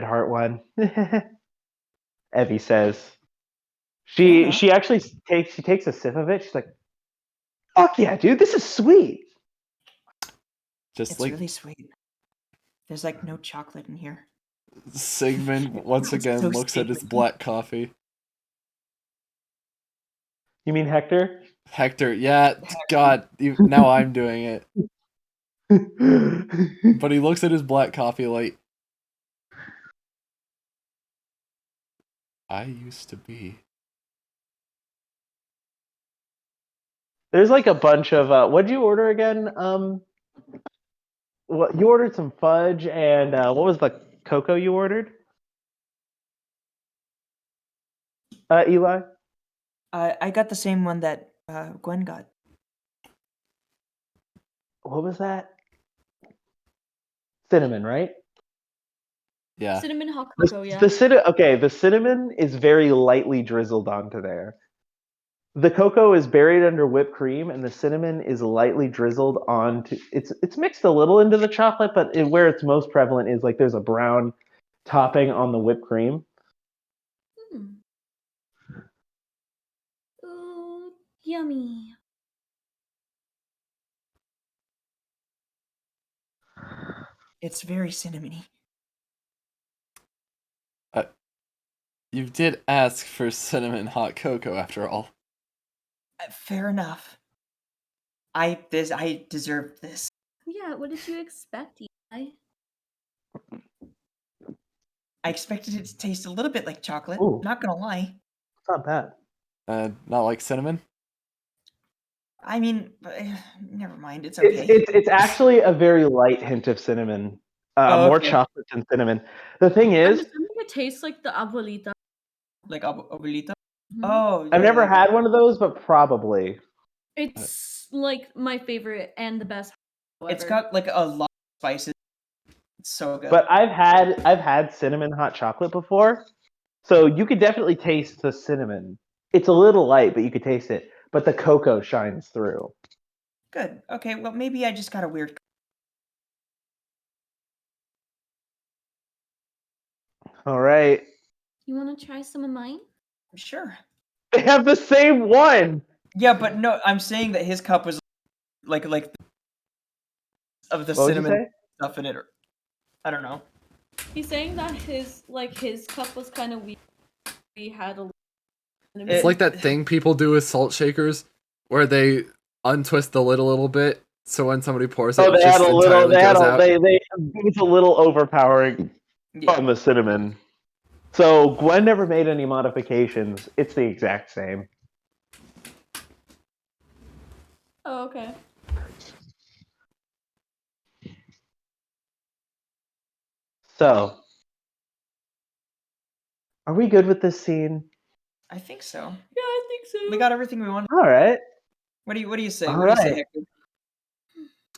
heart one. Evie says. She actually takes a sip of it. She's like, "Fuck yeah, dude, this is sweet." It's really sweet. There's like no chocolate in here. Sigmund once again so looks at his sacred. black coffee. You mean Hector? Hector, yeah, God, now I'm doing it. But he looks at his black coffee like, I used to be. There's like a bunch of what'd you order again? What you ordered some fudge and what was the cocoa you ordered? Eli? I got the same one that Gwen got. What was that? Cinnamon, right? Yeah. Cinnamon hot cocoa, yeah. The cinnamon is very lightly drizzled onto there. The cocoa is buried under whipped cream, and the cinnamon is lightly drizzled onto. It's mixed a little into the chocolate, but where it's most prevalent is like there's a brown topping on the whipped cream. Ooh, yummy. It's very cinnamony. You did ask for cinnamon hot cocoa after all. Fair enough. I deserved this. Yeah, what did you expect, Eli? I expected it to taste a little bit like chocolate. Ooh. Not gonna lie. It's not bad. Not like cinnamon? I mean, never mind. It's okay. It's actually a very light hint of cinnamon. More Okay. chocolate than cinnamon. The thing I'm is, assuming it tastes like the abuelita. Like abuelita. Mhm. Oh, I've never yeah. had one of those, but probably. It's like my favorite and the best. It's ever. got like a lot of spices. It's so good. But I've had cinnamon hot chocolate before, so you could definitely taste the cinnamon. It's a little light, but you could taste it. But the cocoa shines through. Good. Okay, well maybe I just got a weird. All right, You want to try some of mine? Sure. they have the same one. Yeah, but no, I'm saying that his cup was like of the What would you cinnamon say? stuff in it. Or, I don't know. He's saying that his cup was kind of weak. He had a. It's like that thing people do with salt shakers, where they untwist the lid a little bit, so when somebody pours it, Oh, it just entirely goes out. It's a little overpowering Yeah. on the cinnamon. So Gwen never made any modifications. It's the exact same. Oh, okay. So, are we good with this scene? I think so. Yeah, I think so. We got everything we wanted. All right. What do you say? All What do you say,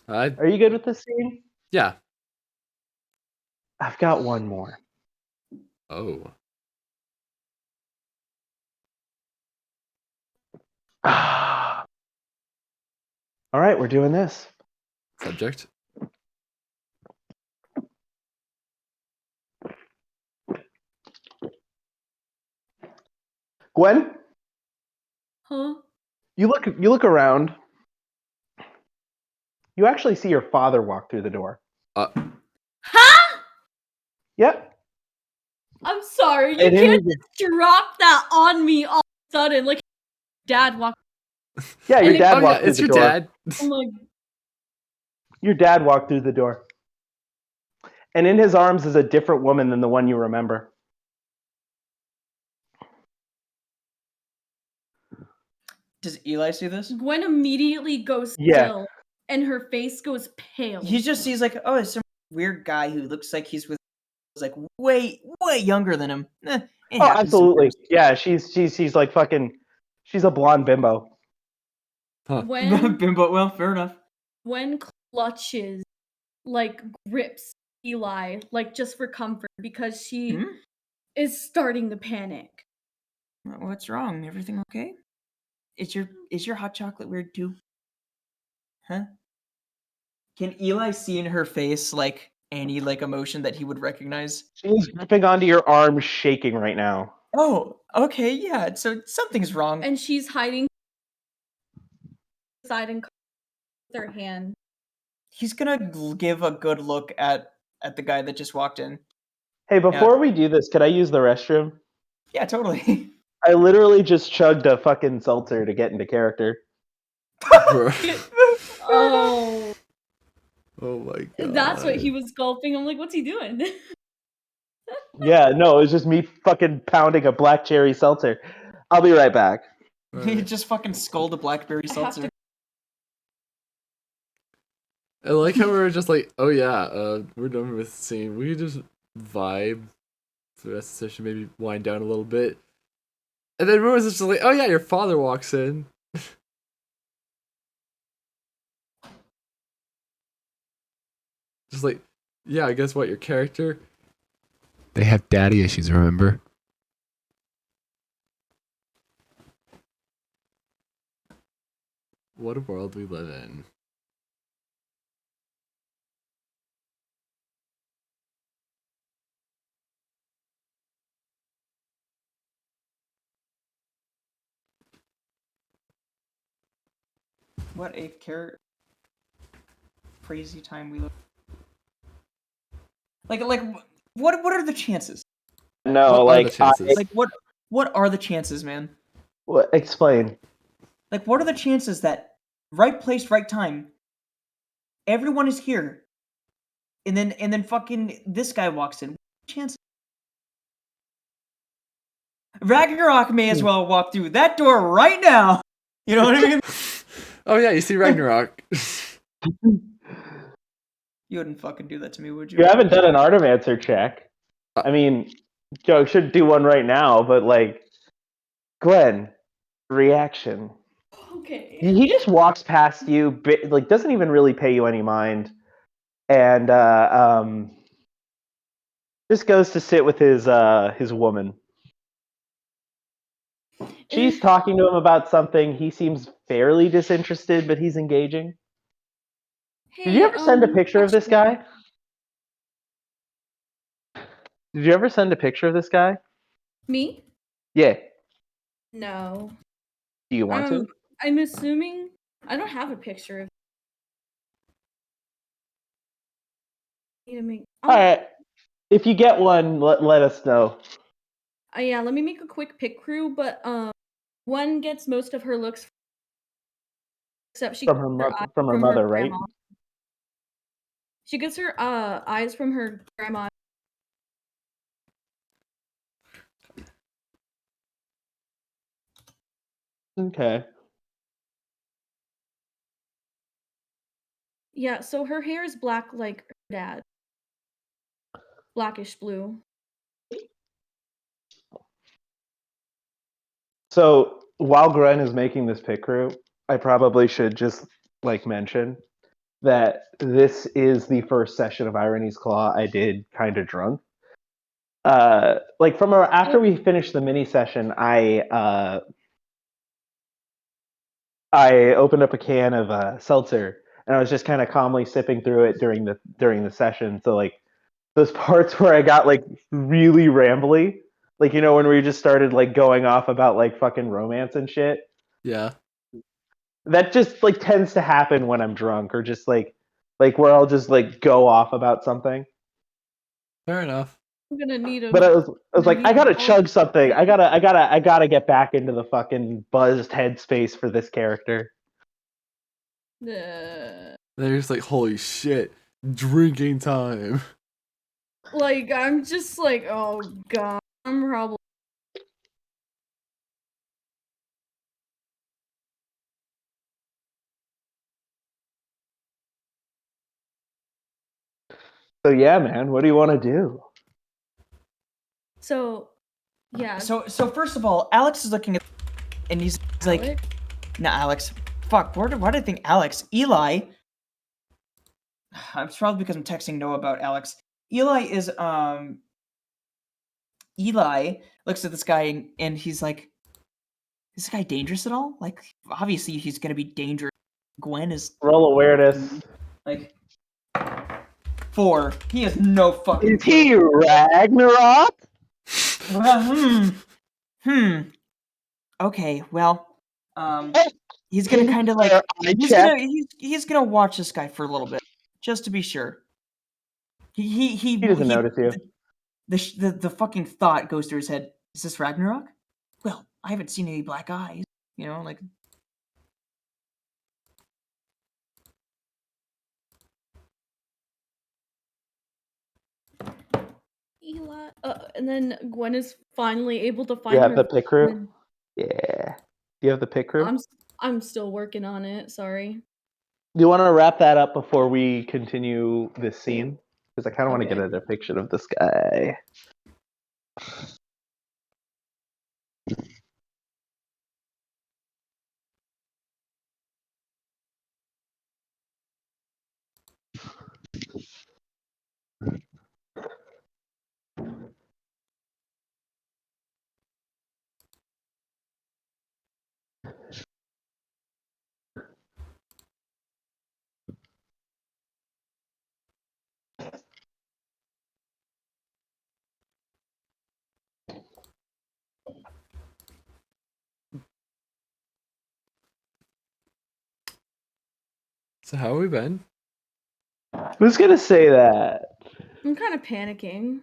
right. Hector? Are you good with this scene? Yeah. I've got one more. Oh. All right, we're doing this. Subject. Gwen, Huh? you look around. You actually see your father walk through the door. Huh? Yep. I'm sorry. You And can't just drop that on me all of a sudden. Like, dad walked. Yeah, your And dad Oh walked yeah, it's through your the door. dad. Oh my. Your dad walked through the door. And in his arms is a different woman than the one you remember. Does Eli see this? Gwen immediately goes Yeah. still, and her face goes pale. He just sees like, oh, it's some weird guy who looks like he's with like way younger than him. It Oh, happens absolutely. sometimes. Yeah, she's like fucking. She's a blonde bimbo. When Bimbo, well, fair enough. Gwen clutches, like grips Eli, like just for comfort, because she Hmm? is starting to panic. What's wrong? Everything okay? Is your hot chocolate weird too? Huh? Can Eli see in her face like any like emotion that he would recognize? She's gripping onto your arm, shaking right now. Oh, okay, yeah. So something's wrong. And she's hiding side and with her hand. He's gonna give a good look at the guy that just walked in. Hey, before we do this, could I use the restroom? Yeah, totally. I literally just chugged a fucking seltzer to get into character. Bro. Oh, Oh my god. that's what he was gulping. I'm like, what's he doing? Yeah, no, it was just me fucking pounding a black cherry seltzer. I'll be right back. He Alright. just fucking scolded a blackberry I have seltzer. to. I like how we were just like, oh yeah, we're done with the scene. We could just vibe for the rest of the session, maybe wind down a little bit. And then everyone's just like, oh yeah, your father walks in. Just like, yeah, guess what, your character? They have daddy issues, remember? What a world we live in. What a crazy time we live. Like, what are the chances? No, What are the like, chances? Like, what are the chances, man? explain. Like, what are the chances that right place, right time, everyone is here, and then fucking this guy walks in? Chances. Ragnarok may as well walk through that door right now. You know what I mean? Oh yeah, you see Ragnarok. You wouldn't fucking do that to me, would you? You haven't done an artimancer check. I mean, Joe should do one right now, but like, Gwen, reaction. Okay. He just walks past you, like doesn't even really pay you any mind, and just goes to sit with his woman. She's talking to him about something. He seems fairly disinterested, but he's engaging. Hey, Did you ever send a picture of this actually- guy? Did you ever send a picture of this guy? Me? Yeah. No. Do you want to? I'm assuming I don't have a picture of. Need to make. All right. If you get one, let us know. Yeah, let me make a quick pick crew, but one gets most of her looks, except she From gets her her mother, eyes from her mother, right? grandma. She gets her eyes from her grandma. Okay. Yeah, so her hair is black like her dad. Blackish blue. So while Gwen is making this pick crew, I probably should just like mention that this is the first session of Irony's Claw I did kind of drunk. Like from after we finished the mini session, I opened up a can of seltzer and I was just kind of calmly sipping through it during the session. So like those parts where I got like really rambly, like when we just started like going off about like fucking romance and shit. Yeah. That just like tends to happen when I'm drunk, or just like where I'll just like go off about something. Fair enough. I'm gonna need a. But I was like, I gotta need chug something. I gotta get back into the fucking buzzed headspace for this character. And they're just like, holy shit, drinking time. Like I'm just like, oh god, I'm probably. So yeah, man, what do you want to do? So, yeah. So first of all, Alex is looking at, and he's like, Alex? "Nah, Alex. Fuck. Why did I think Alex? Eli." It's probably because I'm texting Noah about Alex. Eli looks at this guy and he's like, "Is this guy dangerous at all? Like, obviously he's gonna be dangerous. Gwen is Roll awareness. like 4. He has no fucking. Is he Ragnarok? Okay, well, he's gonna kind of like he's gonna watch this guy for a little bit, just to be sure. He doesn't notice you. The fucking thought goes through his head. Is this Ragnarok? Well, I haven't seen any black eyes. Like Eli. And then Gwen is finally able to find You have her the pick crew? and Yeah. Do you have the pick crew? I'm still working on it. Sorry. Do you want to wrap that up before we continue this scene? Because I kind of want to Okay. get a depiction of this guy. So how have we been? Who's gonna say that? I'm kind of panicking.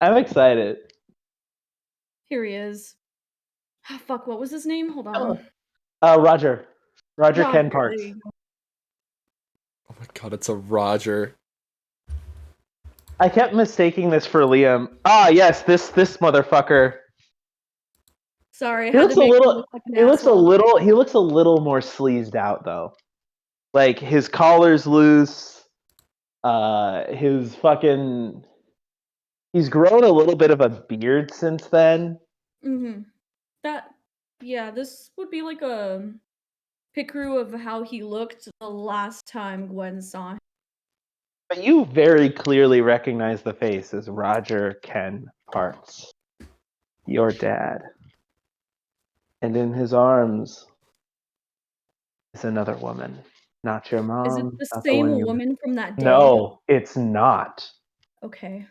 I'm excited. Here he is. Ah, fuck, what was his name? Hold on. Roger. Roger Ken Roger, Parks. there you go. Oh my god, it's a Roger. I kept mistaking this for Liam. Ah, yes, this motherfucker. Sorry, I He had looks to a make him little. look like an He looks a asshole. little. He looks a little more sleazed out though. Like his collar's loose. His fucking. He's grown a little bit of a beard since then. Mm-hmm. This would be like a pickaroo of how he looked the last time Gwen saw him. But you very clearly recognize the face as Roger Ken Parks, your dad. And in his arms is another woman. Not your mom. Is it the not same one you- woman from that day? No, it's not. Okay.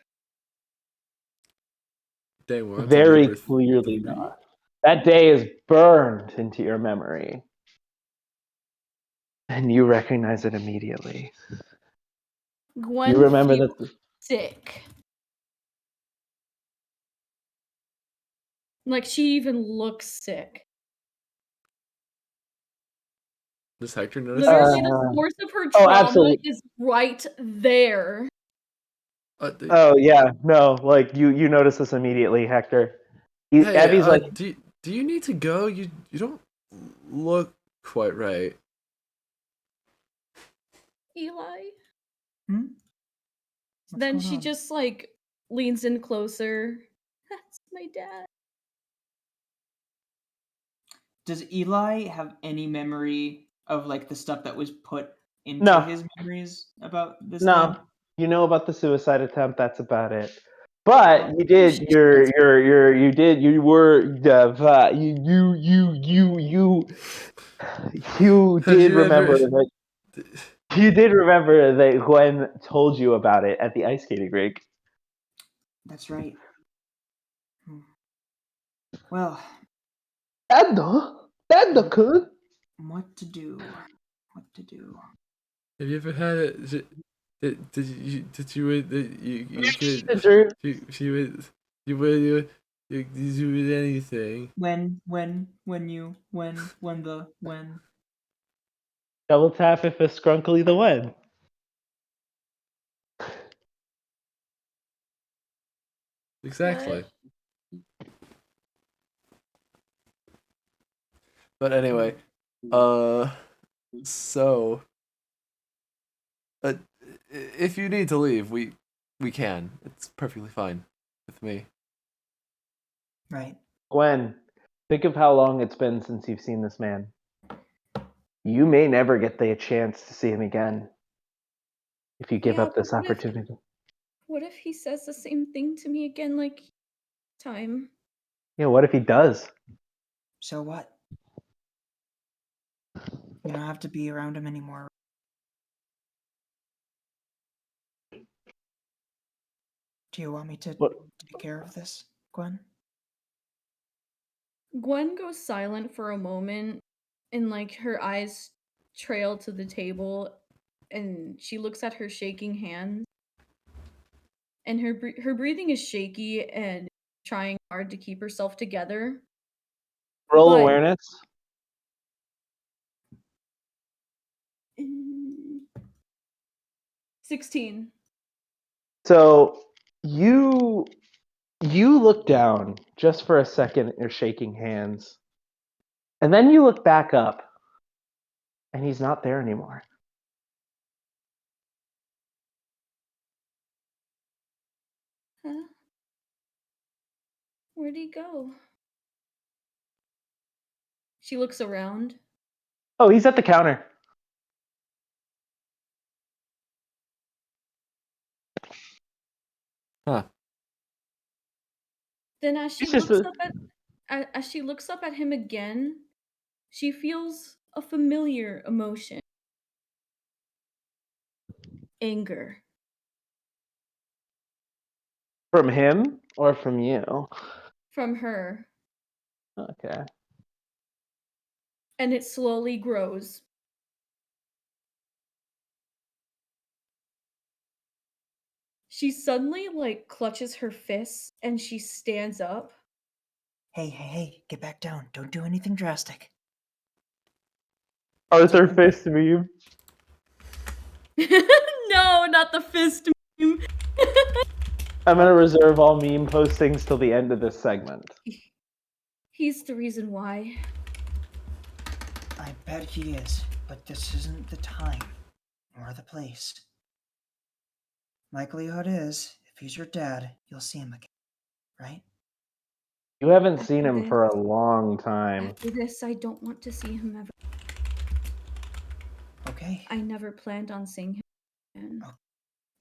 Day we're on to Very number clearly 3. not. That day is burned into your memory. And you recognize it immediately. Gwen You remember feels that. sick. Like she even looks sick. Does Hector notice Literally, this? the source of her oh, trauma absolutely. is right there. Oh yeah, no, like you notice this immediately, Hector. Hey, Abby's like, do you need to go? You don't look quite right. Eli. Hmm? What's Then going she on? just like leans in closer. That's my dad. Does Eli have any memory of like the stuff that was put into No. his memories about this no, day? you know about the suicide attempt. That's about it. But you did. Shit. You did. You were. You Have did you remember ever? that. You did remember that Gwen told you about it at the ice skating rink. That's right. Well, That could. what to do? What to do? Have you ever had it? Did you could Andrew. you do anything? When the Double tap if it's scrunkily the when. Exactly. But anyway, so if you need to leave, we can. It's perfectly fine with me. right. Gwen, think of how long it's been since you've seen this man. You may never get the chance to see him again if you give Yeah, up this but opportunity. What if he says the same thing to me again, like time? Yeah, what if he does? So what? You don't have to be around him anymore. Do you want me to What? take care of this, Gwen? Gwen goes silent for a moment, and like her eyes trail to the table, and she looks at her shaking hands. And her breathing is shaky and trying hard to keep herself together. Roll But- awareness. 16. So you look down just for a second. You're shaking hands, and then you look back up, and he's not there anymore. Huh? Where'd he go? She looks around. Oh, he's at the counter. Huh. Then as she He's just looks up as she looks up at him again, she feels a familiar emotion. Anger. From him or from you? From her. Okay. And it slowly grows. She suddenly clutches her fists and she stands up. Hey, get back down. Don't do anything drastic. Arthur fist meme. No, not the fist meme. I'm gonna reserve all meme postings till the end of this segment. He's the reason why. I bet he is, but this isn't the time or the place. Likelihood is, if he's your dad, you'll see him again, right? You haven't seen After him for a long time. After this, I don't want to see him ever. Okay. I never planned on seeing him again. Oh.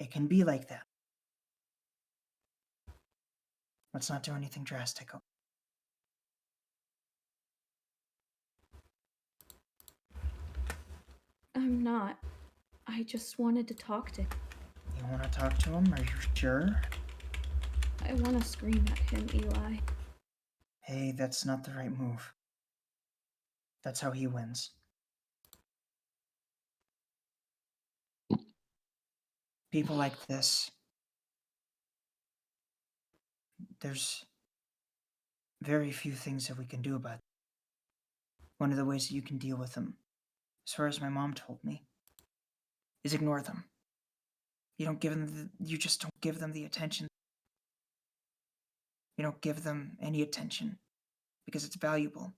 It can be like that. Let's not do anything drastic. I'm not. I just wanted to talk to him. You want to talk to him? Are you sure? I want to scream at him, Eli. Hey, that's not the right move. That's how he wins. People like this, there's very few things that we can do about it. One of the ways that you can deal with them, as far as my mom told me, is ignore them. You just don't give them the attention. You don't give them any attention because it's valuable.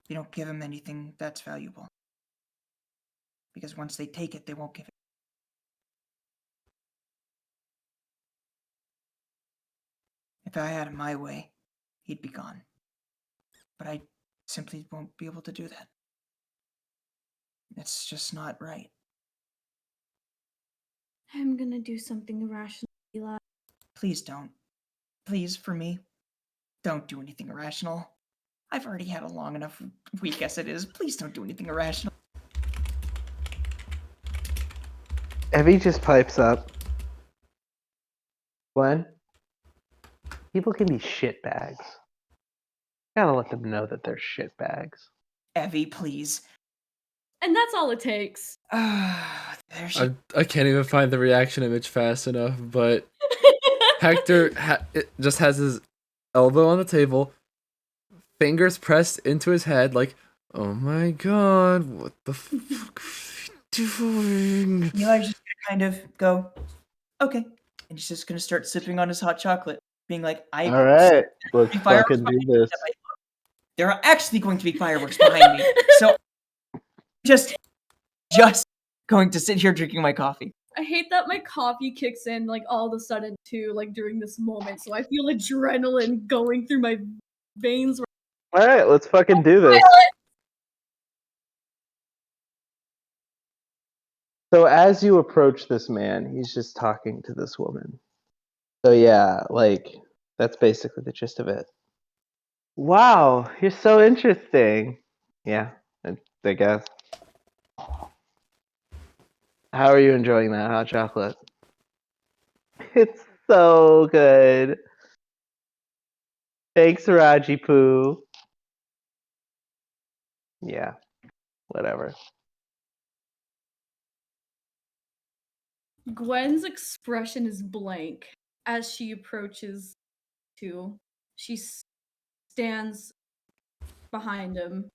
You don't give them anything that's valuable because once they take it, they won't give it. If I had it my way, he'd be gone. But I simply won't be able to do that. It's just not right. I'm gonna do something irrational, Eli. Please don't. Please, for me, don't do anything irrational. I've already had a long enough week as it is. Please don't do anything irrational. Evie just pipes up. Gwen, people can be shitbags. Gotta let them know that they're shitbags. Evie, please. And that's all it takes. There she... I can't even find the reaction image fast enough, but Hector just has his elbow on the table, fingers pressed into his head, like, oh my god, what the fuck are you doing? Eli's just gonna kind of go, okay. And he's just gonna start sipping on his hot chocolate, being like, Alright, let's fucking do this. There are actually going to be fireworks behind me. So just going to sit here drinking my coffee. I hate that my coffee kicks in all of a sudden too, during this moment. So I feel adrenaline going through my veins. Alright, let's fucking do this. So as you approach this man, he's just talking to this woman. So yeah, that's basically the gist of it. Wow, you're so interesting. Yeah, I guess. How are you enjoying that hot chocolate? It's so good. Thanks, Raji Poo. Yeah, whatever. Gwen's expression is blank as she approaches to. She stands behind him.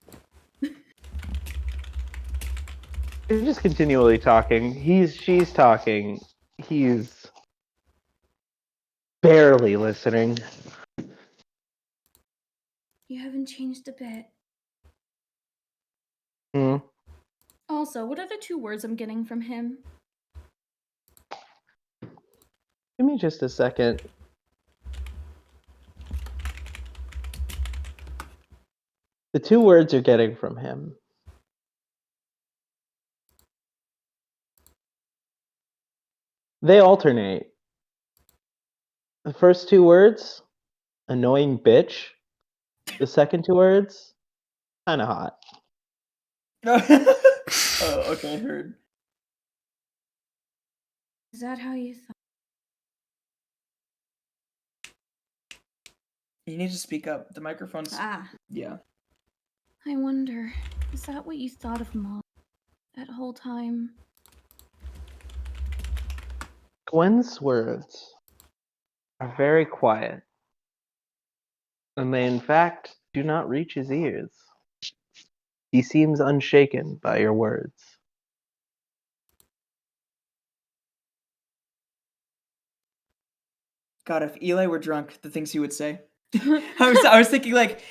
He's just continually talking. She's talking. He's barely listening. You haven't changed a bit. Hmm. Also, what are the 2 words I'm getting from him? Give me just a second. The 2 words you're getting from him. They alternate. The first 2 words, annoying bitch. The second 2 words, kind of hot. Oh, okay, heard. Is that how you thought? You need to speak up. The microphone's. Ah, Yeah. I wonder, is that what you thought of Mom that whole time? Gwen's words are very quiet, and they in fact do not reach his ears. He seems unshaken by your words. God, if Eli were drunk, the things he would say. I was thinking like,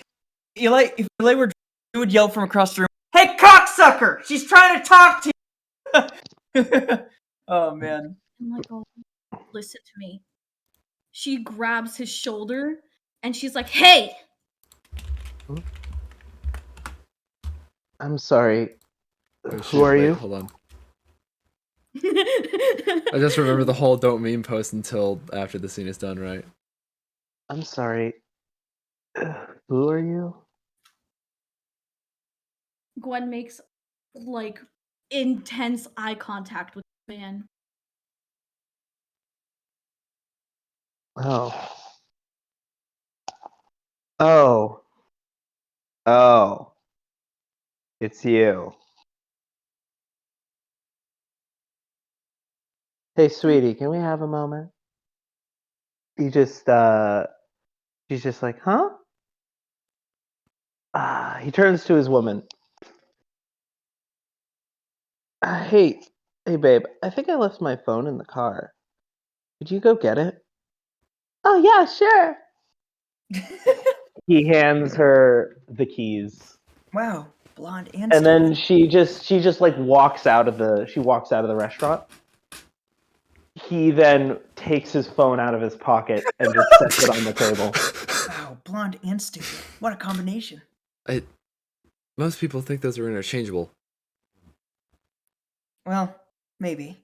Eli, if Eli were drunk, he would yell from across the room, "Hey, cocksucker! She's trying to talk to you!" Oh, man. I'm like, oh, listen to me. She grabs his shoulder and she's like, hey! I'm sorry. Oh, Who shoot, are wait, you? Hold on. I just remember the whole don't meme post until after the scene is done, right? I'm sorry. Who are you? Gwen makes, like, intense eye contact with the man. Oh. Oh. Oh. It's you. Hey, sweetie, can we have a moment? He just, she's just like, huh? He turns to his woman. Hey, babe, I think I left my phone in the car. Could you go get it? Oh, yeah, sure. He hands her the keys. Wow, blonde and And then stupid. she just like walks out of the restaurant. He then takes his phone out of his pocket and just sets it on the table. Wow, blonde and stupid. What a combination. Most people think those are interchangeable. Well, maybe.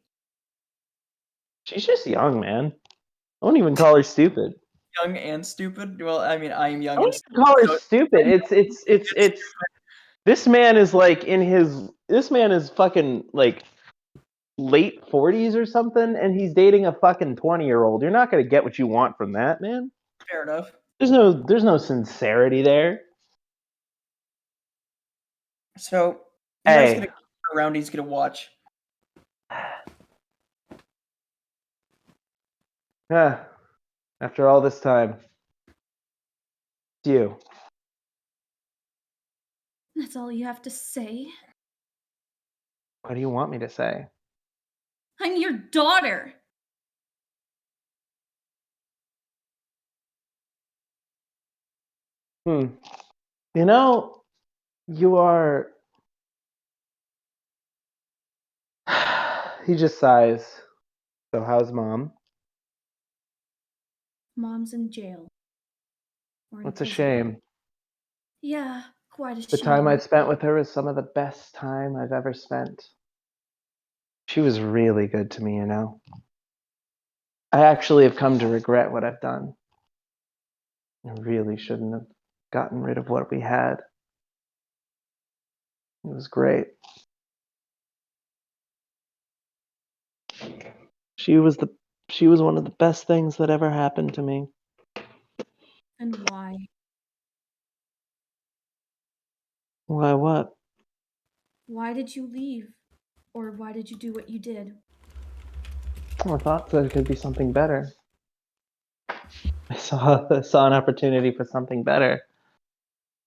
She's just young, man. I won't even call her stupid. Young and stupid? Well, I mean, I am I young won't and even call her so- stupid. It's this man is like this man is fucking like late 40s or something, and he's dating a fucking 20-year-old. You're not gonna get what you want from that, man. Fair enough. There's no sincerity there. So, Eli's Hey. gonna go around, he's gonna watch. After all this time, it's you. That's all you have to say? What do you want me to say? I'm your daughter! You know, you are. He just sighs. So, how's mom? Mom's in jail. Or in What's a prison. shame. Yeah, quite a The shame. time I spent with her was some of the best time I've ever spent. She was really good to me, you know. I actually have come to regret what I've done. I really shouldn't have gotten rid of what we had. It was great. She was one of the best things that ever happened to me. And why? Why what? Why did you leave? Or why did you do what you did? I thought there could be something better. I saw an opportunity for something better.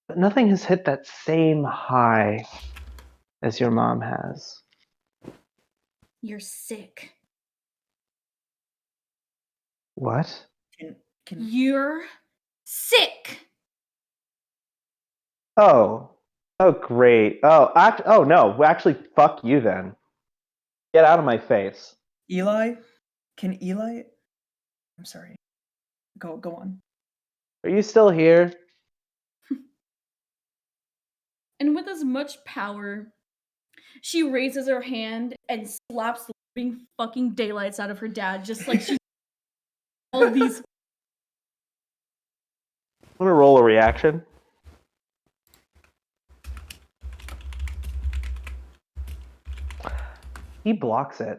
But nothing has hit that same high as your mom has. You're sick. What? You're sick. Oh, great. Oh no. Actually, fuck you then. Get out of my face. Eli? Can Eli? I'm sorry. Go on. Are you still here? And with as much power, she raises her hand and slaps the living fucking daylights out of her dad, just like she all these. I'm gonna roll a reaction. He blocks it.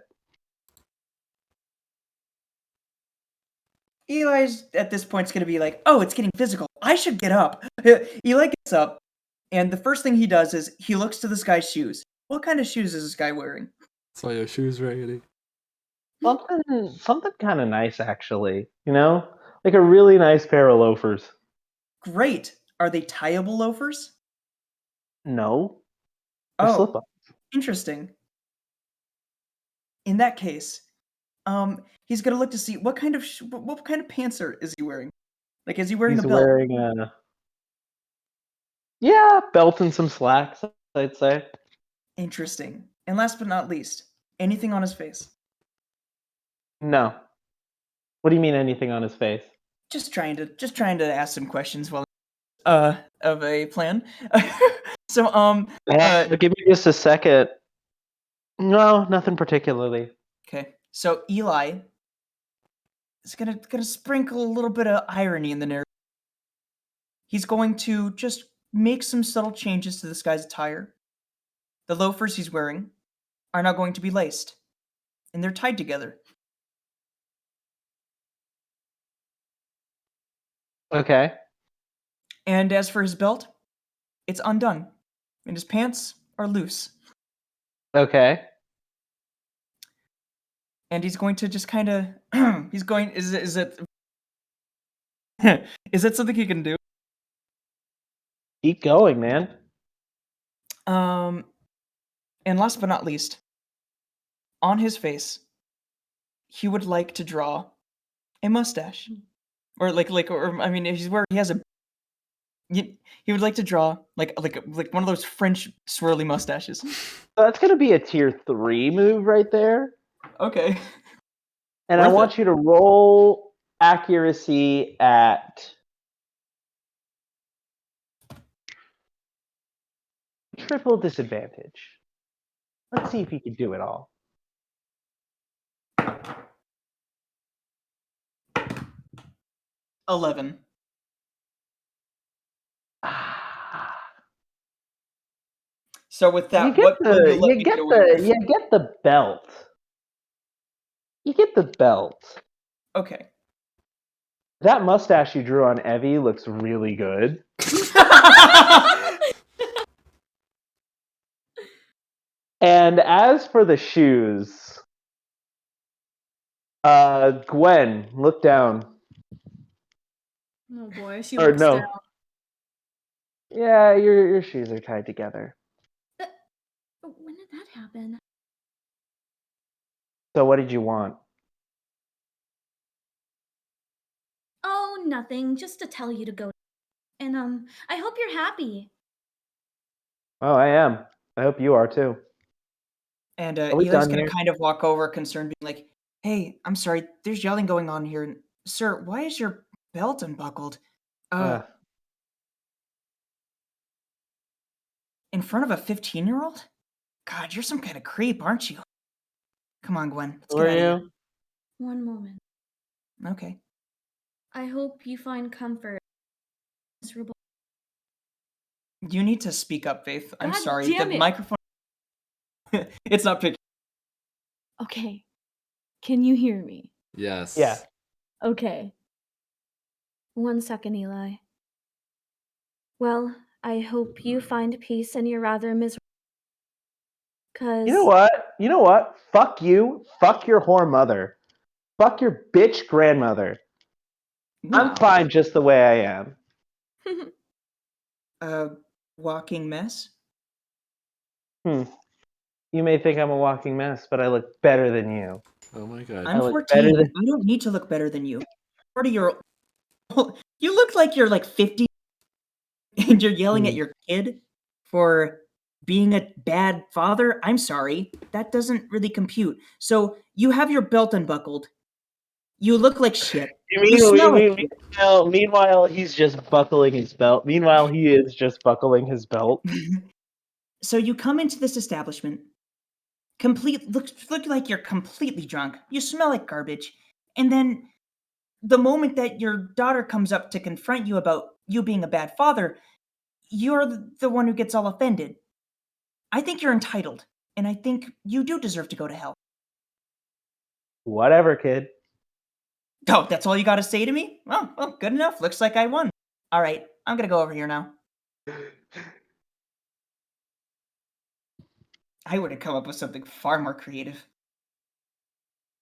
Eli's at this point is going to be like, oh, it's getting physical. I should get up. Eli gets up, and the first thing he does is he looks to this guy's shoes. What kind of shoes is this guy wearing? Saw your shoes raggedy. Something kind of nice, actually. You know, like a really nice pair of loafers. Great. Are they tieable loafers? No. They're Oh, slip-ups. interesting. In that case, he's gonna look to see what kind of pants is he wearing? Like, is he wearing He's a belt? wearing a belt and some slacks, I'd say. Interesting. And last but not least, anything on his face? No. What do you mean anything on his face? Just trying to ask some questions while of a plan. So Give me just a second. No, nothing particularly. okay. So Eli is gonna sprinkle a little bit of irony in the narrative. He's going to just make some subtle changes to this guy's attire. The loafers he's wearing are now going to be laced, and they're tied together. Okay. And as for his belt, it's undone, and his pants are loose. Okay. And he's going to just kind of is it is that something he can do? Keep going, man. And last but not least, on his face, he would like to draw a mustache, or I mean, if he has a, he would like to draw like one of those French swirly mustaches. That's gonna be a tier 3 move right there. Okay. And I want you to roll accuracy at triple disadvantage. Let's see if you can do it all. $11. So with that, you get the belt. You get the belt. Okay. That mustache you drew on Evie looks really good. And as for the shoes, Gwen, look down. Oh boy, she Or looks no. down. Yeah, your shoes are tied together. When did that happen? So what did you want? Oh, nothing. Just to tell you to go. And I hope you're happy. Oh, I am. I hope you are too. And we Eli's done gonna here? kind of walk over, concerned, being like, "Hey, I'm sorry. There's yelling going on here, sir. Why is your belt unbuckled? In front of a 15-year-old? God, you're some kind of creep, aren't you? Come on, Gwen. Let's Who get are out of here." you? One moment. Okay. I hope you find comfort. Miserable. You need to speak up, Faith. I'm God sorry. damn The it. microphone. It's not picking. Okay. Can you hear me? Yes. Yeah. Okay. 1 second, Eli. Well, I hope you find peace in your rather miserable. Cause You know what? Fuck you. Fuck your whore mother. Fuck your bitch grandmother. I'm fine just the way I am. Walking mess. You may think I'm a walking mess, but I look better than you. Oh my god. I'm look 14. better than- I don't need to look better than you. 40-year-old. You look like you're like 50 and you're yelling at your kid for being a bad father. I'm sorry. That doesn't really compute. So you have your belt unbuckled. You look like shit. You smell like shit. Meanwhile, he's just buckling his belt. Meanwhile, he is just buckling his belt. So you come into this establishment, look like you're completely drunk. You smell like garbage. And then the moment that your daughter comes up to confront you about you being a bad father, you're the one who gets all offended. I think you're entitled, and I think you do deserve to go to hell. Whatever, kid. Oh, that's all you got to say to me? Well, good enough. Looks like I won. All right, I'm going to go over here now. I would have come up with something far more creative.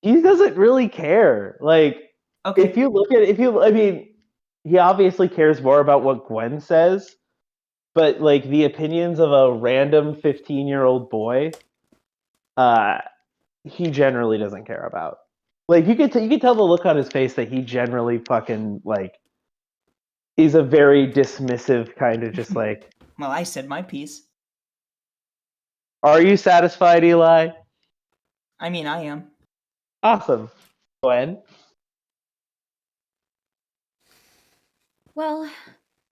He doesn't really care. Like, Okay. he obviously cares more about what Gwen says, but like the opinions of a random 15-year-old boy, he generally doesn't care about. Like you could tell the look on his face that he generally fucking like is a very dismissive kind of just like. Well, I said my piece. Are you satisfied, Eli? I mean, I am. Awesome. Gwen? Well,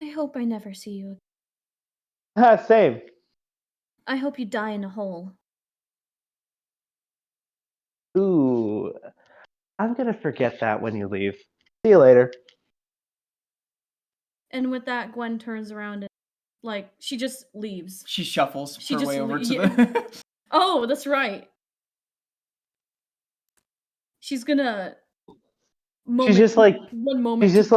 I hope I never see you. Same. I hope you die in a hole. Ooh. I'm gonna forget that when you leave. See you later. And with that, Gwen turns around and, like, she just leaves. She shuffles She her just way over le- to yeah. the... Oh, that's right. She's gonna. She's just like, one moment. he's just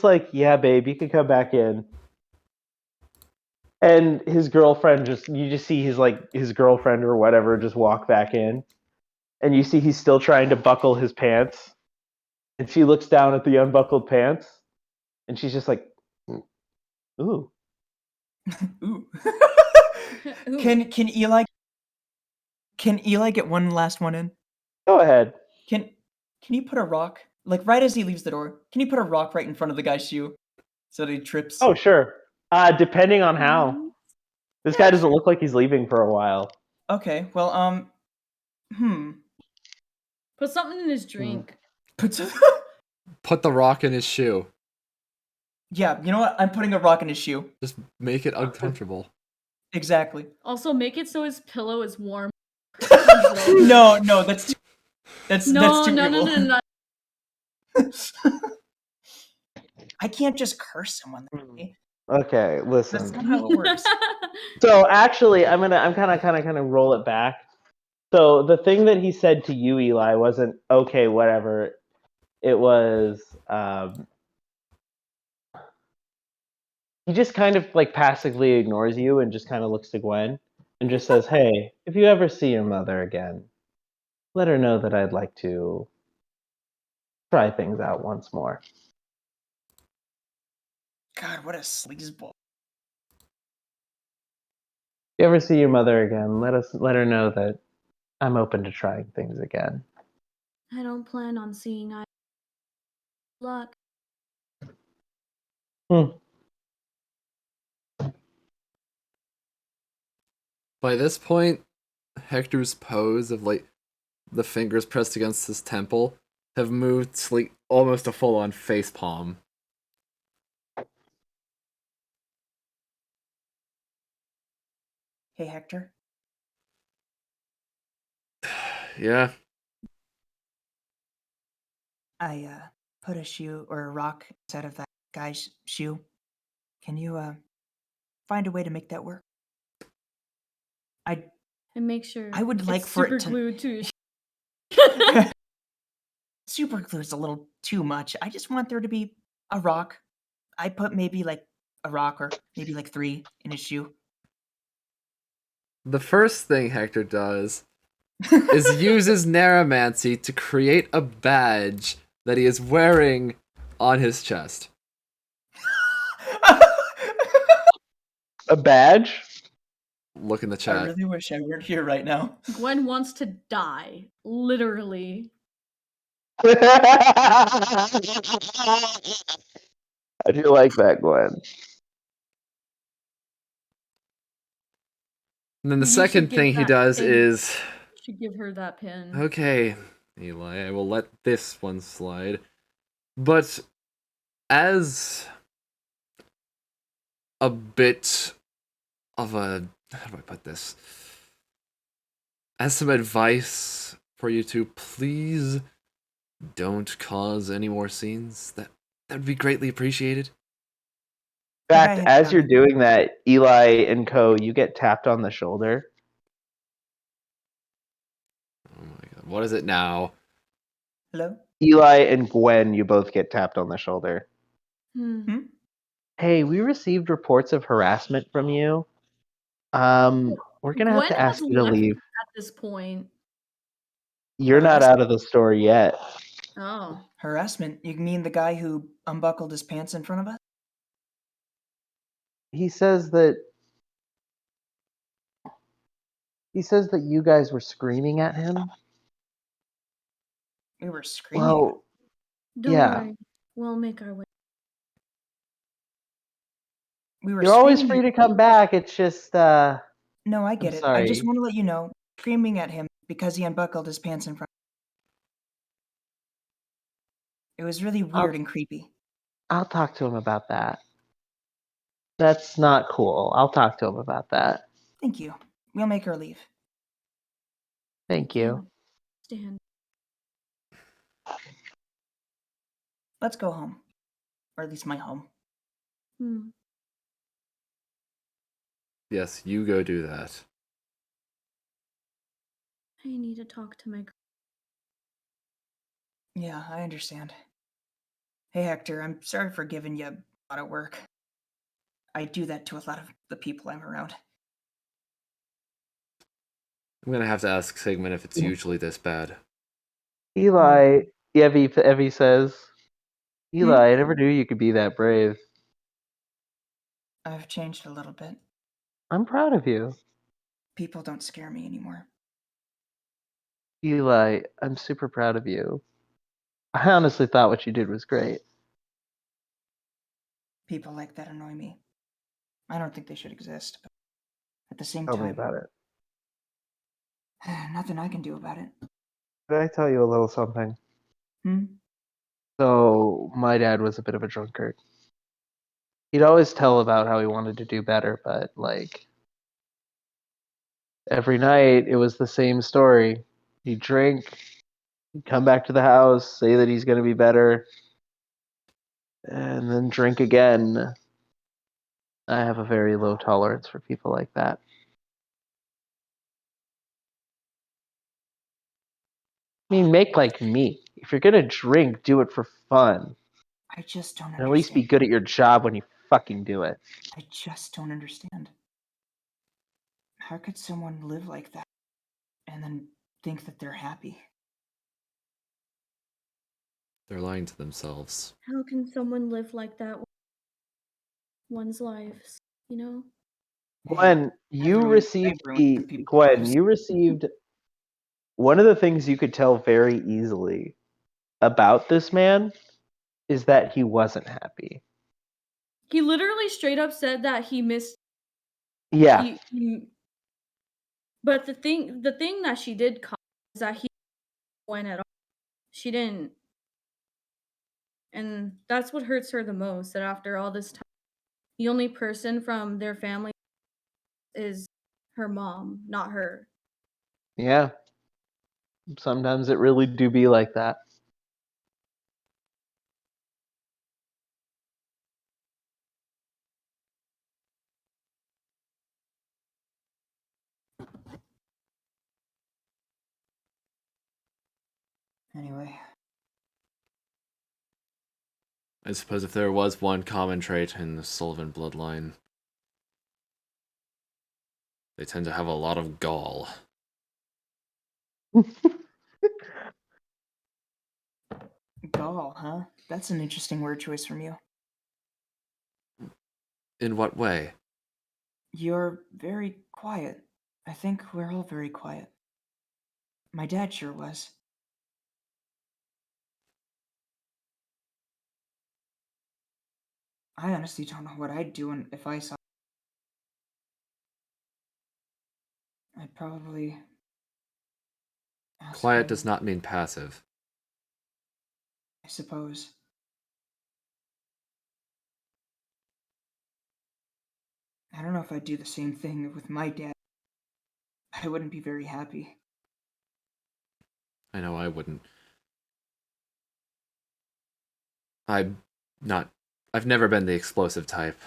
like, yeah, babe, you can come back in. And his girlfriend you just see his girlfriend or whatever just walk back in. And you see he's still trying to buckle his pants. And she looks down at the unbuckled pants. And she's just like, ooh. Ooh. Ooh. Can Eli get one last one in? Go ahead. Can you put a rock, like right as he leaves the door, can you put a rock right in front of the guy's shoe so that he trips? Oh, sure. Depending on how. This guy doesn't look like he's leaving for a while. Okay, well, Put something in his drink. Put the rock in his shoe. Yeah, you know what? I'm putting a rock in his shoe. Just make it uncomfortable. Exactly. Also, make it so his pillow is warm. No, that's too No. evil. I can't just curse someone that way. Okay, listen. That's not how it works. So actually, I'm kind of roll it back. So the thing that he said to you, Eli, wasn't okay, whatever. It was he just kind of like passively ignores you and just kind of looks to Gwen and just says, "Hey, if you ever see your mother again, let her know that I'd like to try things out once more." God, what a sleazeball. If you ever see your mother again, let her know that I'm open to trying things again. I don't plan on seeing I. Luck. By this point, Hector's pose of like the fingers pressed against his temple have moved to like almost a full-on face palm. Hey, Hector. Yeah. I put a shoe or a rock inside of that guy's shoe. Can you find a way to make that work? And make sure I would like it's for super it to glued to his super glue is a little too much. I just want there to be a rock. I put maybe like a rock or maybe like 3 in his shoe. The first thing Hector does is uses Narramancy to create a badge that he is wearing on his chest. A badge? Look in the I chat. really wish I weren't here right now. Gwen wants to die. Literally. I do like that, Gwen. And then the You should second give thing he that does thing- is, You should give her that pin. okay, Eli, I will let this one slide. But as a bit of a, how do I put this? As some advice for you two, please don't cause any more scenes. That would be greatly appreciated. In fact, Okay, as you're doing that, Eli and Co, you get tapped on the shoulder. Oh my god, what is it now? Hello? Eli and Gwen, you both get tapped on the shoulder. Hmm. Hey, we received reports of harassment from you. We're gonna have Gwen to ask has you to left leave. at this point. You're not Harassment? out of the store yet. Oh. Harassment? You mean the guy who unbuckled his pants in front of us? He says that you guys were screaming at him. We were screaming. Well, Don't yeah. worry. We'll make our way. We were You're always screaming free to come back. It's just No, I get it. I just sorry. want to let you know, screaming at him because he unbuckled his pants in front. It was really weird and creepy. I'll talk to him about that. That's not cool. I'll talk to him about that. Thank you. We'll make her leave. Thank you. Stand. Let's go home. Or at least my home. Hmm. Yes, you go do that. I need to talk to my. Yeah, I understand. Hey, Hector, I'm sorry for giving you a lot of work. I do that to a lot of the people I'm around. I'm gonna have to ask Sigmund if it's usually this bad. Eli, Evie says, Eli, I never knew you could be that brave. I've changed a little bit. I'm proud of you. People don't scare me anymore. Eli, I'm super proud of you. I honestly thought what you did was great. People like that annoy me. I don't think they should exist, but at the same Tell me time, about it. nothing I can do about it. Did I tell you a little something? Hmm? So, my dad was a bit of a drunkard. He'd always tell about how he wanted to do better, but, like, every night it was the same story. He'd drink, he'd come back to the house, say that he's going to be better, and then drink again. I have a very low tolerance for people like that. I mean, make like me. If you're gonna drink, do it for fun. I just don't And at least be understand. good at your job when you fucking do it. I just don't understand. How could someone live like that and then think that they're happy? They're lying to themselves. How can someone live like that? One's lives, you know. Gwen, you ruined received some people's lives. one of the things you could tell very easily about this man is that he wasn't happy. He literally straight up said that he missed. Yeah. But the thing that she did cause is that he went at all. She didn't, and that's what hurts her the most. That after all this time, the only person from their family is her mom, not her. Yeah. Sometimes it really do be like that. Anyway, I suppose if there was one common trait in the Sullivan bloodline, they tend to have a lot of gall. gall, huh? That's an interesting word choice from you. In what way? You're very quiet. I think we're all very quiet. My dad sure was. I honestly don't know what I'd do if I saw. I'd probably ask Quiet him, does not mean passive. I suppose. I don't know if I'd do the same thing with my dad. I wouldn't be very happy. I know I wouldn't. I'm not. I've never been the explosive type.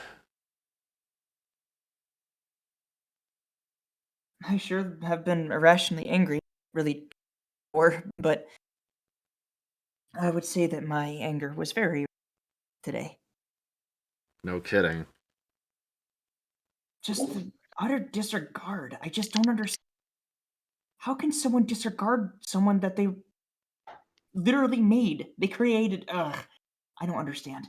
I sure have been irrationally angry, really, but I would say that my anger was very today. No kidding. Just the utter disregard. I just don't understand. How can someone disregard someone that they literally made? They created. Ugh. I don't understand.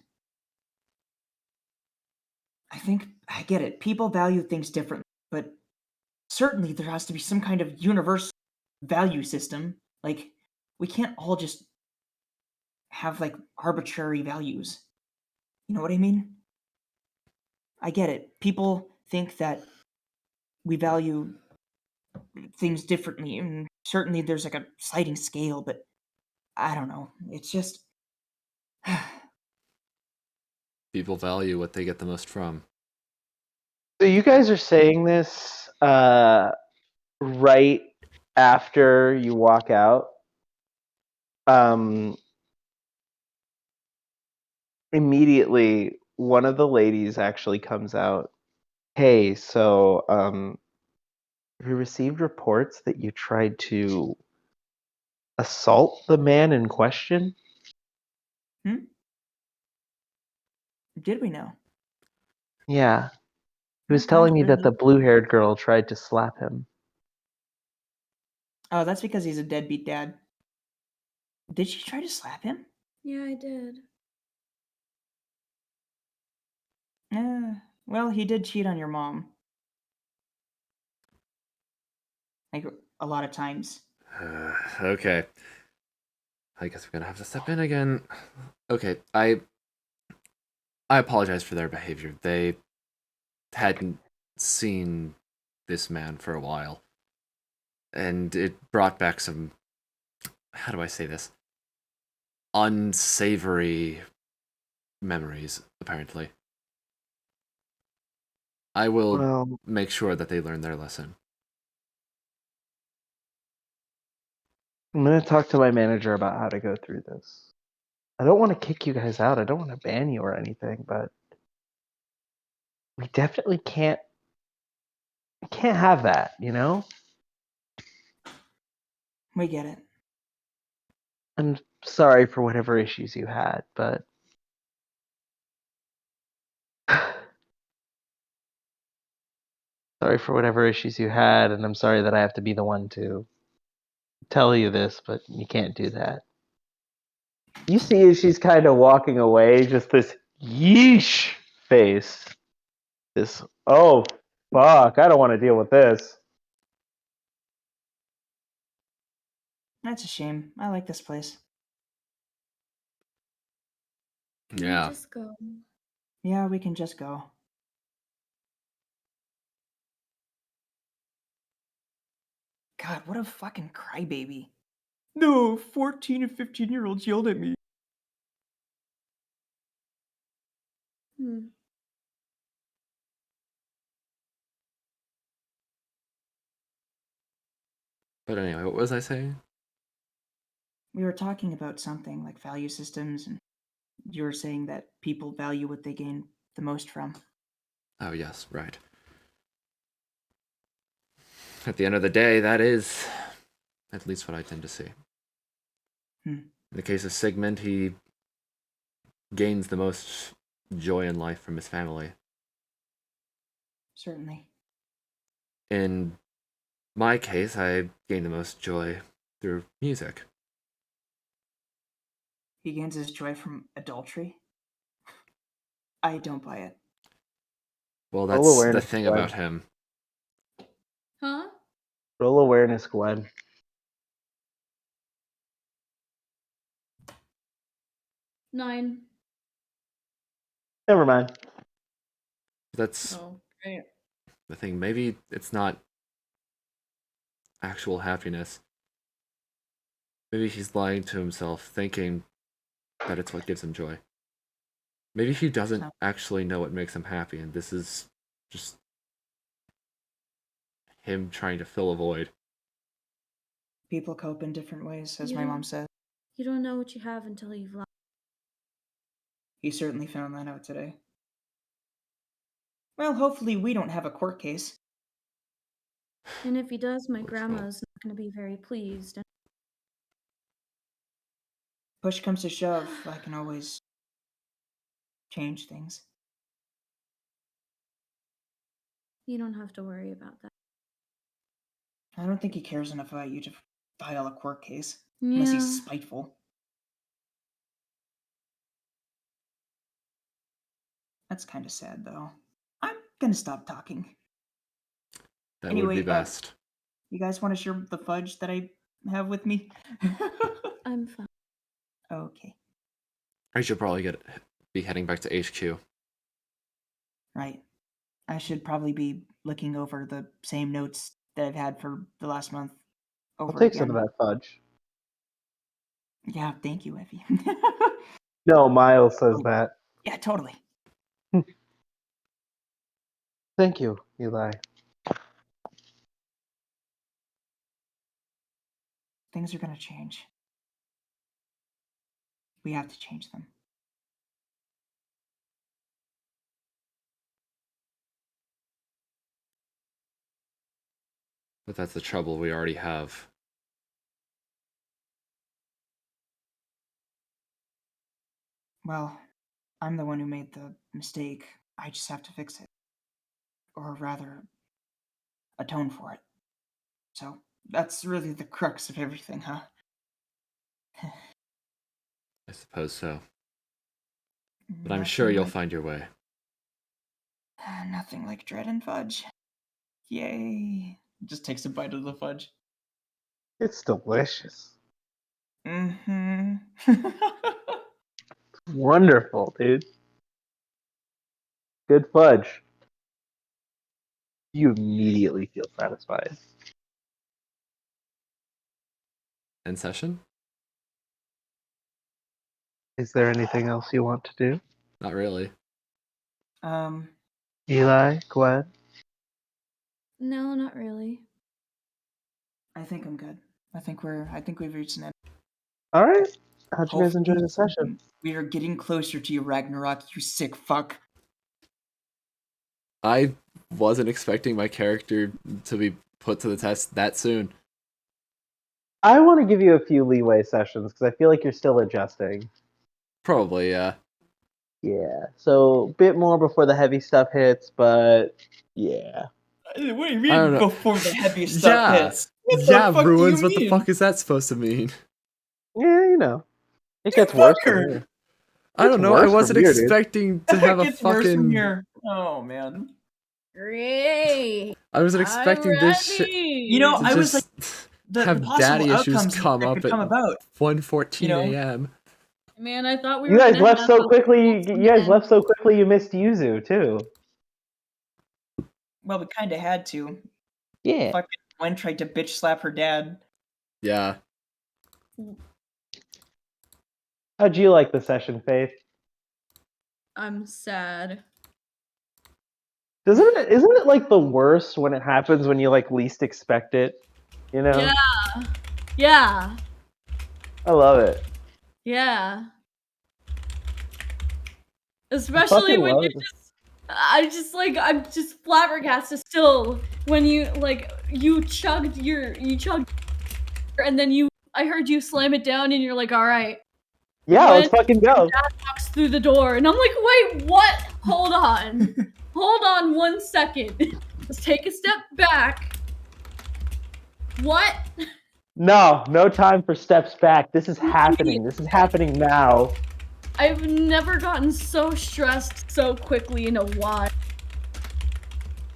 I get it. People value things differently, but certainly there has to be some kind of universal value system. Like, we can't all just have, like, arbitrary values. You know what I mean? I get it. People think that we value things differently, and certainly there's like a sliding scale, but I don't know. It's just. People value what they get the most from. So you guys are saying this right after you walk out. Immediately, one of the ladies actually comes out. Hey, so we received reports that you tried to assault the man in question. Did we know? Yeah, he was What telling kind me of that the business? blue-haired girl tried to slap him. Oh, that's because he's a deadbeat dad. Did she try to slap him? Yeah, I did. Well, he did cheat on your mom. Like, a lot of times. Okay. I guess we're gonna have to step in again. Okay, I apologize for their behavior. They hadn't seen this man for a while. And it brought back some, how do I say this? Unsavory memories, apparently. I will Well, make sure that they learn their lesson. I'm gonna talk to my manager about how to go through this. I don't want to kick you guys out. I don't want to ban you or anything, but we definitely can't have that, you know? We get it. I'm sorry for whatever issues you had, but sorry for whatever issues you had, and I'm sorry that I have to be the one to tell you this, but you can't do that. You see as she's kind of walking away, just this yeesh face. This, oh, fuck, I don't want to deal with this. That's a shame. I like this place. Can we Yeah. just go? Yeah, we can just go. God, what a fucking crybaby. No, 14 and 15-year-olds yelled at me. Hmm. But anyway, what was I saying? We were talking about something like value systems, and you were saying that people value what they gain the most from. Oh, yes, right. At the end of the day, that is at least what I tend to see. Hmm. In the case of Sigmund, he gains the most joy in life from his family. Certainly. In my case, I gain the most joy through music. He gains his joy from adultery? I don't buy it. Well, Roll that's the awareness, thing Gwen. about him. Huh? Roll awareness, Gwen. 9. Never mind. That's Oh, right. the thing. Maybe it's not actual happiness. Maybe he's lying to himself, thinking that it's what gives him joy. Maybe he doesn't actually know what makes him happy, and this is just him trying to fill a void. People cope in different ways, as my Yeah. mom said. You don't know what you have until you've lost. He certainly found that out today. Well, hopefully we don't have a court case. And if he does, my Looks grandma's not going to be very pleased. Push comes to shove, I can always change things. You don't have to worry about that. I don't think he cares enough about you to file a court case. Unless Yeah. he's spiteful. That's kind of sad, though. I'm gonna stop talking. That Anyway, would be best. You guys want to share the fudge that I have with me? I'm fine. Okay. I should probably be heading back to HQ. Right. I should probably be looking over the same notes that I've had for the last month I'll over take again. some of that fudge. Yeah, thank you, Evie. No, Miles says that. Yeah, totally. Thank you, Eli. Things are gonna change. We have to change them. But that's the trouble we already have. Well, I'm the one who made the mistake. I just have to fix it. Or rather, atone for it. So, that's really the crux of everything, huh? I suppose so. But I'm sure you'll find your way. Nothing like dread and fudge. Yay. Just takes a bite of the fudge. It's delicious. Mm-hmm. Wonderful, dude. Good fudge. You immediately feel satisfied. End session? Is there anything else you want to do? Not really. Eli, Gwen? No, not really. I think I'm good. I think we've reached an end. Alright. How'd you guys enjoy Hopefully the session? We are getting closer to you, Ragnarok, you sick fuck. I wasn't expecting my character to be put to the test that soon. I want to give you a few leeway sessions because I feel like you're still adjusting. Probably, yeah. Yeah. So, a bit more before the heavy stuff hits, but yeah. What do you I don't mean know. before the heavy stuff Yeah. hits? What the Yeah, fuck Ruins, do you what the mean? fuck is that supposed to mean? Yeah, you know. It You gets worse from fucker! here. I don't know, I worse from wasn't here, dude. expecting to have a It gets worse from fucking... here. Oh, man. Great. I wasn't expecting this shit You know, to I was just the have possible daddy issues outcomes come that up could at come about. 1:14 You know? a.m. Man, I thought we You were guys gonna left have so a quickly. whole You guys event. left so quickly. You missed Yuzu too. Well, we kind of had to. Yeah. Fucking Gwen tried to bitch slap her dad. Yeah. How'd you like the session, Faith? I'm sad. Isn't it like the worst when it happens when you like least expect it? You know? Yeah. Yeah. I love it. Yeah. Especially fucking when love you it. I'm just flabbergasted still when you chugged and then I heard you slam it down and you're like, all right. Yeah, When let's fucking go. Dad walks through the door and I'm like, wait, what? Hold on. Hold on 1 second. Let's take a step back. What? No time for steps back. This is happening. This is happening now. I've never gotten so stressed so quickly in a while.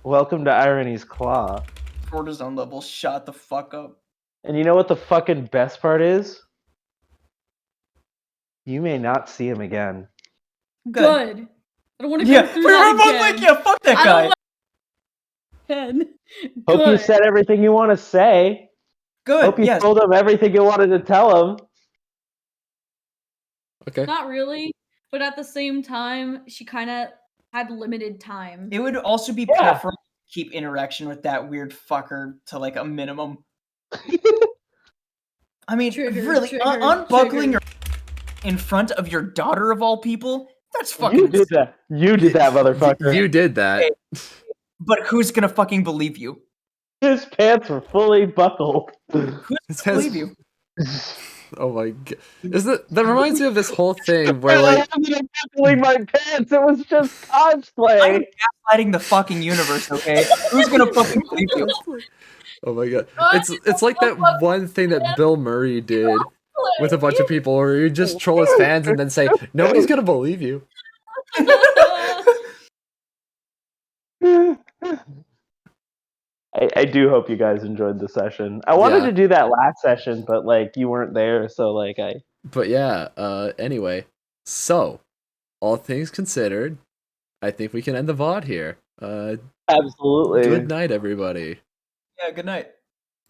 Welcome to Irony's Claw. Cortisone level shot the fuck up. And you know what the fucking best part is? You may not see him again. Good. I don't want to Yeah, go through we were that both again. like, yeah, fuck that I guy. don't want Hope you Good. said everything you want to say. Good. Hope you Yes. told him everything you wanted to tell him. Okay. Not really, but at the same time, she kind of had limited time. It would also be Yeah. preferable to keep interaction with that weird fucker to like a minimum. I mean, Triggered, really, triggered, unbuckling triggered. your in front of your daughter of all people? That's fucking. You did that. You did that, motherfucker. You did that. But who's gonna fucking believe you? His pants were fully buckled. Who's It gonna says- believe you? Oh my god. That reminds me of this whole thing where I like wasn't buckling my pants. It was just I'm cosplay. gaslighting the fucking universe, okay? Who's gonna fucking believe you? oh my god. It's like that one thing that Bill Murray did with a bunch of people where you just troll his fans and then say, nobody's gonna believe you. I do hope you guys enjoyed the session. I wanted Yeah. to do that last session, but like you weren't there, so like I. But yeah, anyway. So, all things considered, I think we can end the VOD here. Absolutely. Good night, everybody. Yeah, good night.